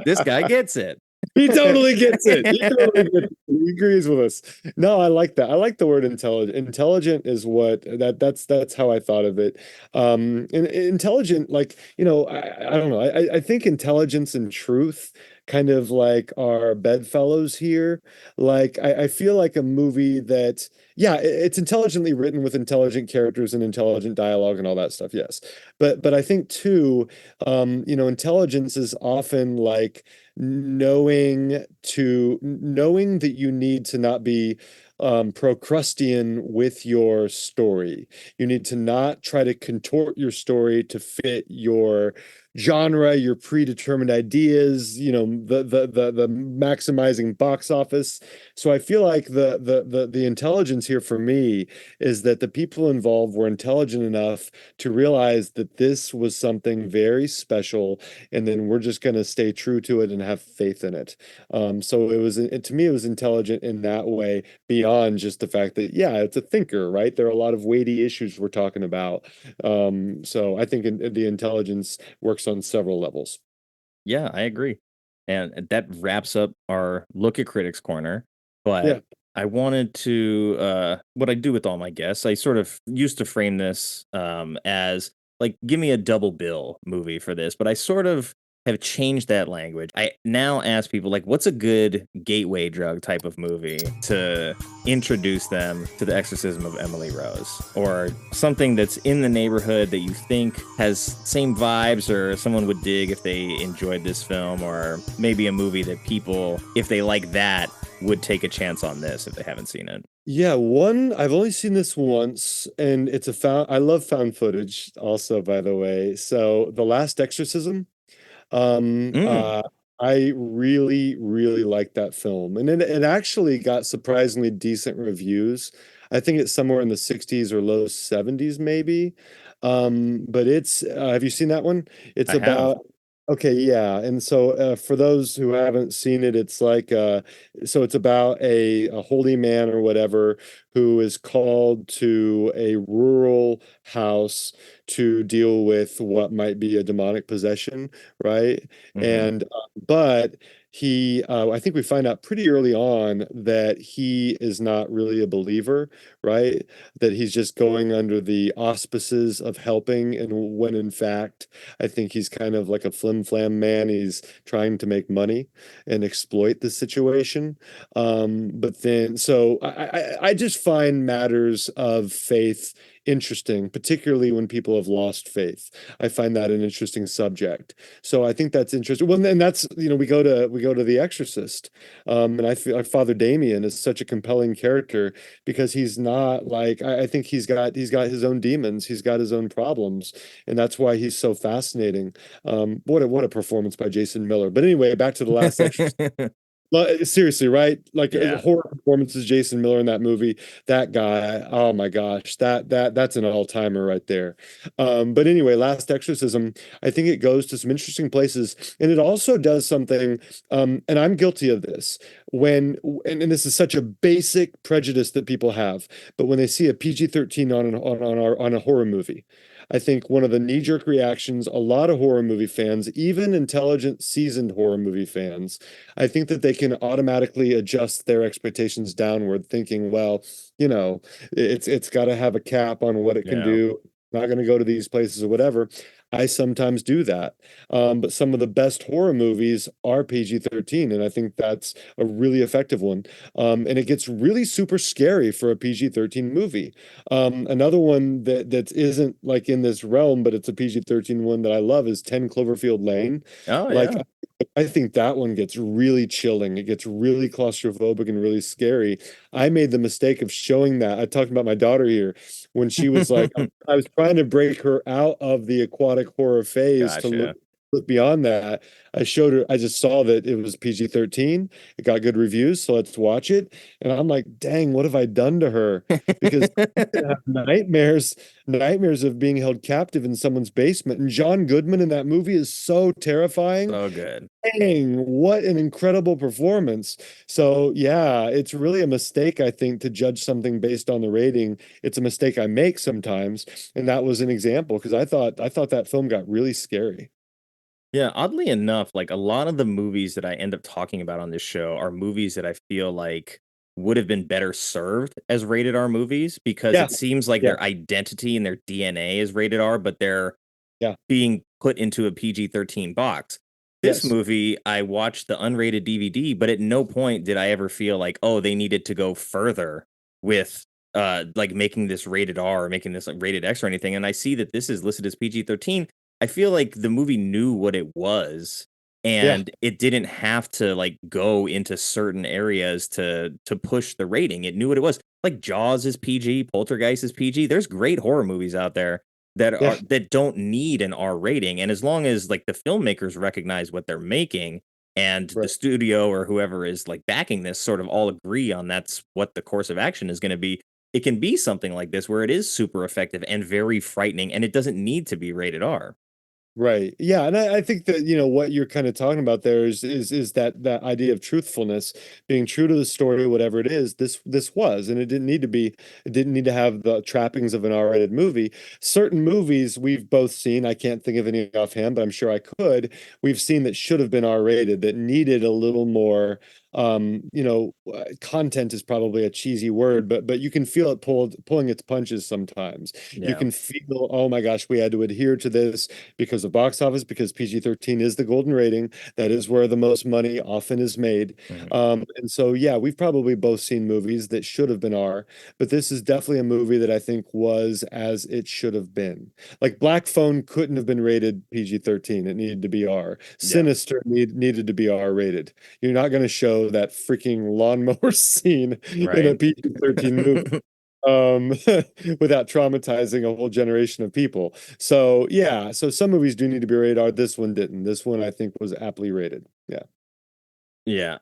this guy gets it. He totally gets it. He totally gets it. He agrees with us. No, I like that. I like the word intelligent. Intelligent is what that's how I thought of it. And intelligent, like, I don't know. I think intelligence and truth kind of like are bedfellows here. Like I feel like a movie that, yeah, it's intelligently written with intelligent characters and intelligent dialogue and all that stuff. Yes. But I think too, intelligence is often like knowing that you need to not be Procrustean with your story. You need to not try to contort your story to fit your genre, your predetermined ideas, the maximizing box office. So I feel like the intelligence here for me is that the people involved were intelligent enough to realize that this was something very special, and then we're just going to stay true to it and have faith in it. So to me, it was intelligent in that way, beyond just the fact that, yeah, it's a thinker, right? There are a lot of weighty issues we're talking about. So I think the intelligence works on several levels. Yeah, I agree. And that wraps up our look at Critics Corner. Yeah. But I wanted to, what I do with all my guests, I sort of used to frame this as like, give me a double bill movie for this. But I sort of have changed that language. I now ask people, like, what's a good gateway drug type of movie to introduce them to the Exorcism of Emily Rose, or something that's in the neighborhood that you think has same vibes or someone would dig if they enjoyed this film, or maybe a movie that people, if they like that, would take a chance on this if they haven't seen it. Yeah, I've only seen this once, and I love found footage also, by the way. So The Last Exorcism, I really, really liked that film, and it actually got surprisingly decent reviews. I think it's somewhere in the 60s or low 70s, maybe. But have you seen that one? It's I have. about Okay, yeah. And so for those who haven't seen it, so it's about a holy man or whatever who is called to a rural house to deal with what might be a demonic possession, right? And but I think we find out pretty early on that he is not really a believer, right? That he's just going under the auspices of helping, and when in fact I think he's kind of like a flim-flam man. He's trying to make money and exploit the situation. But then, so I just find matters of faith interesting, particularly when people have lost faith. I find that an interesting subject. So I think that's interesting. Well, and that's, we go to The Exorcist, and I feel like Father Damien is such a compelling character because he's not like, I think he's got his own demons, he's got his own problems, and that's why he's so fascinating. What a performance by Jason Miller. But anyway, back to The Last Exorcist. Seriously, right? Like horror performances, Jason Miller in that movie, that guy, oh my gosh, that's an all-timer right there. But anyway, Last Exorcism, I think it goes to some interesting places, and it also does something, and I'm guilty of this, and this is such a basic prejudice that people have, but when they see a PG-13 on a horror movie, I think one of the knee-jerk reactions, a lot of horror movie fans, even intelligent, seasoned horror movie fans, I think that they can automatically adjust their expectations downward, thinking, well, it's got to have a cap on what it can do. Not going to go to these places or whatever. I sometimes do that. But some of the best horror movies are PG-13, and I think that's a really effective one. And it gets really super scary for a PG-13 movie. Another one that isn't like in this realm, but it's a PG-13 one that I love is 10 Cloverfield Lane. Oh, like, yeah. I think that one gets really chilling. It gets really claustrophobic and really scary. I made the mistake of showing that. I talked about my daughter here when she was like, I was trying to break her out of the aquatic horror phase to look beyond that. I showed her, I just saw that it was PG-13. It got good reviews, so let's watch it. And I'm like, dang, what have I done to her? Because have nightmares of being held captive in someone's basement. And John Goodman in that movie is so terrifying. So good. Dang, what an incredible performance. So yeah, it's really a mistake, I think, to judge something based on the rating. It's a mistake I make sometimes, and that was an example because I thought that film got really scary. Yeah, oddly enough, like a lot of the movies that I end up talking about on this show are movies that I feel like would have been better served as rated R movies, because it seems like their identity and their DNA is rated R, but they're being put into a PG-13 box. This movie, I watched the unrated DVD, but at no point did I ever feel like, oh, they needed to go further with like making this rated R or making this like rated X or anything. And I see that this is listed as PG-13. I feel like the movie knew what it was Yeah. and it didn't have to like go into certain areas to push the rating. It knew what it was. Like Jaws is PG, Poltergeist is PG. There's great horror movies out there Yeah. that don't need an R rating, and as long as like the filmmakers recognize what they're making and the Right. studio or whoever is like backing this sort of all agree on that's what the course of action is going to be, it can be something like this where it is super effective and very frightening, and it doesn't need to be rated R. Right. Yeah, and I think that, what you're kind of talking about there is that idea of truthfulness, being true to the story, whatever it is. This was, and it didn't need to have the trappings of an R-rated movie. Certain movies we've both seen, I can't think of any offhand, but I'm sure I could. We've seen that should have been R-rated, that needed a little more content is probably a cheesy word, but you can feel it pulling its punches sometimes. You Yeah. can feel, oh my gosh, we had to adhere to this because of box office, because PG-13 is the golden rating. That is where the most money often is made. Mhm. And so, yeah, we've probably both seen movies that should have been R, but this is definitely a movie that I think was as it should have been. Like Black Phone couldn't have been rated PG-13. It needed to be R. Yeah. Sinister needed to be R rated. You're not going to show that freaking lawnmower scene in a Right. PG-13 movie um without traumatizing a whole generation of people. So yeah, so some movies do need to be rated R. This one didn't. This one I think was aptly rated. Yeah. Yeah.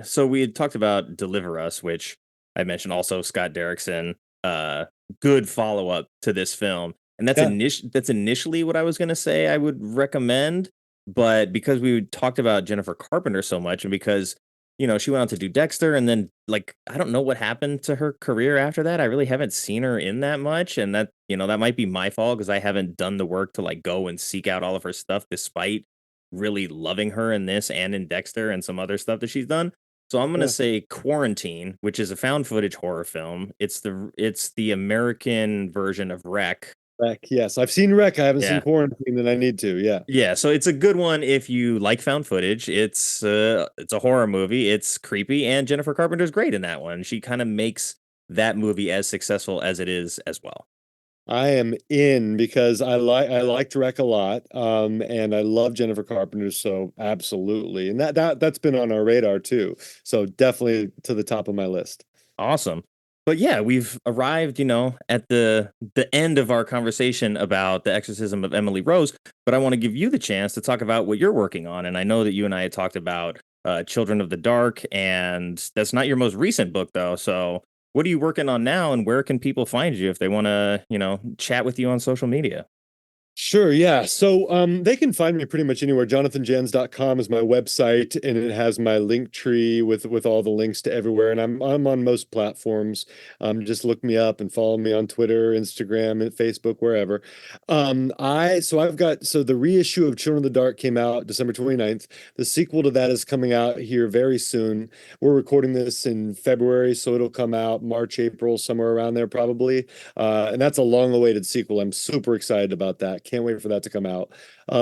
So we had talked about Deliver Us, which I mentioned, also Scott Derrickson, uh good follow-up to this film. And Yeah. that's initially what I was going to say I would recommend, but because we talked about Jennifer Carpenter so much, and because she went on to do Dexter, and then like I don't know what happened to her career after that. I really haven't seen her in that much, and that might be my fault because I haven't done the work to like go and seek out all of her stuff despite really loving her in this and in Dexter and some other stuff that she's done. So I'm gonna Yeah. say Quarantine, which is a found footage horror film. It's the American version of Wreck. Rec. Yes, I've seen Rec. I haven't seen Yeah. Quarantine, and I need to. Yeah. Yeah, so it's a good one if you like found footage. It's a horror movie. It's creepy, and Jennifer Carpenter's great in that one. She kind of makes that movie as successful as it is as well. I am in because I liked Rec a lot, and I love Jennifer Carpenter, so absolutely, and that's been on our radar too. So definitely to the top of my list. Awesome. But yeah, we've arrived, at the end of our conversation about the Exorcism of Emily Rose. But I want to give you the chance to talk about what you're working on. And I know that you and I had talked about Children of the Dark, and that's not your most recent book, though. So what are you working on now, and where can people find you if they want to, chat with you on social media? Sure, yeah. So they can find me pretty much anywhere. JonathanJanz.com is my website, and it has my link tree with all the links to everywhere. And I'm on most platforms. Just look me up and follow me on Twitter, Instagram, and Facebook, wherever. So the reissue of Children of the Dark came out December 29th. The sequel to that is coming out here very soon. We're recording this in February, so it'll come out March, April, somewhere around there probably. And that's a long-awaited sequel. I'm super excited about that. Can't wait for that to come out.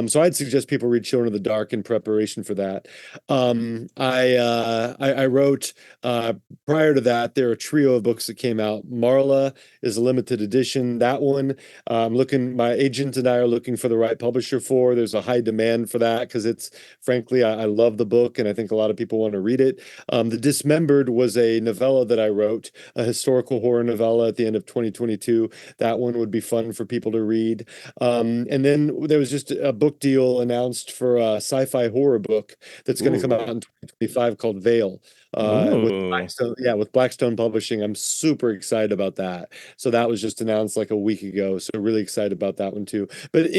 So I'd suggest people read Children of the Dark in preparation for that. I wrote prior to that, there are a trio of books that came out. Marla is a limited edition. That one, my agent and I are looking for the right publisher for. There's a high demand for that because frankly, I love the book and I think a lot of people want to read it. The Dismembered was a novella that I wrote, a historical horror novella at the end of 2022. That one would be fun for people to read. And then there was just a book deal announced for a sci-fi horror book that's going to come out in 2025 called Veil. With Ooh. Blackstone, with Blackstone Publishing. I'm super excited about that. So that was just announced like a week ago. So really excited about that one too. But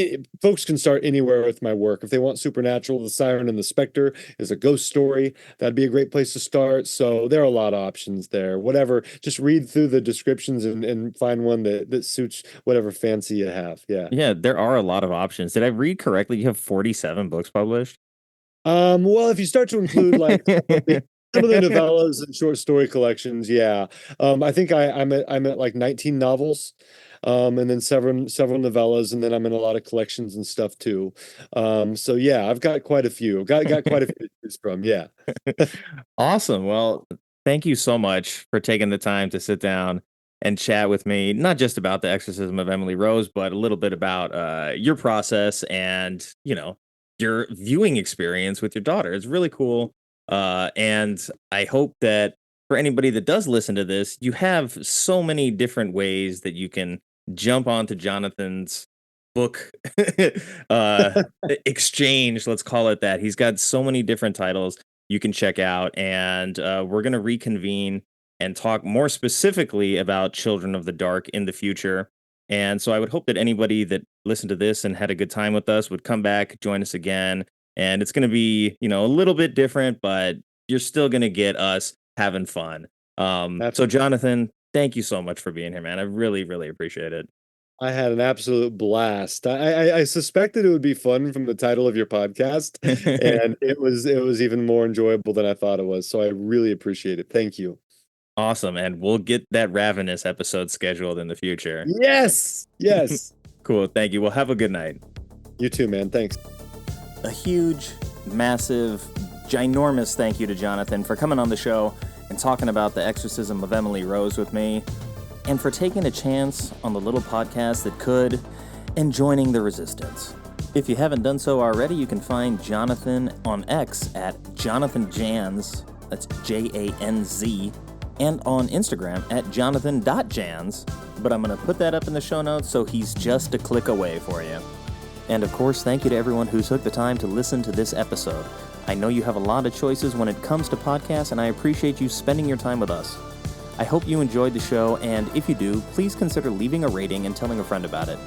folks can start anywhere with my work. If they want supernatural, The Siren and the Spectre is a ghost story. That'd be a great place to start. So there are a lot of options there. Whatever, just read through the descriptions and find one that suits whatever fancy you have. Yeah. Yeah, there are a lot of options. Did I read correctly? You have 47 books published? Well, if you start to include like some of the novellas and short story collections, yeah. I think I'm at like 19 novels, and then several novellas, and then I'm in a lot of collections and stuff too. So yeah, I've got quite a few. Got quite a few to choose from. Yeah. Awesome. Well, thank you so much for taking the time to sit down and chat with me, not just about the Exorcism of Emily Rose, but a little bit about your process and, your viewing experience with your daughter. It's really cool. And I hope that for anybody that does listen to this, you have so many different ways that you can jump onto Jonathan's book exchange, let's call it that. He's got so many different titles you can check out, and we're going to reconvene and talk more specifically about Children of the Dark in the future. And so I would hope that anybody that listened to this and had a good time with us would come back, join us again. And it's going to be, a little bit different, but you're still going to get us having fun. So Jonathan, thank you so much for being here, man. I really, really appreciate it. I had an absolute blast. I suspected it would be fun from the title of your podcast, and it was even more enjoyable than I thought it was. So I really appreciate it. Thank you. Awesome. And we'll get that Ravenous episode scheduled in the future. Yes. Yes. Cool. Thank you. Well, have a good night. You too, man. Thanks. A huge, massive, ginormous thank you to Jonathan for coming on the show and talking about the Exorcism of Emily Rose with me, and for taking a chance on the little podcast that could, and joining the resistance. If you haven't done so already, you can find Jonathan on X at Jonathan Janz, that's Janz, and on Instagram at jonathan.janz, but I'm going to put that up in the show notes so he's just a click away for you. And of course, thank you to everyone who took the time to listen to this episode. I know you have a lot of choices when it comes to podcasts, and I appreciate you spending your time with us. I hope you enjoyed the show, and if you do, please consider leaving a rating and telling a friend about it.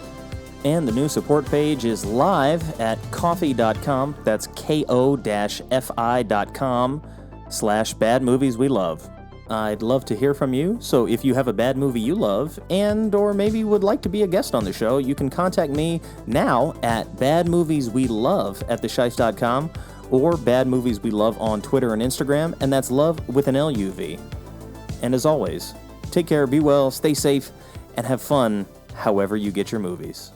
And the new support page is live at ko-fi.com, that's ko-fi.com/badmovieswelove. I'd love to hear from you, so if you have a bad movie you love, and or maybe would like to be a guest on the show, you can contact me now at badmovieswelove@theshice.com, or badmovieswelove on Twitter and Instagram, and that's love with an LUV. And as always, take care, be well, stay safe, and have fun however you get your movies.